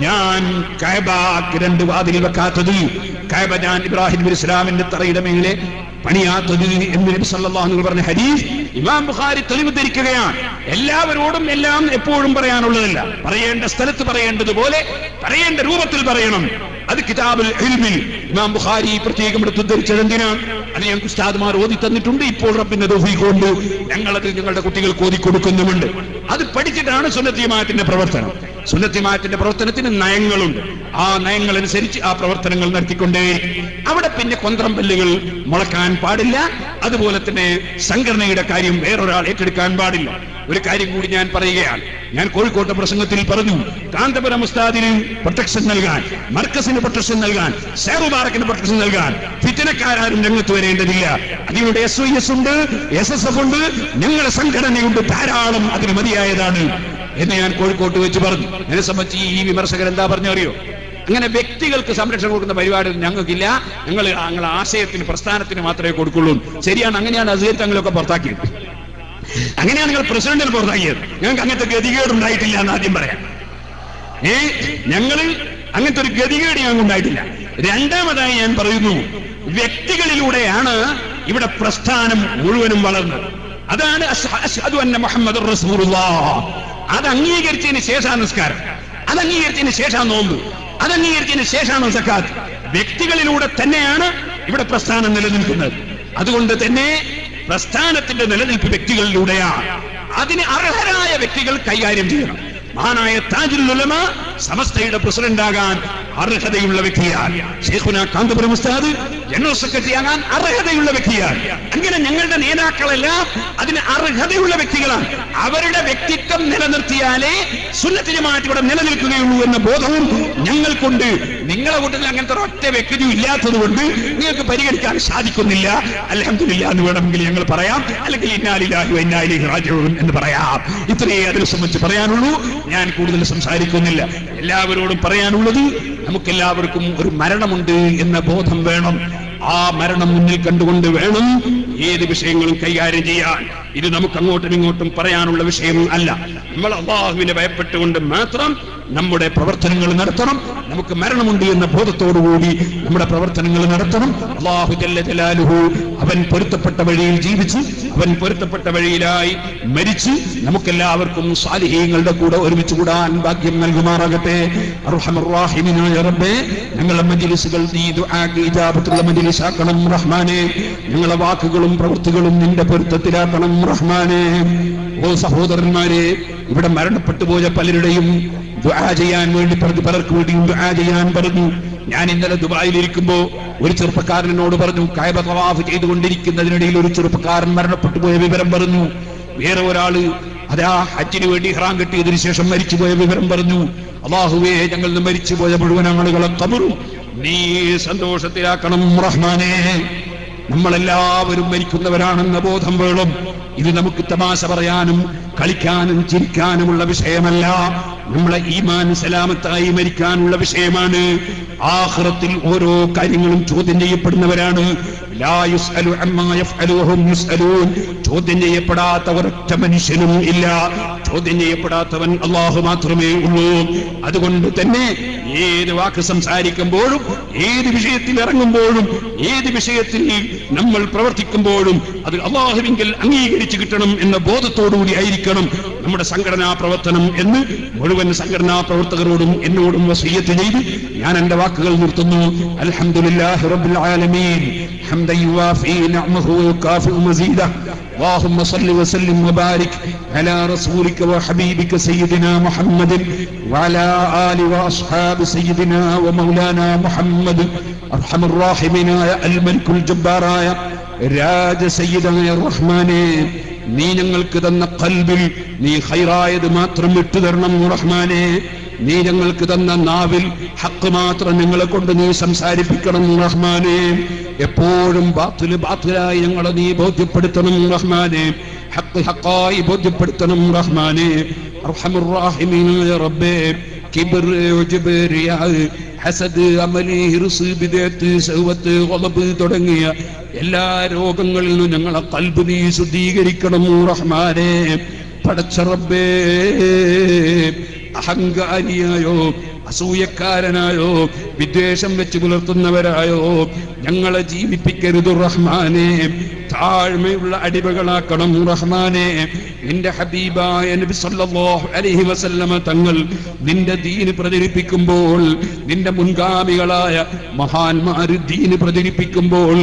S1: ഞാൻ കഅബക്ക് 2 വാതിൽ വെക്കാത്തത്. കഅബ ഞാൻ ഇബ്രാഹിം നബി ഇസ്ലാമിന്റെ തറയുടെ മേലെ പണിയാത്തത് എന്ന് നബി സല്ലല്ലാഹു അലൈഹി വസല്ലം പറഞ്ഞ ഹദീസ് ഇമാം ബുഖാരി തെളിവ് ധരിക്കുകയാണ്. എല്ലാവരോടും എല്ലാം എപ്പോഴും പറയാനുള്ളതല്ല, പറയേണ്ട സ്ഥലത്ത് പറയേണ്ടതുപോലെ പറയേണ്ട രൂപത്തിൽ പറയണം. അത് കിതാബുൽ ഇൽമിൽ ഇമാം ബുഖാരി പ്രത്യേകം എടുത്ത് ധരിച്ചത് എന്തിനാണ്? അത് ഞങ്ങൾക്ക് ഉസ്താദ്മാർ ഓതി തന്നിട്ടുണ്ട്. ഇപ്പോൾ റബ്ബിന്റെ തൗഫീഖ് കൊണ്ട് ഞങ്ങളത് ഞങ്ങളുടെ കുട്ടികൾക്ക് ഓതി കൊടുക്കുന്നുമുണ്ട്. അത് പഠിച്ചിട്ടാണ് സുന്നത്ത് ജമാഅത്തിന്റെ പ്രവർത്തനം. സുന്നത്ത് ജമാഅത്തിന്റെ പ്രവർത്തനത്തിന് നയങ്ങളുണ്ട്. ആ നയങ്ങൾ അനുസരിച്ച് ആ പ്രവർത്തനങ്ങൾ നടത്തിക്കൊണ്ടേയിരിക്കും. അവിടെ പിന്നെ കൊന്ത്രമ്പല്ലുകൾ മുളക്കാൻ പാടില്ല. അതുപോലെ തന്നെ സംഘടനയുടെ കാര്യം വേറൊരാൾ ഏറ്റെടുക്കാൻ പാടില്ല. ഒരു കാര്യം കൂടി ഞാൻ പറയുകയാണ്. ഞാൻ കോഴിക്കോട്ടെ പ്രസംഗത്തിൽ പറഞ്ഞു, കാന്തപുരം ഉസ്താദിന് പ്രൊട്ടക്ഷൻ നൽകാൻ, മർക്കസിന് പ്രൊട്ടക്ഷൻ നൽകാൻ, ഷെയ്ഖ് മുബാറക്കിന് പ്രൊട്ടക്ഷൻ നൽകാൻ ഫിത്നക്കാരും രംഗത്ത് വരേണ്ടതില്ല. അതിനുണ്ട് SYS ഉണ്ട്, SSF ഉണ്ട്, ഞങ്ങളുടെ സംഘടനയുണ്ട്, ധാരാളം അതിന് മതിയായതാണ് എന്ന് ഞാൻ കോഴിക്കോട്ട് വെച്ച് പറഞ്ഞു. എന്നെ സംബന്ധിച്ച് ഈ വിമർശകർ എന്താ പറഞ്ഞറിയോ? അങ്ങനെ വ്യക്തികൾക്ക് സംരക്ഷണം കൊടുക്കുന്ന പരിപാടി ഞങ്ങൾക്കില്ല, ഞങ്ങൾ ആശയത്തിന് പ്രസ്ഥാനത്തിന് മാത്രമേ കൊടുക്കുള്ളൂ. ശരിയാണ്, അങ്ങനെയാണ് അസീർ തങ്ങളൊക്കെ പുറത്താക്കിയത്, അങ്ങനെയാണ് നിങ്ങൾ പ്രസിഡന്റിന് പുറത്താക്കിയത്. ഞങ്ങൾക്ക് അങ്ങനത്തെ ഗതികേടുണ്ടായിട്ടില്ല എന്ന് ആദ്യം പറയാം. ഞങ്ങൾ അങ്ങനത്തെ ഒരു ഗതികേട് ഞങ്ങൾക്ക് ഉണ്ടായിട്ടില്ല. രണ്ടാമതായി ഞാൻ പറയുന്നു, വ്യക്തികളിലൂടെയാണ് ഇവിടെ പ്രസ്ഥാനം മുഴുവനും വളർന്നത്. അതാണ് അശ്ഹദു അന്ന മുഹമ്മദുർ റസൂലുള്ളാഹ്. അത് അംഗീകരിച്ചതിന് ശേഷമാണ് നിസ്കാരം, അത് അംഗീകരിച്ചതിന് ശേഷമാണ് നോമ്പ്, അത് അംഗീകരിച്ചതിന് ശേഷമാണ് സക്കാത്ത്. വ്യക്തികളിലൂടെ തന്നെയാണ് ഇവിടെ പ്രസ്ഥാനം നിലനിൽക്കുന്നത്. അതുകൊണ്ട് തന്നെ പ്രസ്ഥാനത്തിന്റെ നിലനിൽപ്പ് വ്യക്തികളിലൂടെയാണ്. അതിന് അർഹരായ വ്യക്തികൾ കൈകാര്യം ചെയ്യണം. മഹാനായ താജുൽ ഉലമ സമസ്തയുടെ പ്രസിഡന്റാകാൻ അർഹതയുള്ള വ്യക്തിയാണ്. ശൈഖുന കാന്തപുരം ഉസ്താദ് ജനറൽ സെക്രട്ടറി ആകാൻ അർഹതയുള്ള വ്യക്തിയാണ്. അങ്ങനെ ഞങ്ങളുടെ നേതാക്കളെല്ലാം അതിന് അർഹതയുള്ള വ്യക്തികളാണ്. അവരുടെ വ്യക്തിത്വം നിലനിർത്തിയാലേ സുന്നത്ത് ജമാഅത്ത് ഇവിടെ നിലനിൽക്കുകയുള്ളൂ എന്ന ബോധവും ഞങ്ങൾക്കുണ്ട്. നിങ്ങളെ കൂട്ടത്തിൽ അങ്ങനത്തെ ഒറ്റ വ്യക്തിയും ഇല്ലാത്തത് കൊണ്ട് നിങ്ങൾക്ക് പരിഗണിക്കാൻ സാധിക്കുന്നില്ല. അൽഹംദുലില്ലാഹ് എന്ന് വേണമെങ്കിൽ ഞങ്ങൾ പറയാം, അല്ലെങ്കിൽ ഇന്നാ ലില്ലാഹി വ ഇന്നാ ഇലൈഹി റാജിഊൻ എന്ന് പറയാം. ഇത്രയേ അതിനെ സംബന്ധിച്ച് പറയാനുള്ളൂ. ഞാൻ കൂടുതൽ സംസാരിക്കുന്നില്ല. എല്ലാവരോടും പറയാനുള്ളത്, നമുക്കെല്ലാവർക്കും ഒരു മരണമുണ്ട് എന്ന ബോധം വേണം. ആ മരണം മുന്നിൽ കണ്ടുകൊണ്ട് വേണം ഏത് വിഷയങ്ങളും കൈകാര്യം ചെയ്യാൻ. ഇത് നമുക്ക് അങ്ങോട്ടും ഇങ്ങോട്ടും പറയാനുള്ള വിഷയം അല്ല. നമ്മൾ അല്ലാഹുവിനെ ഭയപ്പെട്ടുകൊണ്ട് മാത്രം നമ്മുടെ പ്രവർത്തനങ്ങൾ നടത്തണം. നമുക്ക് മരണമുണ്ട് എന്ന ബോധത്തോടുകൂടി നമ്മുടെ പ്രവർത്തനങ്ങൾ നടത്തണം. അല്ലാഹു ജല്ല ജലാലുഹു അവൻ പൊരുത്തപ്പെട്ട വഴിയിൽ ജീവിച്ച് അവൻ പൊരുത്തപ്പെട്ട വഴിയിലായി മരിച്ച് നമുക്കെല്ലാവർക്കും സാലിഹീങ്ങളുടെ കൂടെ ഒരുമിച്ച് കൂടാൻ ഭാഗ്യം നൽകുമാറാകട്ടെ. അർഹമർ റഹീമിനായ റബ്ബേ, ഞങ്ങളുടെ മജ്ലിസുകൾ നീ ദുആക്ക് ഇജാബത്തുള്ള മജ്ലിസാക്കണം റഹ്മാനേ. ഞങ്ങളുടെ വാക്കുകളും പ്രവൃത്തികളും നിന്റെ പൊരുത്തത്തിലാക്കണം റഹ്മാനേ. ഓ സഹോദരന്മാരെ, ഇവിടെ മരണപ്പെട്ടു പോയ പലരുടെയും ദുആ ചെയ്യാൻ വേണ്ടി പറഞ്ഞു, പലർക്ക് വേണ്ടിയും ദുആ ചെയ്യാൻ പറഞ്ഞു. ഞാൻ ഇന്നലെ ദുബായിലിരിക്കുമ്പോ ഒരു ചെറുപ്പക്കാരൻ എന്നോട് പറഞ്ഞു, കഅബ തവാഫ് ചെയ്തുകൊണ്ടിരിക്കുന്നതിനിടയിൽ ഒരു ചെറുപ്പക്കാരൻ മരണപ്പെട്ടു പോയ വിവരം പറഞ്ഞു. വേറെ ഒരാള് അതാ ഹജ്ജിന് വേണ്ടി ഇഹ്റാം കെട്ടിയതിനു ശേഷം മരിച്ചുപോയ വിവരം പറഞ്ഞു. അല്ലാഹുവേ, ഞങ്ങൾ മരിച്ചുപോയ മുഴുവൻ ആളുകളെ ഖബറും നീ സന്തോഷത്തിലാക്കണം റഹ്മാനേ. നമ്മളെല്ലാവരും മരിക്കുന്നവരാണെന്ന ബോധം വേണം. ഇത് നമുക്ക് തമാശ പറയാനും കളിക്കാനും ചിരിക്കാനുമുള്ള വിഷയമല്ല. നമ്മളെ ഈമാൻ സലാമത്തായി മരിക്കാനുള്ള വിഷയമാണ്. ആഖിറത്തിൽ ഓരോ കാര്യങ്ങളും ചോദ്യം ചെയ്യപ്പെടുന്നവരാണ്. ലാ യുസ്അലു അമ്മാ യഫ്അലു വഹും യുസ്അലൂൻ. ചോദ്യം ചെയ്യപ്പെടാത്ത ഒരൊറ്റ മനുഷ്യനും ഇല്ല. ചോദ്യം ചെയ്യപ്പെടാത്തവൻ അല്ലാഹു മാത്രമേ ഉള്ളൂ. അതുകൊണ്ട് തന്നെ ഏത് വാക്ക് സംസാരിക്കുമ്പോഴും, ഏത് വിഷയത്തിൽ ഇറങ്ങുമ്പോഴും, ഏത് വിഷയത്തിൽ നമ്മൾ പ്രവർത്തിക്കുമ്പോഴും അത് അല്ലാഹുവിങ്കൽ അംഗീകരിച്ചു കിട്ടണം എന്ന ബോധത്തോടുകൂടി ആയിരിക്കണം നമ്മുടെ സംഘടനാ പ്രവർത്തനം എന്ന് മുഴുവൻ സംഘടനാ പ്രവർത്തകരോടും എന്നോടും വസിയ്യത്ത് ചെയ്ത് ഞാൻ എന്റെ വാക്കുകൾ നിർത്തുന്നു. അൽഹംദുലില്ലാഹി റബ്ബിൽ ആലമീൻ ഹംദൻ യുവാഫി നിഅമഹു വയുകാഫി മസീദഹു. اللهم صل وسلم وبارك على رسولك وحبيبك سيدنا محمد وعلى آله وأصحاب سيدنا ومولانا محمد أرحم الراحمين يا الملك الجبار يا രാജ സയ്യിദായ റഹ്മാനേ, നീ ഞങ്ങൾക്ക് തന്ന ഖൽബിൽ നീ ഖൈറായത് മാത്രം വിട്ടുതരണം റഹ്മാനേ. നീ ഞങ്ങൾക്ക് തന്ന നാവിൽ ഹക്ക് മാത്രം ഞങ്ങളെ കൊണ്ട് നീ സംസാരിപ്പിക്കണം റഹ്മാനേ. എപ്പോഴും ബാത്തില് ബാത്തിലായി ഞങ്ങളെ നീ ബോധ്യപ്പെടുത്തണം റഹ്മാനേ. ഹക്ക് ഹക്കായി ബോധ്യപ്പെടുത്തണം റഹ്മാനേ. അർഹമുർ റഹീമീനായ റബ്ബേ, കിബ്ർ, ഉജ്ബ്, റിയാ, ഹസദ്, അമലി, ഹിർസ്, ബിദ്അത്ത്, ശഹ്വത്ത്, ഗളബ് തുടങ്ങിയ എല്ലാ രോഗങ്ങളിൽ നിന്നും ഞങ്ങളെ ഖൽബ് നീ ശുദ്ധീകരിക്കണം റഹ്മാനേ. പടച്ച റബ്ബേ, അഹങ്കാരിയായോ അസൂയക്കാരനായോ വിദ്വേഷം വെച്ച് പുലർത്തുന്നവരായോ ഞങ്ങളെ ജീവിപ്പിക്കരുത് റഹ്മാനേ. താഴ്മയുള്ള അടിമകളാക്കണം റഹ്മാനേ. നിന്റെ ഹബീബായ നബി സല്ലല്ലാഹു അലൈഹി വസല്ലമ തങ്ങൾ നിന്റെ ദീന് പ്രചരിപ്പിക്കുമ്പോൾ, നിന്റെ മുൻഗാമികളായ മഹാന്മാര് ദീന് പ്രചരിപ്പിക്കുമ്പോൾ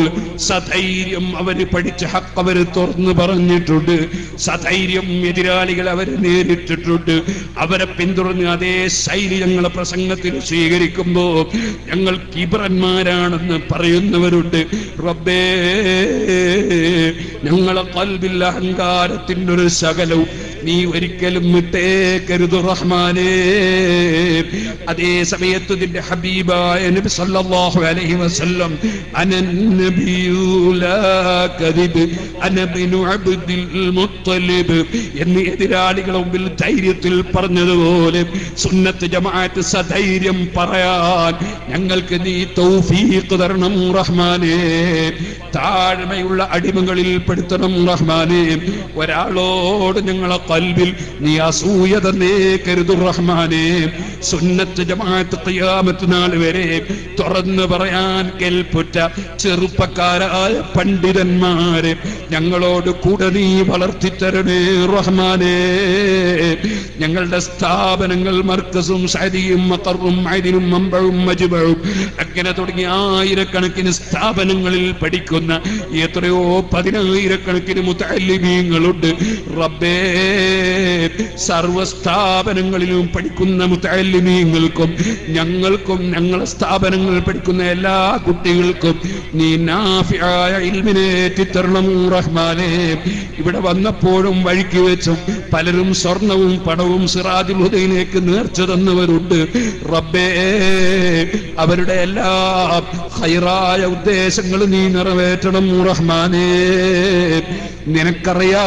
S1: സധൈര്യം അവര് പഠിച്ച ഹക്ക് അവര് തുറന്നു പറഞ്ഞിട്ടുണ്ട്. സധൈര്യം എതിരാളികൾ അവര് നേരിട്ടിട്ടുണ്ട്. അവരെ പിന്തുടർന്ന് അതേ ശൈലി ഞങ്ങളെ പ്രസംഗത്തിൽ സ്വീകരിക്കുമ്പോ ഞങ്ങൾ കിബ്രന്മാരാണെന്ന് പറയുന്നവരുണ്ട്. റബ്ബേ, ഞങ്ങളെ ഖൽബിൽ അഹങ്കാരത്തിന്റെ ഒരു ശകലവും നീ ഒരിക്കലും വിട്ടേക്കരുത് റഹ്മാനേ. അതേ സമയത്ത് നിന്റെ ഹബീബായ നബി സല്ലല്ലാഹു അലൈഹി വസല്ലം അനന്നബിയു ലാ കദിബ് അനബിനു അബ്ദുൽ മുത്തലിബ് എന്ന് എതിരാളികളുടെ മുമ്പിൽ ധൈര്യത്തിൽ പറഞ്ഞതുപോലെ സുന്നത്ത് ജമാഅത്ത് സധൈര്യം പറയാൻ ഞങ്ങൾക്ക് നീ തൗഫീഖ് തരണം റഹ്മാനേ. താഴ്മയുള്ള അടിമകളിൽ പെടുത്തണം റഹ്മാനേ. ഒരാളോട് ഞങ്ങളെ ഖൽബിൽ നീ അസൂയ തന്നേക്കരുത് റഹ്മാനേ. സുന്നത്ത് ജമാഅത്ത് ഖിയാമത്ത് നാൾ വരെ തുറന്നു പറയാൻ കെൽപ്പുറ്റ ചെറുപ്പക്കാരായ പണ്ഡിതന്മാരെ ഞങ്ങളോട് കൂടെ നീ വളർത്തിത്തരണേ റഹ്മാനേ. ഞങ്ങളുടെ സ്ഥാപനങ്ങൾ മർക്കസും സഅദിയും മഖറും ഐദിനും മംബഉം മജ്ബഉം അങ്ങനെ തുടങ്ങിയ ആയിരക്കണക്കിന് സ്ഥാപനങ്ങളിൽ പഠിക്കുന്ന എത്രയോ പതിനായിരക്കണക്കിന് മുതഅല്ലിമീങ്ങളുണ്ട് റബ്ബേ. സർവസ്ഥാപനങ്ങളിലും പഠിക്കുന്ന മുതഅല്ലിമീങ്ങൾക്കും ഞങ്ങൾക്കും ഞങ്ങളെ സ്ഥാപനങ്ങളിൽ പഠിക്കുന്ന എല്ലാ കുട്ടികൾക്കും നീ നാഫിയായ ഇൽമിനെ എത്തിത്തരണം റഹ്മാനേ. ഇവിടെ വന്നപ്പോഴും വഴിക്ക് വെച്ചും പലരും സ്വർണവും പണവും സിറാജുൽ ഹുദയിലേക്ക് നേർച്ച തന്നവരുണ്ട് റബ്ബേ. അവരുടെ എല്ലാ ഖൈറായ ഉദ്ദേശങ്ങൾ നീ നിറവേറ്റണം റഹ്മാനേ. നിനക്കറിയാം